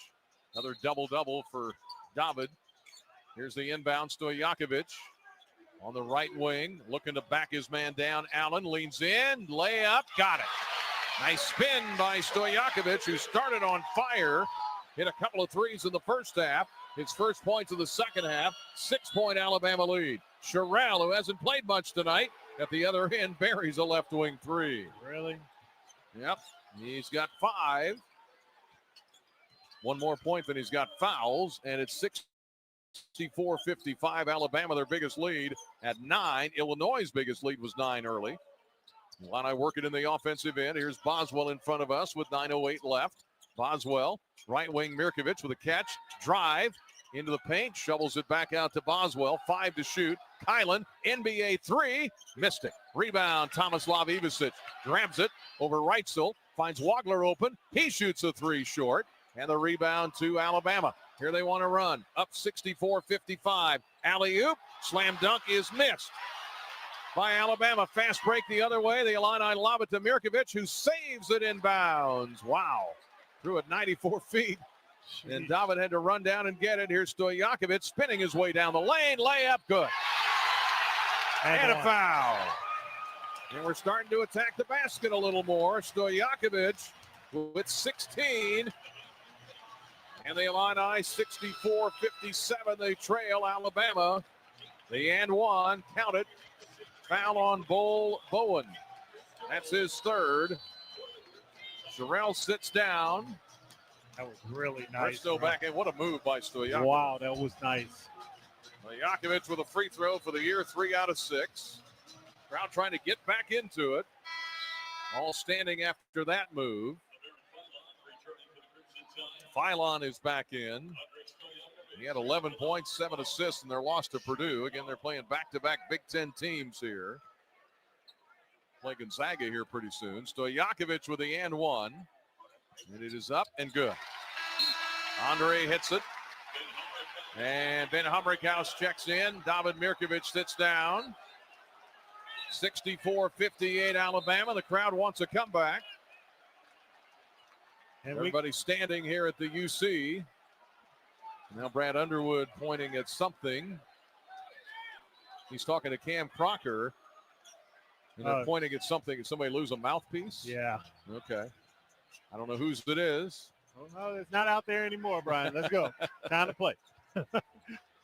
Another double-double for David. Here's the inbound, Stojakovic. On the right wing, looking to back his man down. Allen leans in, layup, got it. Nice spin by Stojakovic, who started on fire. Hit a couple of threes in the first half. His first points of the second half. 6-point Alabama lead. Sherrell, who hasn't played much tonight, at the other end, buries a left wing three. Really? Yep. He's got 5. One more point than he's got fouls, and it's 64-55. Alabama, their biggest lead at 9. Illinois' biggest lead was 9 early. Illini working in the offensive end. Here's Boswell in front of us with 9:08 left. Boswell, right wing Mirkovic with a catch, drive into the paint, shovels it back out to Boswell. 5 to shoot. Kylan, NBA 3, missed it. Rebound, Tomislav Ivicic grabs it over Reitzel, finds Wagler open. He shoots a 3 short, and the rebound to Alabama. Here they want to run, up 64-55. Alley-oop, slam dunk is missed by Alabama. Fast break the other way. The Illini lob it to Mirkovic, who saves it inbounds. Wow. Threw it 94 feet. And David had to run down and get it. Here's Stojakovic spinning his way down the lane. Layup, good. And a foul. And we're starting to attack the basket a little more. Stojakovic with 16. And the Illini 64-57. They trail Alabama. The and one, count it. Foul on Bowen. That's his third. Sherrell sits down. That was really nice. Bristow back in. What a move by Stojakovic. Wow, that was nice. Stojakovic with a free throw for the year, 3 out of 6. Crowd trying to get back into it. All standing after that move. Philon is back in. He had 11 points, 7 assists in their loss to Purdue. Again, they're playing back-to-back Big Ten teams here. Play Gonzaga here pretty soon. Stojakovic with the and one. And it is up and good. Andre hits it. And Ben Humrickhouse checks in. David Mirkovic sits down. 64-58 Alabama. The crowd wants a comeback. And everybody standing here at the UC. Now Brad Underwood pointing at something. He's talking to Cam Crocker. And they're pointing at something. Did somebody lose a mouthpiece? Yeah. Okay. I don't know whose it is. Well, it's not out there anymore, Brian. Let's go. Time to play.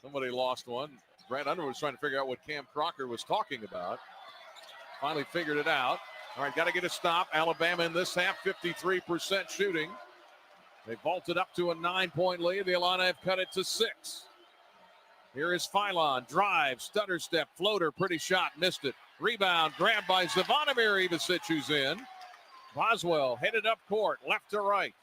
Somebody lost one. Brad Underwood was trying to figure out what Cam Crocker was talking about. Finally figured it out. All right, got to get a stop. Alabama in this half, 53% shooting. They vaulted up to a 9-point lead. The Illini have cut it to 6. Here is Philon. Drive, stutter step, floater, pretty shot, missed it. Rebound, grabbed by Zvonimir Ivicic, who's in. Boswell headed up court, left to right.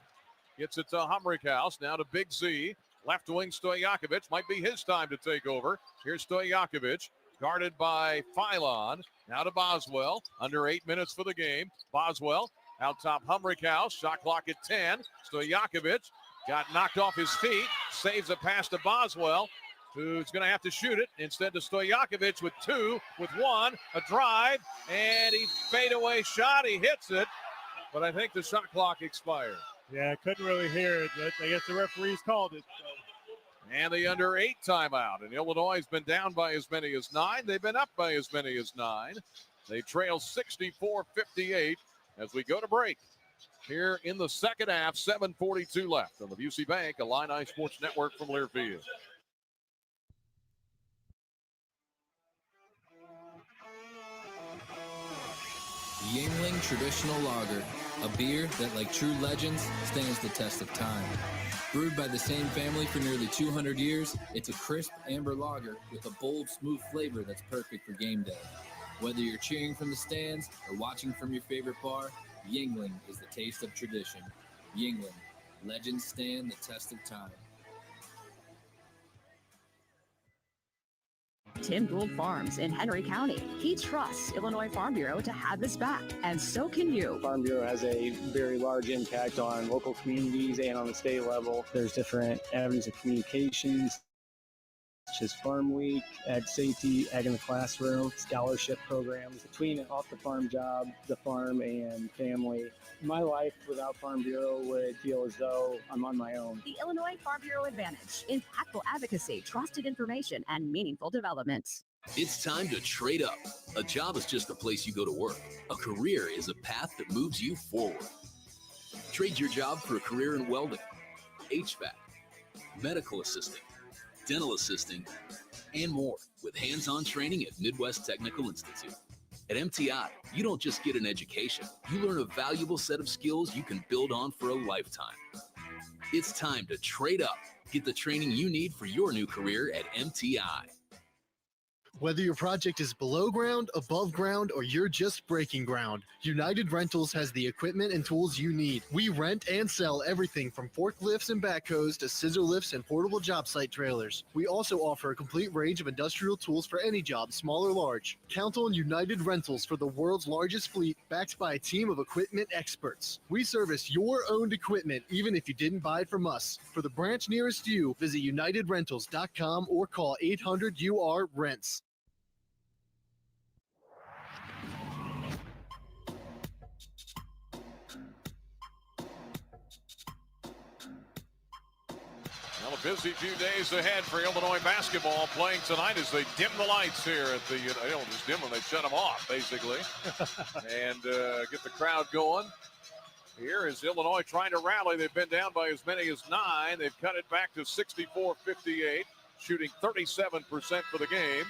Gets it to Humrickhouse, now to Big Z. Left wing Stojakovic, might be his time to take over. Here's Stojakovic, guarded by Philon. Now to Boswell, under 8 minutes for the game. Boswell out top Humrickhouse, shot clock at 10. Stojakovic got knocked off his feet, saves a pass to Boswell, who's going to have to shoot it. Instead to Stojakovic with 2, with 1, a drive, and he fadeaway shot. He hits it, but I think the shot clock expired. Yeah, I couldn't really hear it, but I guess the referees called it. So. And the under 8 timeout. And Illinois has been down by as many as 9. They've been up by as many as 9. They trail 64-58 as we go to break. Here in the second half, 7:42 left on the Busey Bank Illini Sports Network from Learfield. Yuengling Traditional Lager, a beer that, like true legends, stands the test of time. Brewed by the same family for nearly 200 years, it's a crisp amber lager with a bold, smooth flavor that's perfect for game day. Whether you're cheering from the stands or watching from your favorite bar, Yuengling is the taste of tradition. Yuengling, legends stand the test of time. Tim Gould Farms in Henry County. He trusts Illinois Farm Bureau to have his back, and so can you. Farm Bureau has a very large impact on local communities and on the state level. There's different avenues of communications, such as Farm Week, Ag Safety, Ag in the Classroom, scholarship programs. Between an off-the-farm job, the farm, and family, my life without Farm Bureau would feel as though I'm on my own. The Illinois Farm Bureau Advantage. Impactful advocacy, trusted information, and meaningful development. It's time to trade up. A job is just a place you go to work. A career is a path that moves you forward. Trade your job for a career in welding, HVAC, medical assisting, dental assisting, and more with hands-on training at Midwest Technical Institute. At MTI, you don't just get an education, you learn a valuable set of skills you can build on for a lifetime. It's time to trade up. Get the training you need for your new career at MTI. Whether your project is below ground, above ground, or you're just breaking ground, United Rentals has the equipment and tools you need. We rent and sell everything from forklifts and backhoes to scissor lifts and portable job site trailers. We also offer a complete range of industrial tools for any job, small or large. Count on United Rentals for the world's largest fleet, backed by a team of equipment experts. We service your owned equipment even if you didn't buy it from us. For the branch nearest you, visit UnitedRentals.com or call 800-UR-RENTS. Well, a busy few days ahead for Illinois basketball, playing tonight as they dim the lights here at the, they don't just dim them, they shut them off, basically, and get the crowd going. Here is Illinois trying to rally. They've been down by as many as 9. They've cut it back to 64-58, shooting 37% for the game,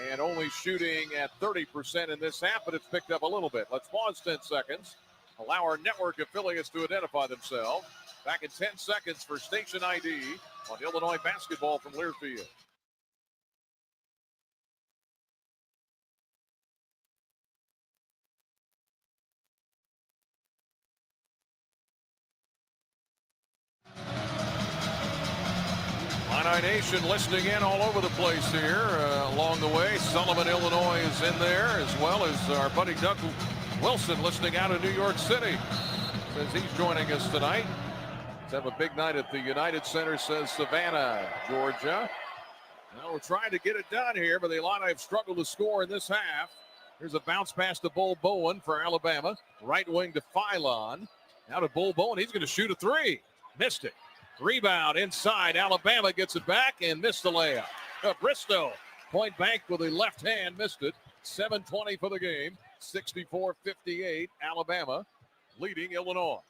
and only shooting at 30% in this half, but it's picked up a little bit. Let's pause 10 seconds, allow our network affiliates to identify themselves. Back in 10 seconds for Station ID on Illinois basketball from Learfield. Illini Nation listening in all over the place here along the way. Sullivan, Illinois is in there, as well as our buddy Doug Wilson listening out of New York City. Says he's joining us tonight. Let's have a big night at the United Center, says Savannah, Georgia. Now we're trying to get it done here, but the Illini have struggled to score in this half. Here's a bounce pass to Bull Bowen for Alabama. Right wing to Philon. Now to Bull Bowen. He's going to shoot a 3. Missed it. Rebound inside. Alabama gets it back and missed the layup. Bristow, point bank with the left hand, missed it. 7:20 for the game. 64-58. Alabama leading Illinois.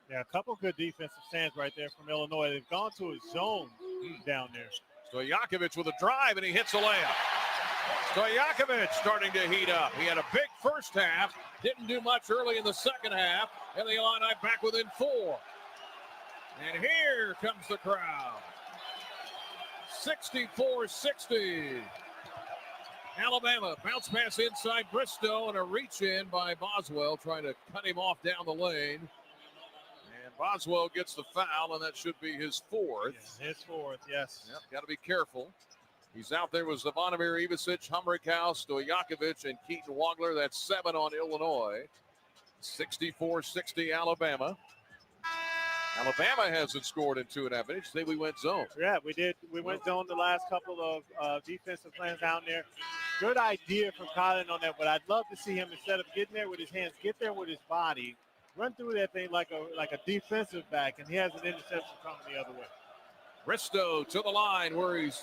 Yeah, a couple good defensive stands right there from Illinois. They've gone to a zone down there. Stojakovic with a drive, and he hits a layup. Stojakovic starting to heat up. He had a big first half, didn't do much early in the second half, and the Illini back within 4. And here comes the crowd. 64-60. Alabama, bounce pass inside Bristow, and a reach in by Boswell, trying to cut him off down the lane. Boswell gets the foul, and that should be his 4th. Yeah, his 4th, yes. Yep, got to be careful. He's out there with Zvonimir Ivicic, Humrichau, Stojakovic, and Keaton Wagler. That's 7 on Illinois. 64-60 Alabama. Alabama hasn't scored in 2.5 minutes. Today we went zone. Yeah, we did. We went zone the last couple of defensive plans down there. Good idea from Colin on that, but I'd love to see him, instead of getting there with his hands, get there with his body. Run through that thing like a defensive back, and he has an interception coming the other way. Bristow to the line where he's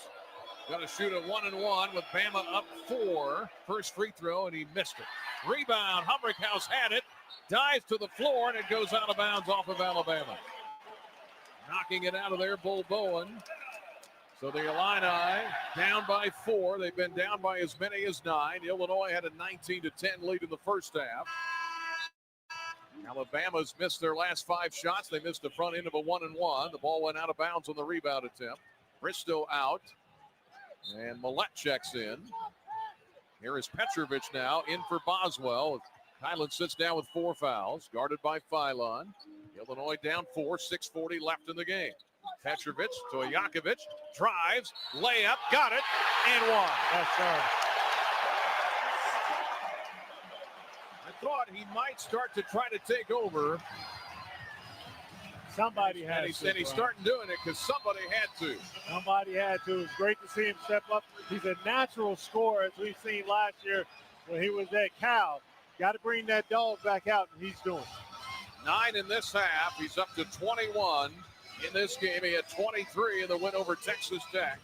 going to shoot a 1-and-1 with Bama up 4. First free throw, and he missed it. Rebound, Humrichhouse had it, dives to the floor, and it goes out of bounds off of Alabama. Knocking it out of there, Bull Bowen. So the Illini down by 4. They've been down by as many as 9. Illinois had a 19-10 lead in the first half. Alabama's missed their last 5 shots. They missed the front end of a 1-and-1. The ball went out of bounds on the rebound attempt. Bristow out. And Millette checks in. Here is Petrovic now in for Boswell. Kylan sits down with 4 fouls, guarded by Philon. Illinois down 4, 6:40 left in the game. Petrovic, Stojakovic, drives, layup, got it, and one. That's right. I thought he might start to try to take over. Somebody had to. And he's starting doing it because somebody had to. Somebody had to. It's great to see him step up. He's a natural scorer, as we've seen last year when he was at Cal. Got to bring that dog back out, and he's doing it. 9 in this half. He's up to 21 in this game. He had 23 in the win over Texas Tech.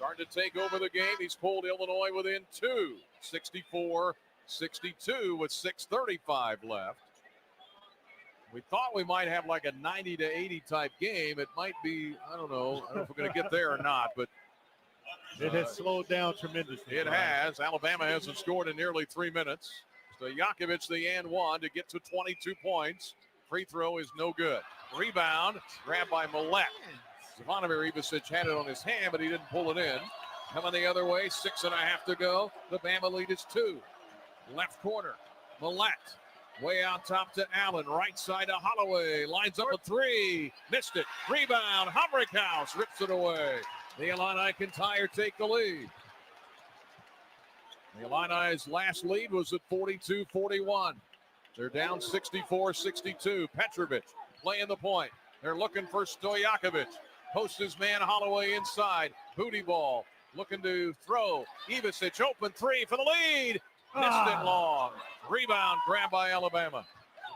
starting to take over the game. He's pulled Illinois within 2, 64-62 with 6:35 left. We thought we might have like a 90-80 type game. It might be, I don't know if we're going to get there or not, but it has slowed down tremendously. It has. Alabama hasn't scored in nearly 3 minutes. Stojakovic, the and one to get to 22 points. Free throw is no good. Rebound, grabbed by Millett. Zvonimir Ivicic had it on his hand, but he didn't pull it in. Coming the other way, 6.5 to go. The Bama lead is 2. Left corner, Millett. Way out top to Allen. Right side to Holloway. Lines up a 3. Missed it. Rebound. Humrickhouse rips it away. The Illini can tie or take the lead. The Illini's last lead was at 42-41. They're down 64-62. Petrovic playing the point. They're looking for Stojakovic. Posts his man Holloway inside. Booty ball. Looking to throw. Ivicic open 3 for the lead. Missed it long. Rebound grabbed by Alabama.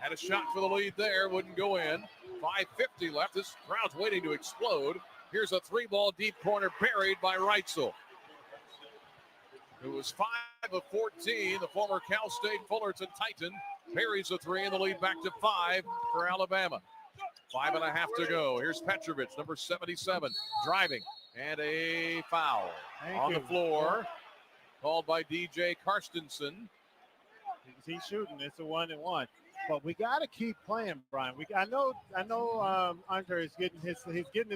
Had a shot for the lead there. Wouldn't go in. 5:50 left. This crowd's waiting to explode. Here's a 3-ball deep corner buried by Reitzel, who was 5 of 14. The former Cal State Fullerton Titan buries a 3 and the lead back to 5 for Alabama. 5.5 to go. Here's Petrovic, number 77, driving, and a foul on the floor. Called by DJ Karstensen. He's shooting. It's a 1-and-1. But we got to keep playing, Brian. I know. Andre is getting his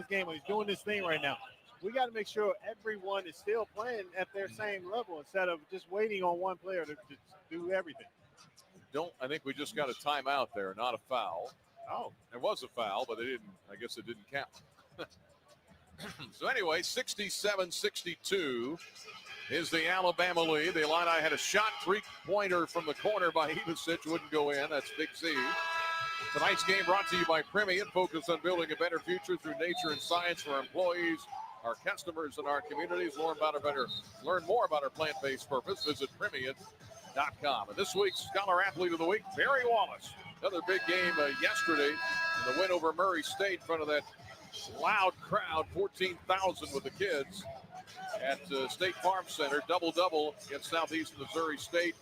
game. He's doing this thing right now. We got to make sure everyone is still playing at their same level instead of just waiting on one player to do everything. I think we just got a timeout there, not a foul. Oh, it was a foul, but I guess it didn't count. So anyway, 67-62 is the Alabama lead. The Illini had a shot 3-pointer from the corner by Ivicic. Wouldn't go in. That's Big C. Tonight's game brought to you by Primient. Focus on building a better future through nature and science for our employees, our customers, and our communities. Learn more about our plant-based purpose. Visit Primient.com. And this week's Scholar Athlete of the Week, Barry Wallace. Another big game yesterday in the win over Murray State in front of that loud crowd, 14,000 with the kids at State Farm Center. Double-double against Southeast Missouri State.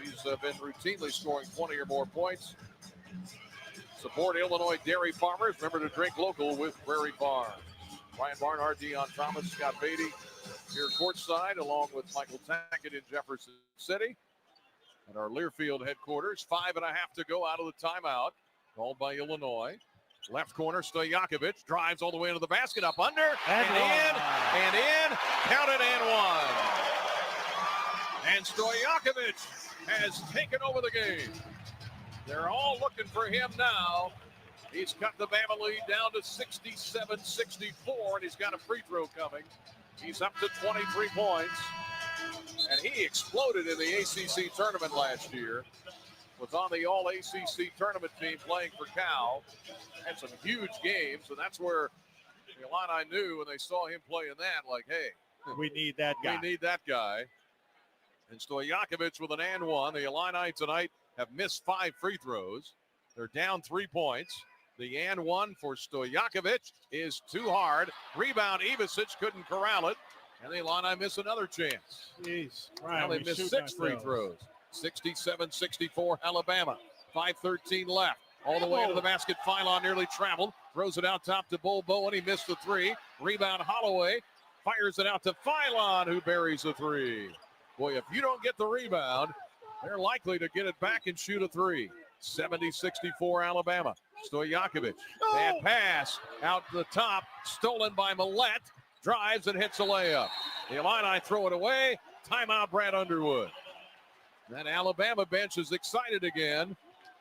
He's been routinely scoring 20 or more points. Support Illinois dairy farmers. Remember to drink local with Prairie Farms. Ryan Barnhart, Deion Thomas, Scott Beatty here courtside, along with Michael Tackett in Jefferson City at our Learfield headquarters. 5.5 to go out of the timeout called by Illinois. Left corner, Stojakovic drives all the way into the basket, up under, and in, count it, and one. And Stojakovic has taken over the game. They're all looking for him now. He's cut the Bama lead down to 67-64, and he's got a free throw coming. He's up to 23 points, and he exploded in the ACC tournament last year. Was on the All-ACC tournament team playing for Cal. Had some huge games, and that's where the Illini knew when they saw him play in that, like, hey, we need that guy. We need that guy. And Stojakovic with an and one. The Illini tonight have missed 5 free throws. They're down 3 points. The and one for Stojakovic is too hard. Rebound, Ivicic couldn't corral it. And the Illini miss another chance. Jeez. Now they missed 6 free throws. 67-64 Alabama. 5:13 left. All the way to the basket. Philon nearly traveled. Throws it out top to Bol Bowen. He missed the 3. Rebound Holloway. Fires it out to Philon, who buries the 3. Boy, if you don't get the rebound, they're likely to get it back and shoot a 3. 70-64 Alabama. Stojakovic. Bad pass out the top. Stolen by Millett. Drives and hits a layup. The Illini throw it away. Timeout, Brad Underwood. That Alabama bench is excited again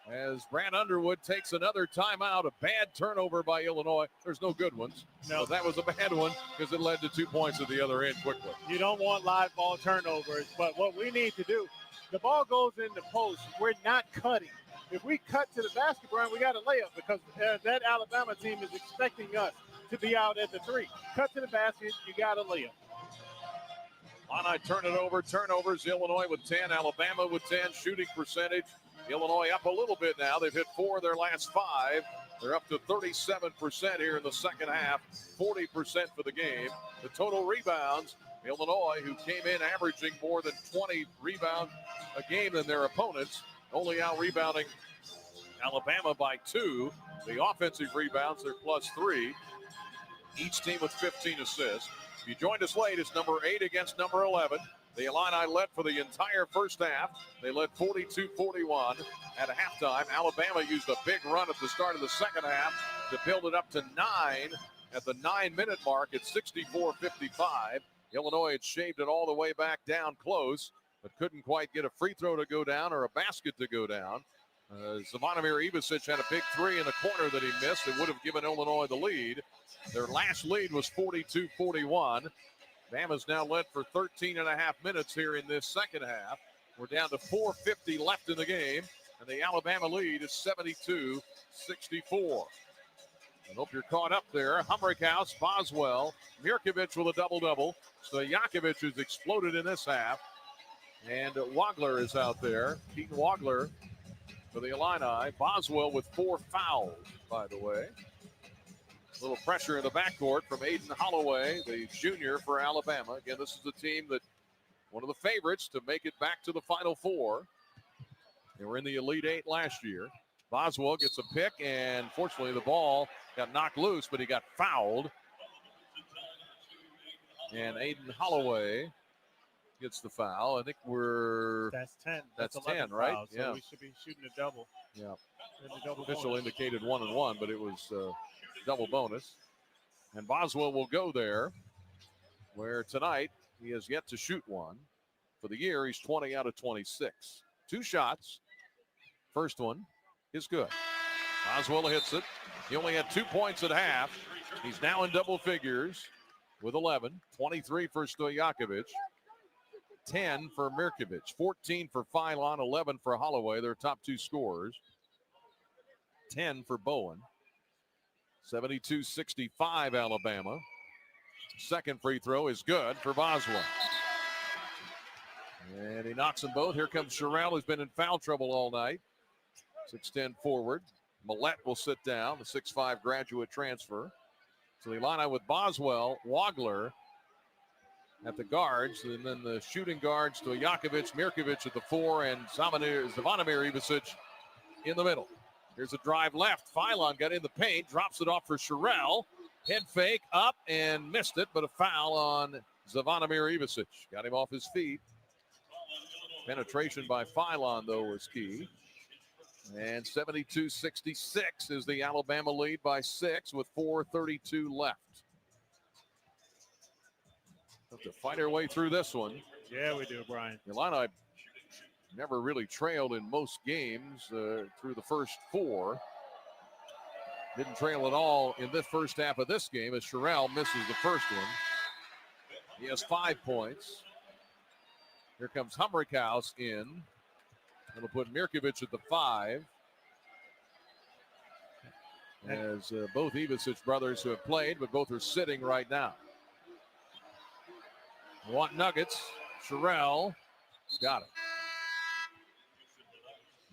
as Brad Underwood takes another timeout. A bad turnover by Illinois. There's no good ones. No, but that was a bad one because it led to 2 points at the other end quickly. You don't want live ball turnovers, but what we need to do, the ball goes in the post. We're not cutting. If we cut to the basket, Brian, we got a layup because that Alabama team is expecting us to be out at the 3. Cut to the basket, you got a layup. Illini turn it over. Turnovers, Illinois with 10, Alabama with 10. Shooting percentage, Illinois up a little bit now. They've hit 4 of their last 5. They're up to 37% here in the second half, 40% for the game. The total rebounds, Illinois, who came in averaging more than 20 rebounds a game than their opponents, only out-rebounding Alabama by 2. The offensive rebounds, they're +3. Each team with 15 assists. If you joined us late, it's number 8 against number 11. The Illini led for the entire first half. They led 42-41 at halftime. Alabama used a big run at the start of the second half to build it up to 9 at the 9-minute mark at 64-55. Illinois had shaved it all the way back down close, but couldn't quite get a free throw to go down or a basket to go down. Zvonimir Ivicic had a big three in the corner that he missed. It would have given Illinois the lead. Their last lead was 42-41. Bama's now led for 13 and a half minutes here in this second half. We're down to 4:50 left in the game, and the Alabama lead is 72-64. I hope you're caught up there. Humrickhouse, Boswell, Mirkovic with a double-double. Stojakovic has exploded in this half. And Wagler is out there. Keaton Wagler for the Illini. Boswell with 4 fouls, by the way. A little pressure in the backcourt from Aiden Holloway, the junior for Alabama. Again, this is the team that one of the favorites to make it back to the Final Four. They were in the Elite Eight last year. Boswell gets a pick, and fortunately the ball got knocked loose, but he got fouled. And Aiden Holloway gets the foul. I think That's 10. That's 11 10, right? fouls, so Yeah. we should be shooting a double. Yeah. The double Official bonus. indicated 1 and 1, but it was double bonus. And Boswell will go there, where tonight he has yet to shoot one. For the year, he's 20 out of 26. 2 shots. First one is good. Boswell hits it. He only had 2 points at half. He's now in double figures with 11. 23 for Stojakovic. 10 for Mirkovic. 14 for Philon. 11 for Holloway, their top 2 scorers. 10 for Bowen. 72-65 Alabama. Second free throw is good for Boswell. And he knocks them both. Here comes Sherrell, who's been in foul trouble all night. 6'10 forward. Millette will sit down, the 6'5 graduate transfer. So the Illini with Boswell, Wagler at the guards, and then the shooting guards to Stojakovic, Mirkovic at the 4, and Zvonimir Ivicic in the middle. Here's a drive left. Philon got in the paint, drops it off for Sherrell. Head fake up and missed it, but a foul on Zvonimir Ivicic. Got him off his feet. Penetration by Philon, though, was key. And 72-66 is the Alabama lead by 6 with 4:32 left. Have to fight our way through this one. Yeah, we do, Brian. Illini never really trailed in most games through the first 4. Didn't trail at all in this first half of this game as Sherrell misses the first one. He has 5 points. Here comes Humrickhouse in. It'll put Mirkovic at the 5. As both Ivicic brothers who have played, but both are sitting right now. Want Nuggets. Sherrell got it.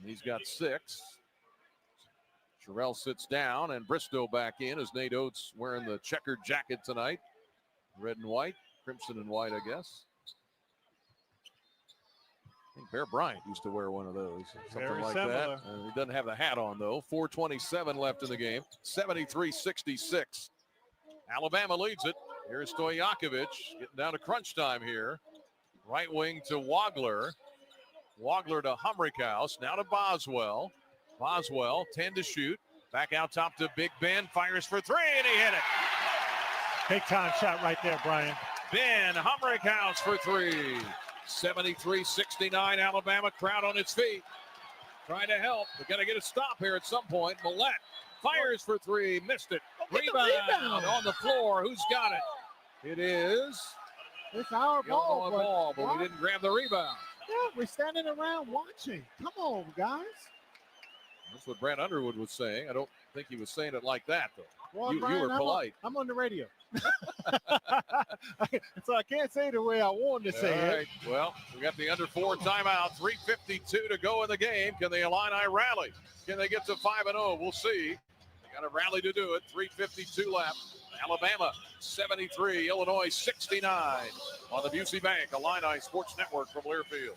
And he's got 6. Sherrell sits down, and Bristow back in as Nate Oates wearing the checkered jacket tonight. Red and white, crimson and white, I guess. I think Bear Bryant used to wear one of those, something Very like similar. that. He doesn't have the hat on, though. 4:27 left in the game. 73-66. Alabama leads it. Here's Stojakovic getting down to crunch time here. Right wing to Wagler. Wagler to Humrickhouse. Now to Boswell. Boswell, 10 to shoot. Back out top to Big Ben. Fires for 3, and he hit it. Big time shot right there, Brian. Ben Humrickhouse for 3. 73-69, Alabama. Crowd on its feet. Trying to help. They've got to get a stop here at some point. Millette fires for 3. Missed it. Rebound on the floor. Who's got it? It is It's our ball, Illinois ball, but we didn't grab the rebound. Yeah, we're standing around watching. Come on, guys. That's what Brad Underwood was saying. I don't think he was saying it like that, though. Well, You Brian, were polite. I'm on the radio. So I can't say it the way I wanted to say All it. right. Well, we got the under 4 timeout. 3:52 to go in the game. Can the Illini rally? Can they get to 5-0? We'll see. Got a rally to do it. 3:52 left. Alabama 73, Illinois 69 on the Busey Bank Illini Sports Network from Learfield.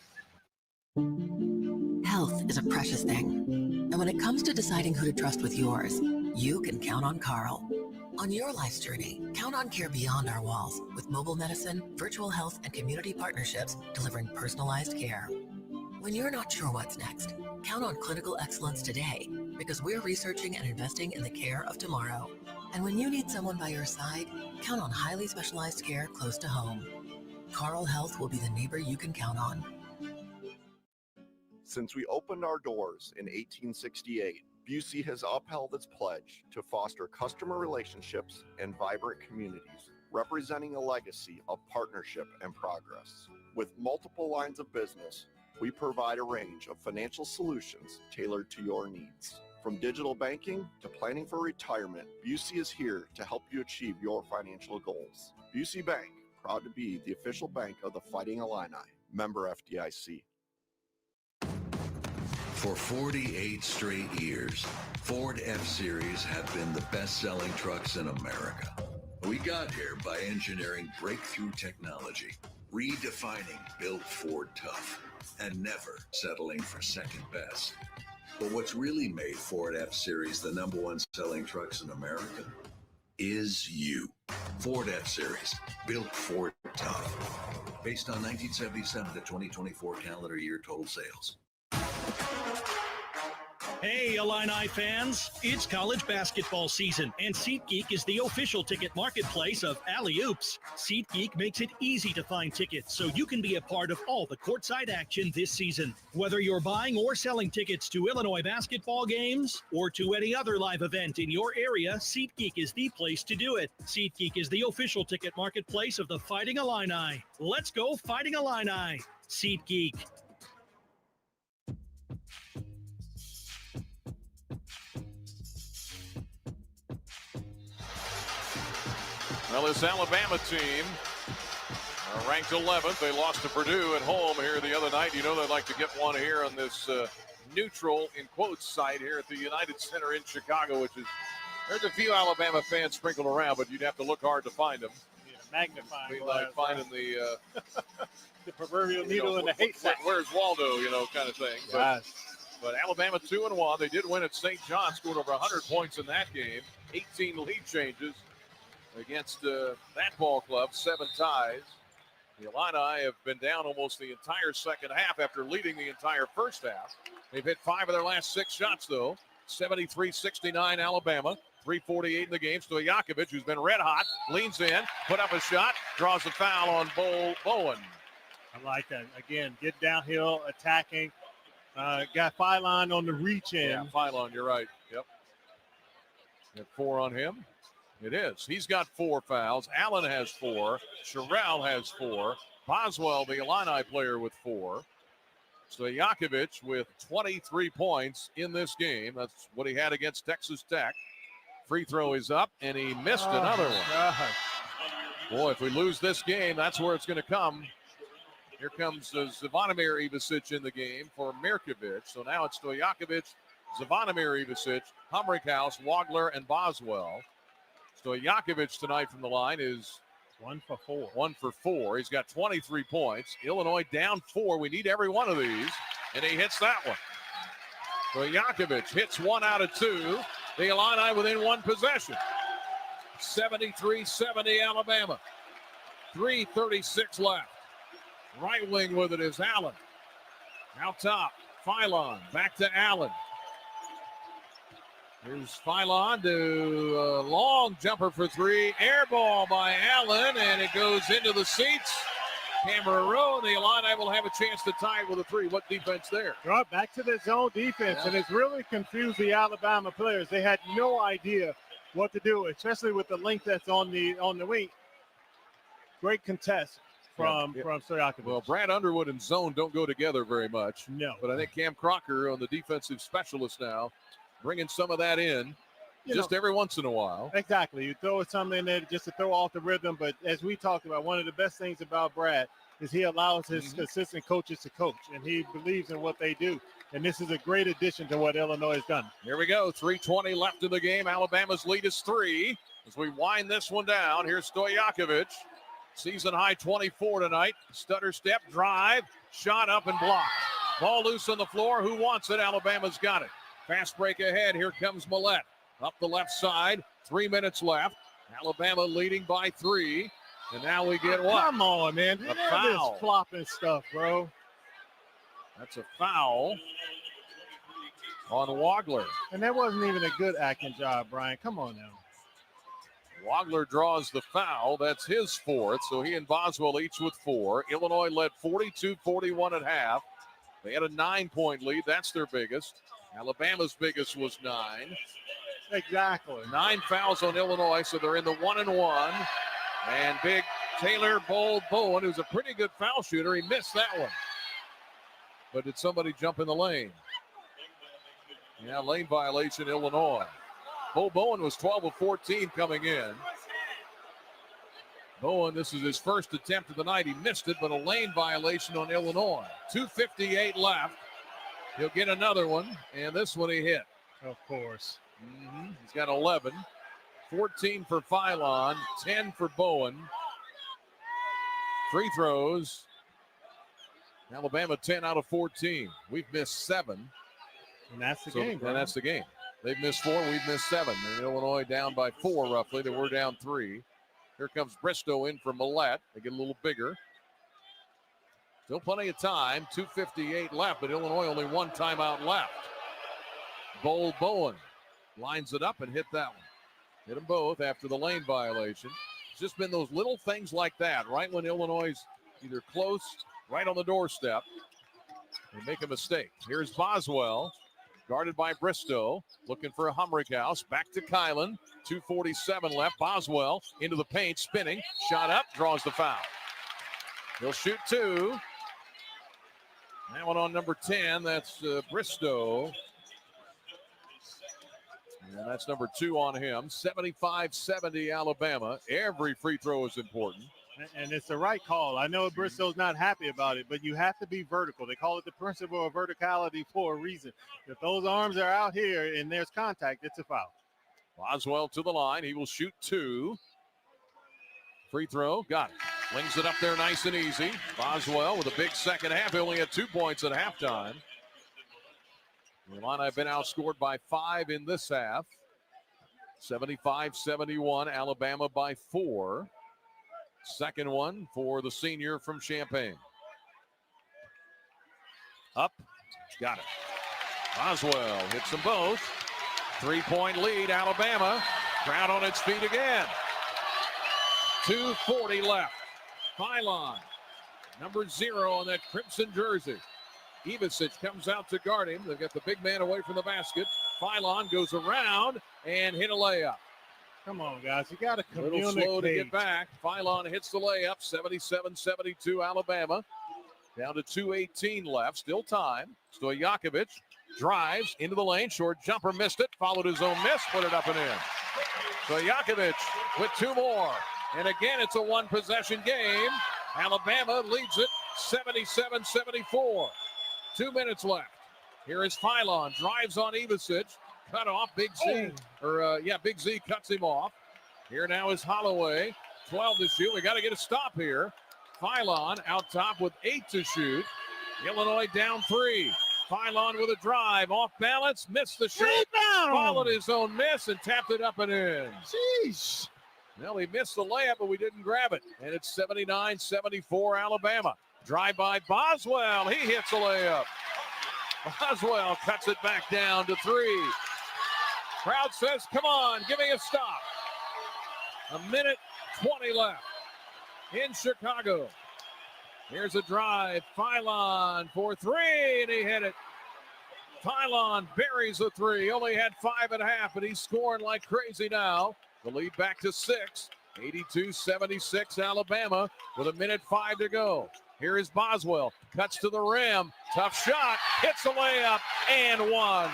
Health is a precious thing. And when it comes to deciding who to trust with yours, you can count on Carl. On your life's journey, count on care beyond our walls with mobile medicine, virtual health, and community partnerships delivering personalized care. When you're not sure what's next, count on clinical excellence today because we're researching and investing in the care of tomorrow. And when you need someone by your side, count on highly specialized care close to home. Carl Health will be the neighbor you can count on. Since we opened our doors in 1868, Busey has upheld its pledge to foster customer relationships and vibrant communities, representing a legacy of partnership and progress. With multiple lines of business, we provide a range of financial solutions tailored to your needs. From digital banking to planning for retirement, Busey is here to help you achieve your financial goals. Busey Bank, proud to be the official bank of the Fighting Illini, member FDIC. For 48 straight years, Ford F-Series have been the best-selling trucks in America. We got here by engineering breakthrough technology, redefining Built Ford Tough, and never settling for second best. But what's really made Ford F-Series the #1 selling trucks in America is you. Ford F-Series, Built Ford Tough. Based on 1977 to 2024 calendar year total sales. Hey, Illini fans, it's college basketball season, and SeatGeek is the official ticket marketplace of Alley Oops. SeatGeek makes it easy to find tickets so you can be a part of all the courtside action this season. Whether you're buying or selling tickets to Illinois basketball games or to any other live event in your area, SeatGeek is the place to do it. SeatGeek is the official ticket marketplace of the Fighting Illini. Let's go Fighting Illini. SeatGeek. Well, this Alabama team ranked 11th. They lost to Purdue at home here the other night. You know they'd like to get one here on this neutral, in quotes, site here at the United Center in Chicago, which is, there's a few Alabama fans sprinkled around, but you'd have to look hard to find them. Yeah, magnifying. Like finding the the proverbial needle in the haystack. Where's Waldo, kind of thing. But Alabama 2-1. They did win at St. John, scored over 100 points in that game. 18 lead changes against that ball club, 7 ties. The Illini have been down almost the entire second half after leading the entire first half. They've hit 5 of their last 6 shots, though. 73-69 Alabama. 3:48 in the game. Stojakovic, who's been red hot, leans in, put up a shot, draws a foul on Bowen. I like that. Again, get downhill, attacking. Got Philon on the reach in. Yeah, Philon, you're right. Yep. Got 4 on him. It is. He's got 4 fouls. Allen has 4. Sherrell has 4. Boswell, the Illini player, with 4. Stojakovic with 23 points in this game. That's what he had against Texas Tech. Free throw is up, and he missed another one. God. Boy, if we lose this game, that's where it's going to come. Here comes Zvonimir Ivicic in the game for Mirkovic. So now it's Stojakovic, Zvonimir Ivicic, Humrickhouse, Wagler, and Boswell. Stojakovic tonight from the line is 1 for 4. 1 for 4. He's got 23 points. Illinois down 4. We need every one of these, and he hits that one. Stojakovic hits 1 out of 2. The Illini within 1 possession. 73-70 Alabama. 3:36 left. Right wing with it is Allen. Out top, Philon. Back to Allen. Here's Philon to a long jumper for 3. Air ball by Allen, and it goes into the seats. Camera row, and the Illini will have a chance to tie it with a 3. What defense there? Right, back to the zone defense, and it's really confused the Alabama players. They had no idea what to do, especially with the length that's on the wing. Great contest from Stojakovic. Well, Brad Underwood and zone don't go together very much. No. But I think Cam Crocker on the defensive specialist now, bringing some of that in every once in a while. Exactly. You throw something in there just to throw off the rhythm. But as we talked about, one of the best things about Brad, is he allows his assistant coaches to coach, and he believes in what they do. And this is a great addition to what Illinois has done. Here we go. 3:20 left in the game. Alabama's lead is 3. As we wind this one down, here's Stojakovic. Season high 24 tonight. Stutter step, drive, shot up and blocked. Ball loose on the floor. Who wants it? Alabama's got it. Fast break ahead. Here comes Millette. Up the left side. 3 minutes left. Alabama leading by 3. And now we get what? Come on, man. A foul. This flopping stuff, bro. That's a foul on Wagler. And that wasn't even a good acting job, Brian. Come on now. Wagler draws the foul. That's his 4th. So he and Boswell each with 4. Illinois led 42-41 at half. They had a 9-point lead. That's their biggest. Alabama's biggest was 9. Exactly. 9 fouls on Illinois, so they're in the 1-1. And big Taylor Bowen, who's a pretty good foul shooter, he missed that one. But did somebody jump in the lane? Yeah, lane violation, Illinois. Bowen was 12 of 14 coming in. Bowen, this is his first attempt of the night. He missed it, but a lane violation on Illinois. 2:58 left. He'll get another one, and this one he hit. Of course. He's got 11. 14 for Philon, 10 for Bowen. Free throws. Alabama 10 out of 14. We've missed 7. And that's the game, bro. And that's the game. They've missed 4, we've missed 7. And Illinois down by 4 roughly. They were down 3. Here comes Bristow in for Millette. They get a little bigger. Still plenty of time. 2:58 left, but Illinois only 1 timeout left. Bowen lines it up and hit that one. Hit them both after the lane violation. It's just been those little things like that, right when Illinois is either close, right on the doorstep, they make a mistake. Here's Boswell, guarded by Bristow, looking for a Humrickhouse. Back to Kylan. 2:47 left. Boswell into the paint, spinning. Shot up, draws the foul. He'll shoot 2. That one on number 10. That's Bristow. And that's number 2 on him. 75-70 Alabama. Every free throw is important. And it's the right call. I know Bristow's not happy about it, but you have to be vertical. They call it the principle of verticality for a reason. If those arms are out here and there's contact, it's a foul. Boswell to the line. He will shoot 2. Free throw. Got it. Flings it up there nice and easy. Boswell with a big second half. He only had 2 points at halftime. The Illini have been outscored by 5 in this half. 75-71, Alabama by 4. Second one for the senior from Champaign. Up, got it. Boswell hits them both. 3-point lead, Alabama. Crowd on its feet again. 2:40 left. Philon, number 0 on that crimson jersey. Ivicic comes out to guard him. They've got the big man away from the basket. Philon goes around and hit a layup. Come on, guys. You got to communicate. A little slow to get back. Philon hits the layup. 77-72 Alabama. Down to 2:18 left. Still time. Stojakovic drives into the lane. Short jumper, missed it. Followed his own miss. Put it up and in. Stojakovic with 2 more. And again, it's a 1-possession game. Alabama leads it 77-74. 2 minutes left. Here is Philon. Drives on Ivicic. Cut off. Big Z. Big Z cuts him off. Here now is Holloway. 12 to shoot. We got to get a stop here. Philon out top with 8 to shoot. Illinois down 3. Philon with a drive. Off balance. Missed the shot. Followed his own miss and tapped it up and in. Jeez. Well, he missed the layup, but we didn't grab it. And it's 79-74 Alabama. Drive by Boswell. He hits a layup. Boswell cuts it back down to 3. Crowd says, come on, give me a stop. 1:20 left in Chicago. Here's a drive. Philon for 3, and he hit it. Philon buries a 3. Only had 5.5, but he's scoring like crazy now. The lead back to 6. 82-76 Alabama with 1:05 to go. Here is Boswell. Cuts to the rim. Tough shot. Hits the layup and 1.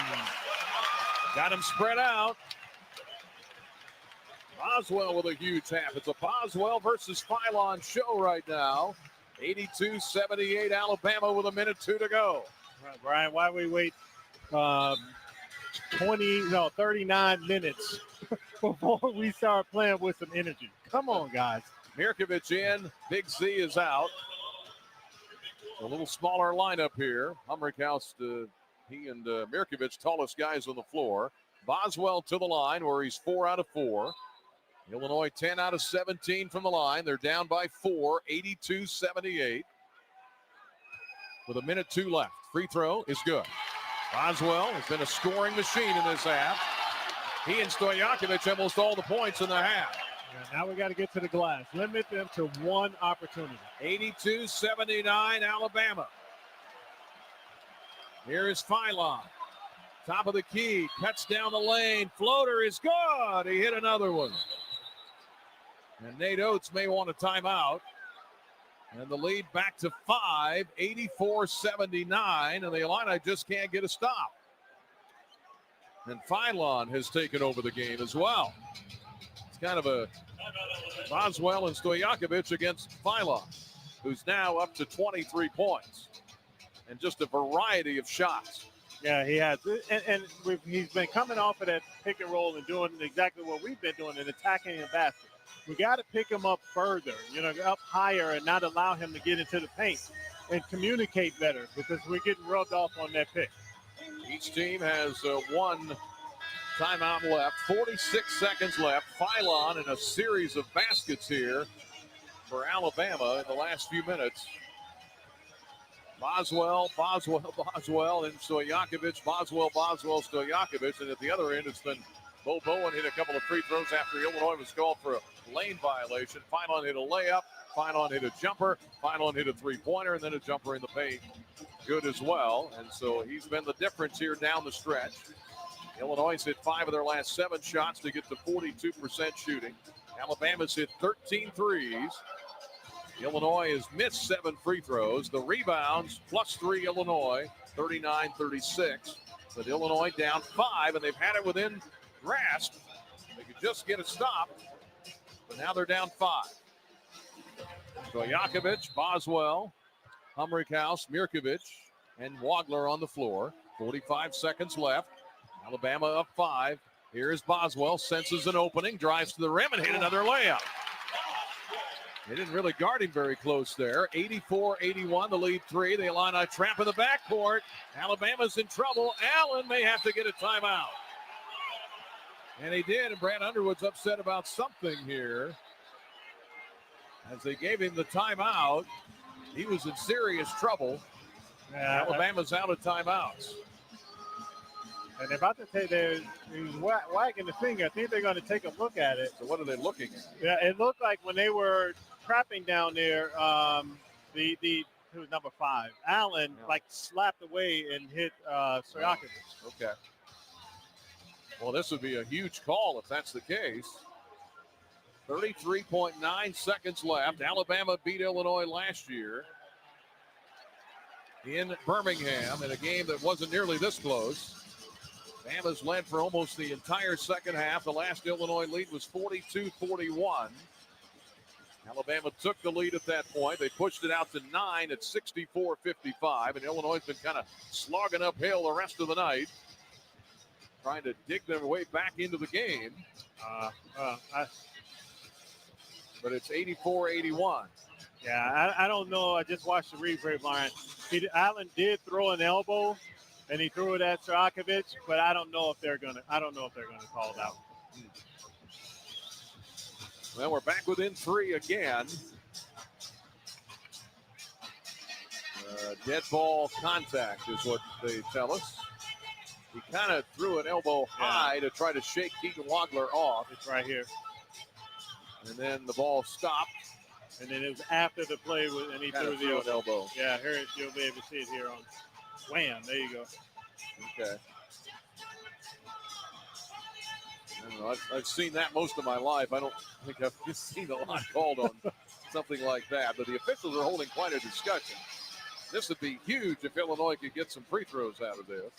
Got him spread out. Boswell with a huge half. It's a Boswell versus Philon show right now. 82-78 Alabama with 1:02 to go. Right, Brian, why we wait 39 minutes before we start playing with some energy? Come on, guys. Mirkovic in. Big Z is out. A little smaller lineup here. Humrickhouse, he and Mirkovic, tallest guys on the floor. Boswell to the line where he's 4 out of 4. Illinois 10 out of 17 from the line. They're down by 4, 82-78. With 1:02 left. Free throw is good. Boswell has been a scoring machine in this half. He and Stojakovic almost all the points in the half. Yeah, now we got to get to the glass. Limit them to one opportunity. 82-79 Alabama. Here is Philon. Top of the key. Cuts down the lane. Floater is good. He hit another one. And Nate Oates may want a timeout. And the lead back to 5, 84-79. And the Illini just can't get a stop. And Philon has taken over the game as well. It's kind of a Boswell and Stojakovic against Philon, who's now up to 23 points. And just a variety of shots. Yeah, he has. And he's been coming off of that pick and roll and doing exactly what we've been doing and attacking the basket. We got to pick him up further, up higher and not allow him to get into the paint and communicate better because we're getting rubbed off on that pick. Each team has one timeout left, 46 seconds left. Philon in a series of baskets here for Alabama in the last few minutes. Boswell, and Stojakovic, Boswell, Stojakovic. And at the other end, it's been Bo Bowen hit a couple of free throws after Illinois was called for a lane violation. Philon hit a layup. Philon hit a jumper. Philon hit a three-pointer, and then a jumper in the paint. Good as well. And so he's been the difference here down the stretch. Illinois hit 5 of their last 7 shots to get to 42% shooting. Alabama's hit 13 threes. Illinois has missed 7 free throws. The rebounds, +3 Illinois, 39-36. But Illinois down 5, and they've had it within grasp. They could just get a stop, but now they're down 5. Stojakovic, Boswell, Humrickhouse, Mirkovic, and Wagler on the floor. 45 seconds left. Alabama up 5. Here is Boswell, senses an opening, drives to the rim, and hit another layup. They didn't really guard him very close there. 84-81, the lead 3. The Illini trap in the backcourt. Alabama's in trouble. Allen may have to get a timeout. And he did, and Brad Underwood's upset about something here. As they gave him the timeout, he was in serious trouble. Yeah, Alabama's out of timeouts. And they're about to say he's wagging the finger. I think they're going to take a look at it. So what are they looking at? Yeah, it looked like when they were trapping down there, who was number 5, Allen, slapped away and hit Stojakovic. Okay. Well, this would be a huge call if that's the case. 33.9 seconds left. Alabama beat Illinois last year in Birmingham in a game that wasn't nearly this close. Bama's led for almost the entire second half. The last Illinois lead was 42-41. Alabama took the lead at that point. They pushed it out to 9 at 64-55, and Illinois has been kind of slogging uphill the rest of the night, trying to dig their way back into the game. But it's 84-81. Yeah, I don't know. I just watched the replay, Brian. Allen did throw an elbow, and he threw it at Stojakovic, but I don't know if they're gonna call it out. Well, we're back within 3 again. Dead ball contact is what they tell us. He kind of threw an elbow high to try to shake Keegan Wagler off. It's right here. And then the ball stopped. And then it was after the play, and he threw the elbow. Yeah, here you'll be able to see it here on Wham. There you go. Okay. I don't know. I've seen that most of my life. I don't think I've just seen a lot called on something like that. But the officials are holding quite a discussion. This would be huge if Illinois could get some free throws out of this.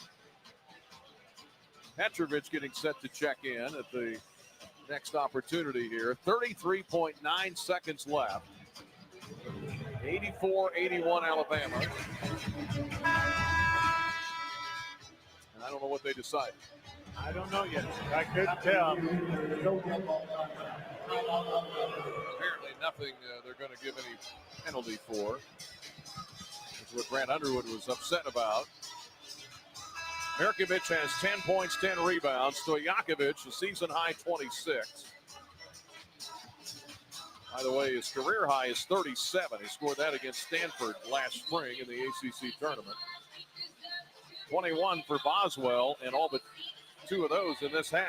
Petrovic getting set to check in at the next opportunity here. 33.9 seconds left. 84-81 Alabama. And I don't know what they decided. I don't know yet. I couldn't tell. Apparently nothing they're going to give any penalty for. That's what Grant Underwood was upset about. Mirkovic has 10 points, 10 rebounds. Stojakovic, a season-high 26. By the way, his career high is 37. He scored that against Stanford last spring in the ACC tournament. 21 for Boswell, and all but 2 of those in this half.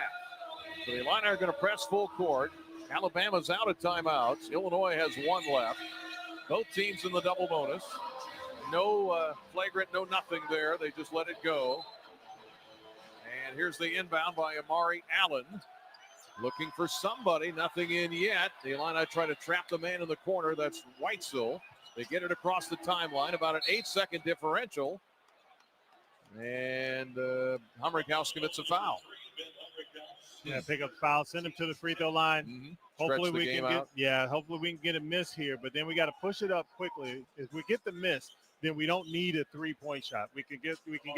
So the Illini are going to press full court. Alabama's out of timeouts. Illinois has 1 left. Both teams in the double bonus. No flagrant, no nothing there. They just let it go. And here's the inbound by Amari Allen. Looking for somebody. Nothing in yet. The Illini try to trap the man in the corner. That's Weitzel. They get it across the timeline. About an 8-second differential. And Humrickhouse commits a foul. Yeah, pick up foul. Send him to the free throw line. Mm-hmm. Hopefully we can get. Hopefully we can get a miss here. But then we got to push it up quickly. If we get the miss, then we don't need a 3-point shot. We can get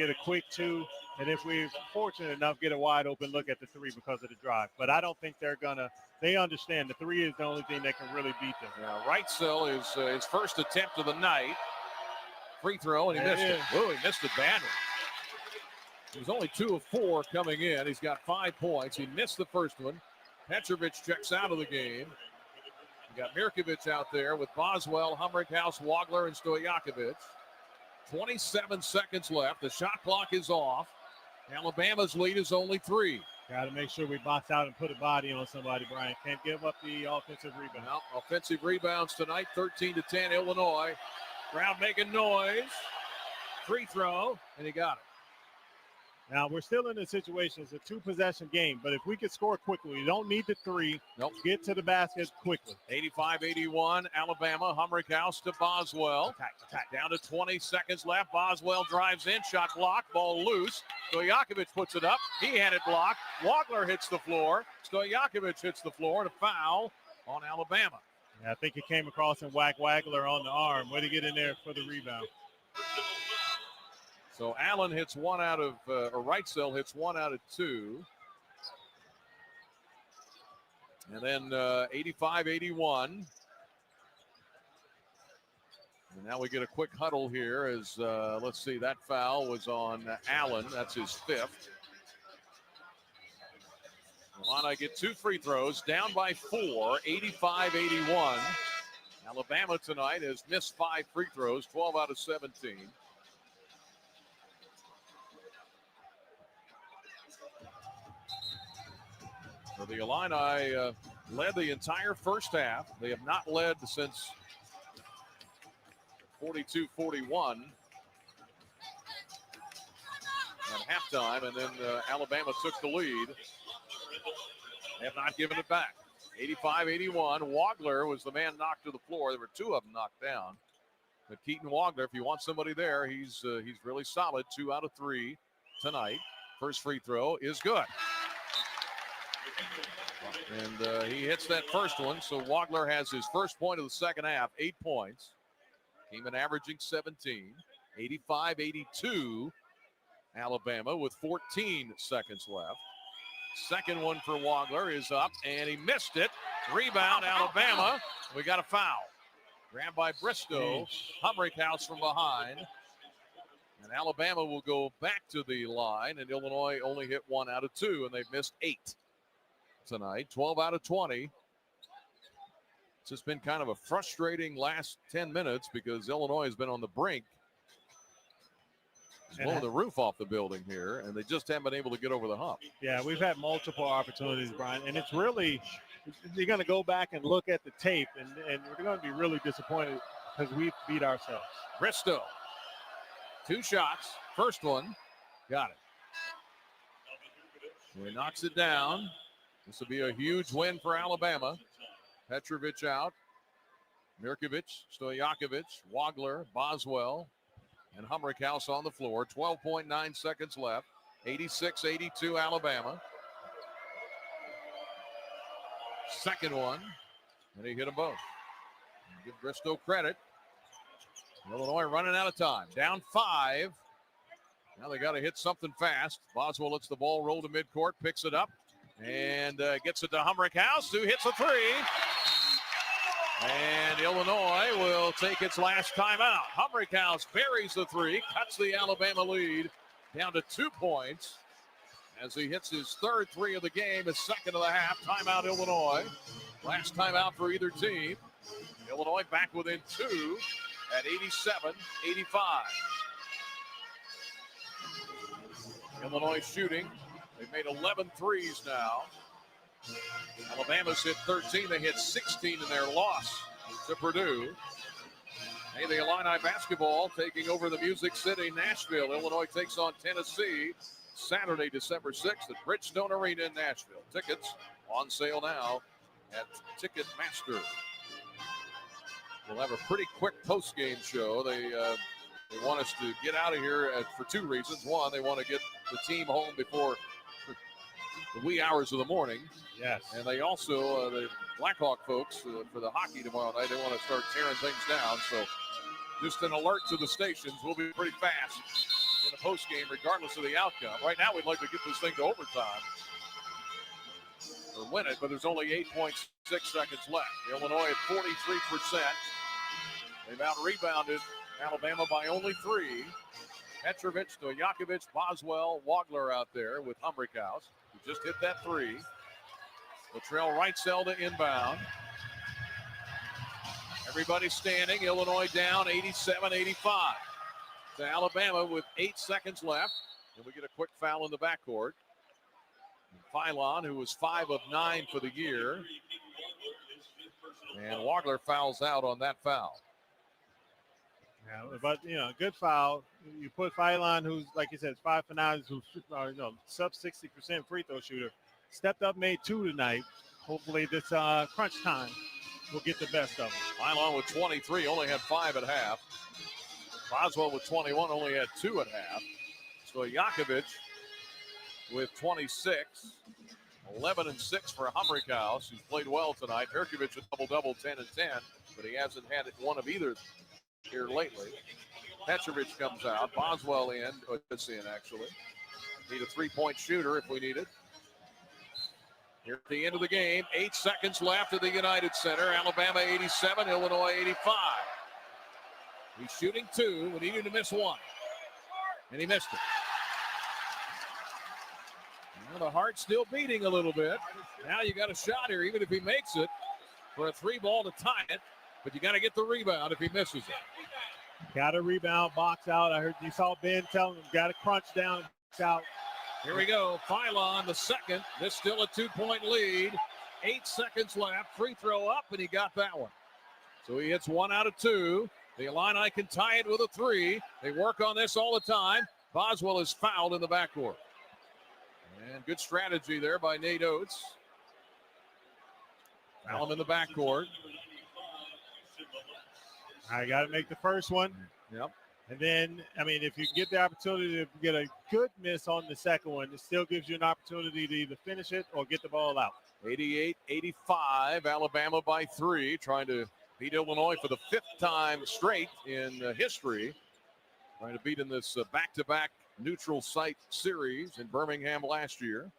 a quick 2, and if we're fortunate enough, get a wide open look at the 3 because of the drive. But I don't think they're gonna. They understand the 3 is the only thing that can really beat them. Yeah, Wrightsell is his first attempt of the night. Free throw, and he missed it. Oh, he missed it badly. He was only 2 of 4 coming in. He's got 5 points. He missed the first one. Petrovic checks out of the game. You got Mirkovic out there with Boswell, Humrickhouse, Wagler, and Stojakovic. 27 seconds left. The shot clock is off. Alabama's lead is only 3. Got to make sure we box out and put a body on somebody, Brian. Can't give up the offensive rebound. Well, offensive rebounds tonight, 13-10 Illinois. Crowd making noise. Free throw, and he got it. Now, we're still in a situation. It's a 2-possession game, but if we can score quickly, we don't need the 3. Nope. Get to the basket quickly. 85-81, Alabama. Humrickhouse to Boswell. Attack. Down to 20 seconds left. Boswell drives in. Shot blocked. Ball loose. Stojakovic puts it up. He had it blocked. Wagler hits the floor. Stojakovic hits the floor. And a foul on Alabama. Yeah, I think he came across and whacked Wagler on the arm. Way to get in there for the rebound. So Allen hits 1 out of, or Wrightsell hits 1 out of 2. And then 85-81. And now we get a quick huddle here as, let's see, that foul was on Allen. That's his 5th. Illini get 2 free throws, down by 4, 85-81. Alabama tonight has missed 5 free throws, 12 out of 17. So the Illini led the entire first half. They have not led since 42-41 at halftime, and then Alabama took the lead. They have not given it back. 85-81. Wagler was the man knocked to the floor. There were 2 of them knocked down. But Keaton Wagler, if you want somebody there, he's really solid. 2 out of 3 tonight. First free throw is good. And he hits that first one, so Wagler has his first point of the second half, 8 points. Came in averaging 17. 85-82, Alabama with 14 seconds left. Second one for Wagler is up, and he missed it. Rebound, Alabama. We got a foul. Grabbed by Bristow. Humrickhouse from behind. And Alabama will go back to the line, and Illinois only hit 1 out of 2, and they've missed 8 tonight, 12 out of 20. It's just been kind of a frustrating last 10 minutes because Illinois has been on the brink. It's blowing the roof off the building here, and they just haven't been able to get over the hump. Yeah, we've had multiple opportunities, Brian, and it's really, you're going to go back and look at the tape, and we're going to be really disappointed because we beat ourselves. Bristow, 2 shots. First one, got it. So he knocks it down. This will be a huge win for Alabama. Petrovic out. Mirkovic, Stojakovic, Wagler, Boswell, and Humrickhouse on the floor. 12.9 seconds left. 86-82 Alabama. Second one, and he hit them both. Give Bristow credit. Illinois running out of time. Down 5. Now they got to hit something fast. Boswell lets the ball roll to midcourt, picks it up, and gets it to Humrickhouse, who hits a 3. And Illinois will take its last timeout. Humrickhouse buries the 3, cuts the Alabama lead down to 2 points as he hits his third 3 of the game, his second of the half. Timeout, Illinois. Last timeout for either team. Illinois back within 2 at 87-85. Illinois shooting. They've made 11 threes now. Alabama's hit 13. They hit 16 in their loss to Purdue. Hey, the Illini basketball taking over the Music City, Nashville. Illinois takes on Tennessee Saturday, December 6th at Bridgestone Arena in Nashville. Tickets on sale now at Ticketmaster. We'll have a pretty quick post-game show. They want us to get out of here for 2 reasons. One, they want to get the team home before the wee hours of the morning. Yes. And they also, the Blackhawk folks, for the hockey tomorrow night, they want to start tearing things down. So just an alert to the stations. We'll be pretty fast in the postgame, regardless of the outcome. Right now, we'd like to get this thing to overtime or win it, but there's only 8.6 seconds left. Illinois at 43%. They've out-rebounded Alabama by only 3. Petrovic, Stojakovic, Boswell, Wagler out there with Humrickhouse, who just hit that 3. Latrell Wrightsell to inbound. Everybody standing. Illinois down 87-85 to Alabama with 8 seconds left. And we get a quick foul in the backcourt. Philon, who was 5 of 9 for the year. And Wagler fouls out on that foul. Yeah, but, good foul. You put Philon, who's, like you said, 5 for 9, who's sub 60% free throw shooter. Stepped up, made 2 tonight. Hopefully this crunch time will get the best of him. Philon with 23, only had 5 at half. Boswell with 21, only had 2 at half. Stojakovic with 26. 11 and 6 for Humrickhouse, who's played well tonight. Herkovich a double-double, 10 and 10, but he hasn't had one of either here lately. Petrovic comes out. Boswell in. It's in, actually. Need a 3-point shooter if we need it. Here at the end of the game, 8 seconds left at the United Center. Alabama 87, Illinois 85. He's shooting 2, but he needed to miss 1. And he missed it. Now the heart's still beating a little bit. Now you got a shot here, even if he makes it, for a 3-ball to tie it. But you got to get the rebound if he misses it. Got to rebound, box out. I heard you saw Ben telling him, got to crunch down and box out. Here we go. Philon, the second. This still a 2-point lead. 8 seconds left. Free throw up, and he got that one. So he hits 1 out of 2. The Illini can tie it with a 3. They work on this all the time. Boswell is fouled in the backcourt. And good strategy there by Nate Oates. Foul him in the backcourt. I got to make the first one. Yep. And then, if you get the opportunity to get a good miss on the second one, it still gives you an opportunity to either finish it or get the ball out. 88-85, Alabama by 3, trying to beat Illinois for the 5th time straight in history. Trying to beat in this back-to-back neutral site series in Birmingham last year.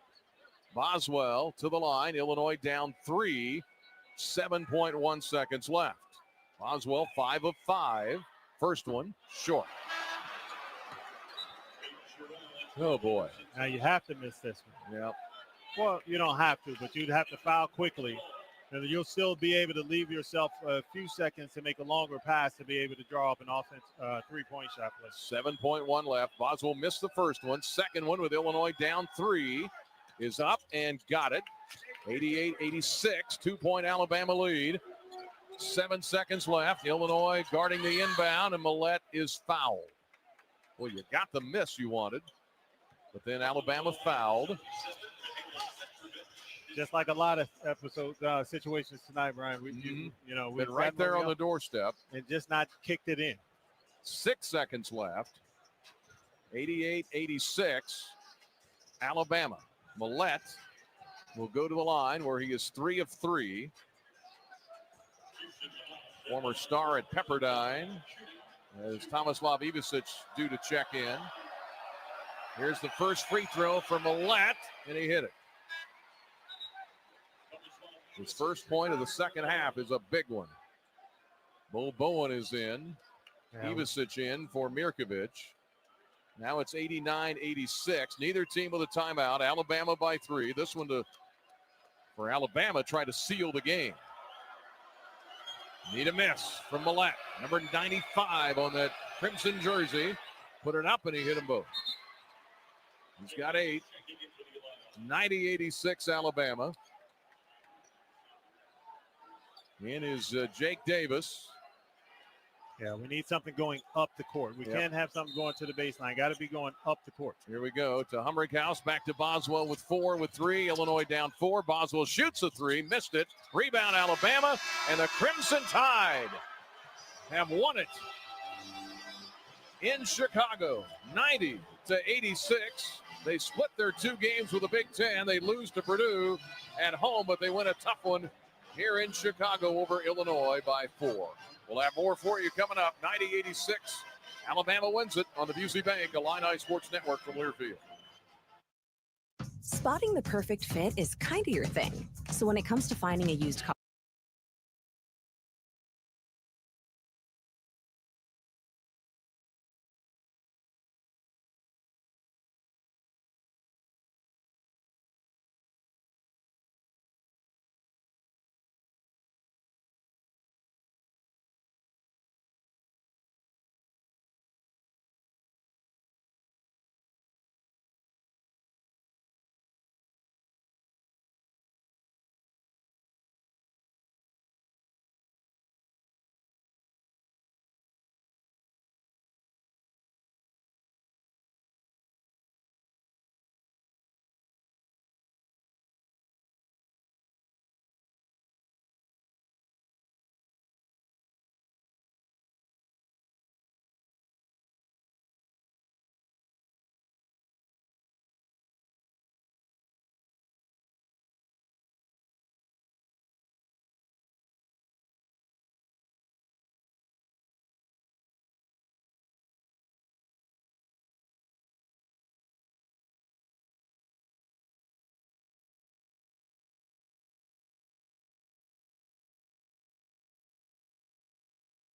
Boswell to the line. Illinois down 3, 7.1 seconds left. Boswell 5 of 5. First one short. Oh boy. Now you have to miss this one. Yep. Well, you don't have to, but you'd have to foul quickly. And you'll still be able to leave yourself a few seconds to make a longer pass to be able to draw up an offense 3-point shot play. 7.1 left. Boswell missed the first one. Second one with Illinois down 3 is up and got it. 88-86, 2-point Alabama lead. 7 seconds left. Illinois guarding the inbound, and Millette is fouled. Well, you got the miss you wanted, but then Alabama fouled. Just like a lot of situations tonight, Brian. We've been right there on the doorstep and just not kicked it in. 6 seconds left. 88-86, Alabama. Millette will go to the line where he is 3 of 3. Former star at Pepperdine as Tomislav Ivicic due to check in. Here's the first free throw from Millette, and he hit it. His first point of the second half is a big one. Bo Bowen is in. Ivicic in for Mirkovic. Now it's 89-86. Neither team with a timeout. Alabama by 3. This one for Alabama try to seal the game. Need a miss from Millette. Number 95 on that crimson jersey. Put it up and he hit them both. He's got 8. 90-86 Alabama. In is Jake Davis. Yeah, we need something going up the court. We can't have something going to the baseline. Got to be going up the court. Here we go to Humrick House. Back to Boswell with 4 with 3. Illinois down 4. Boswell shoots a 3. Missed it. Rebound Alabama. And the Crimson Tide have won it in Chicago. 90-86. They split their 2 games with the Big Ten. They lose to Purdue at home, but they win a tough one here in Chicago over Illinois by 4. We'll have more for you coming up. 90-86. Alabama wins it on the Busey Bank Illini Sports Network from Learfield. Spotting the perfect fit is kind of your thing. So when it comes to finding a used car,